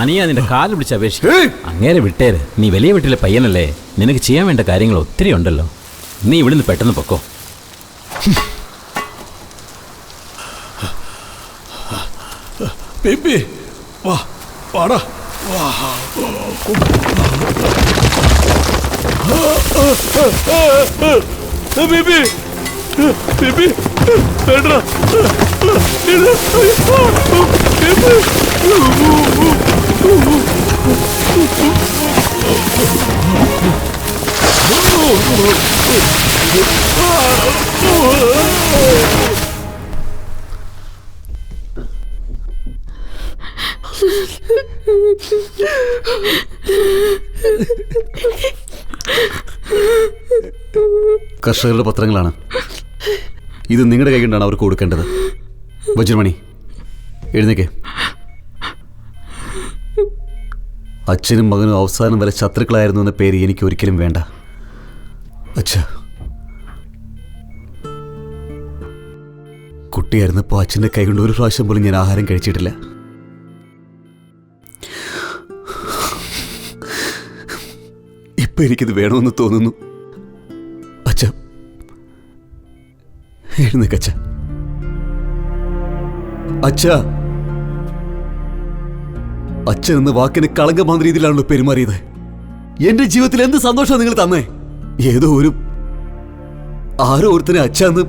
അനിയാ, നിന്റെ കാല് പിടിച്ച് അപേക്ഷിക്കും. അങ്ങേരെ വിട്ടേര്. നീ വലിയ വീട്ടിലെ പയ്യനല്ലേ, നിനക്ക് ചെയ്യാൻ വേണ്ട കാര്യങ്ങൾ ഒത്തിരി ഉണ്ടല്ലോ. നീ ഇവിടുന്ന് പെട്ടെന്ന് പൊക്കോ. ബേബി വാ, വാടാ. ബേബി ബേബി വേണ്ട. കർഷകരുടെ പത്രങ്ങളാണ് ഇത്. നിങ്ങളുടെ കൈ കൊണ്ടാണ് അവർക്ക് കൊടുക്കേണ്ടത്. വജ്രമണി, എഴുന്നേക്ക്. അച്ഛനും മകനും അവസാനം വരെ ശത്രുക്കളായിരുന്നു എന്ന പേര് എനിക്ക് ഒരിക്കലും വേണ്ട. അച്ഛ, കുട്ടിയായിരുന്നപ്പോൾ അച്ഛൻ്റെ കൈ കൊണ്ട് ഒരു പ്രാവശ്യം പോലും ഞാൻ ആഹാരം കഴിച്ചിട്ടില്ല. ഇപ്പൊ എനിക്കിത് വേണമെന്ന് തോന്നുന്നു. അച്ഛ, എഴുന്നേക്കച്ഛ. അച്ഛ, അച്ഛൻ എന്ന വാക്കിന് കളങ്കമാകുന്ന രീതിയിലാണല്ലോ പെരുമാറിയത്. എന്റെ ജീവിതത്തിൽ എന്ത് സന്തോഷമാണ് നിങ്ങൾ തന്നേ. ഏതോ ആരോ ഒരുത്തനെ അച്ഛന്ന്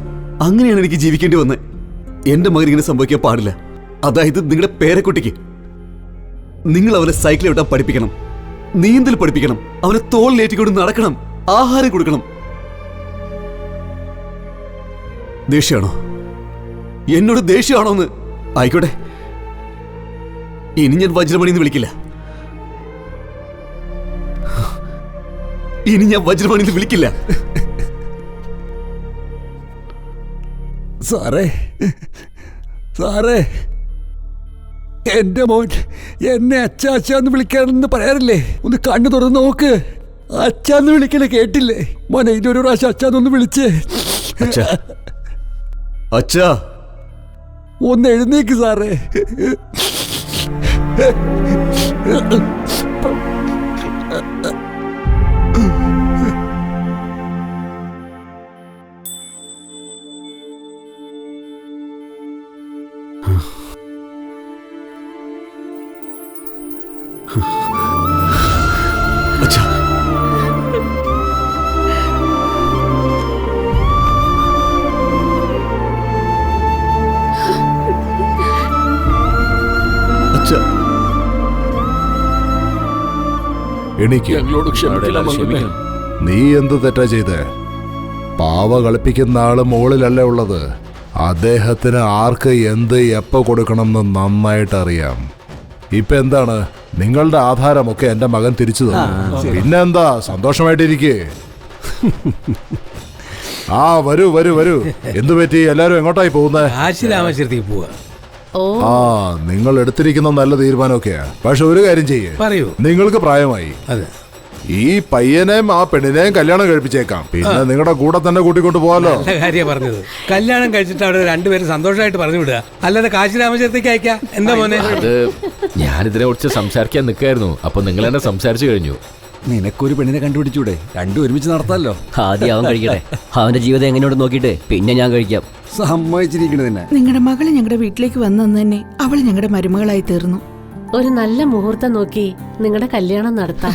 അങ്ങനെയാണ് എനിക്ക് ജീവിക്കേണ്ടി വന്നത്. എന്റെ മകൻ ഇങ്ങനെ സംഭവിക്കാൻ പാടില്ല. അതായത് നിങ്ങളുടെ പേരക്കുട്ടിക്ക് നിങ്ങൾ അവനെ സൈക്കിൾ വിട്ടാൻ പഠിപ്പിക്കണം, നീന്തൽ പഠിപ്പിക്കണം, അവനെ തോളിലേറ്റിക്കൊണ്ട് നടക്കണം, ആഹാരം കൊടുക്കണം. ദേഷ്യമാണോ? എന്നോട് ദേഷ്യമാണോന്ന്? ആയിക്കോട്ടെ, ഇനി ഞാൻ വജ്രമണിന്ന് വിളിക്കില്ല. ഇനി ഞാൻ വജ്രമണിന്ന് വിളിക്കില്ല. സാറേ, സാറേ, എന്റെ മോൻ എന്നെ അച്ചാന്ന് വിളിക്കാനെന്ന് പറയാറില്ലേ? ഒന്ന് കണ്ണു തുറന്ന് നോക്ക്. അച്ചാന്ന് വിളിക്കണേ കേട്ടില്ലേ? മോനെ ഇതൊരു പ്രാവശ്യം അച്ചാന്നൊന്ന് വിളിച്ചേ. അച്ഛാ, ഒന്ന് എഴുന്നേക്ക് സാറേ. അച്ഛാ, എണീക്ക്. നീ എന്ത് തെറ്റാ ചെയ്തേ? പാവ കളിപ്പിക്കുന്ന ആള് മുകളിലല്ലേ ഉള്ളത്. അദ്ദേഹത്തിന് ആർക്ക് എന്ത് എപ്പോ കൊടുക്കണമെന്ന് നന്നായിട്ട് അറിയാം. ഇപ്പൊ എന്താണ് നിങ്ങളുടെ ആധാരമൊക്കെ എന്റെ മകൻ തിരിച്ചു തന്നു. പിന്നെന്താ, സന്തോഷമായിട്ടിരിക്കേ. ആ വരൂ വരൂ വരൂ. എന്തു പറ്റി? എല്ലാരും എങ്ങോട്ടായി പോകുന്നേ? ആശിരാമേശ്വരത്തേക്ക് പോവാ. ആ, നിങ്ങൾ എടുത്തിരിക്കുന്ന നല്ല തീരുമാനമൊക്കെയാ. പക്ഷെ ഒരു കാര്യം ചെയ്യേ, പറയൂ. നിങ്ങൾക്ക് പ്രായമായി. ഈ പയ്യനെയും ആ പെണ്ണിനെയും കല്യാണം കഴിപ്പിച്ചേക്കാം. പിന്നെ നിങ്ങളുടെ കൂടെ തന്നെ കൂട്ടിക്കൊണ്ട് പോവാലോ. നല്ല കാര്യം പറഞ്ഞത്. കല്യാണം കഴിച്ചിട്ട് അവിടെ രണ്ടുപേരും സന്തോഷമായിട്ട് പറഞ്ഞു വിടുക, അല്ലാതെ കാശിരാമേശ്വരത്തേക്ക് അയക്കാം. എന്താ മോനെ? ഞാനിതിനെ കുറിച്ച് സംസാരിക്കാൻ നിൽക്കായിരുന്നു. അപ്പൊ നിങ്ങൾ എന്നെ സംസാരിച്ചു കഴിഞ്ഞു. നിനക്കൊരു പെണ്ണിനെ കണ്ടുപിടിച്ചൂടെ? രണ്ടും ഒരുമിച്ച് നടത്താമല്ലോ. ആദ്യം അവൻ കഴിക്കട്ടെ. അവന്റെ ജീവിതം എങ്ങനെയുണ്ട് നോക്കിയിട്ട് പിന്നെ ഞാൻ കഴിക്കാം. സമ്മതിച്ചിരിക്കണ തന്നെ. നിങ്ങളുടെ മകള് ഞങ്ങളുടെ വീട്ടിലേക്ക് വന്നു തന്നെ അവള് ഞങ്ങളുടെ മരുമകളായി തീർന്നു. ഒരു നല്ല മുഹൂർത്തം നോക്കി നിങ്ങളുടെ കല്യാണം നടത്താം.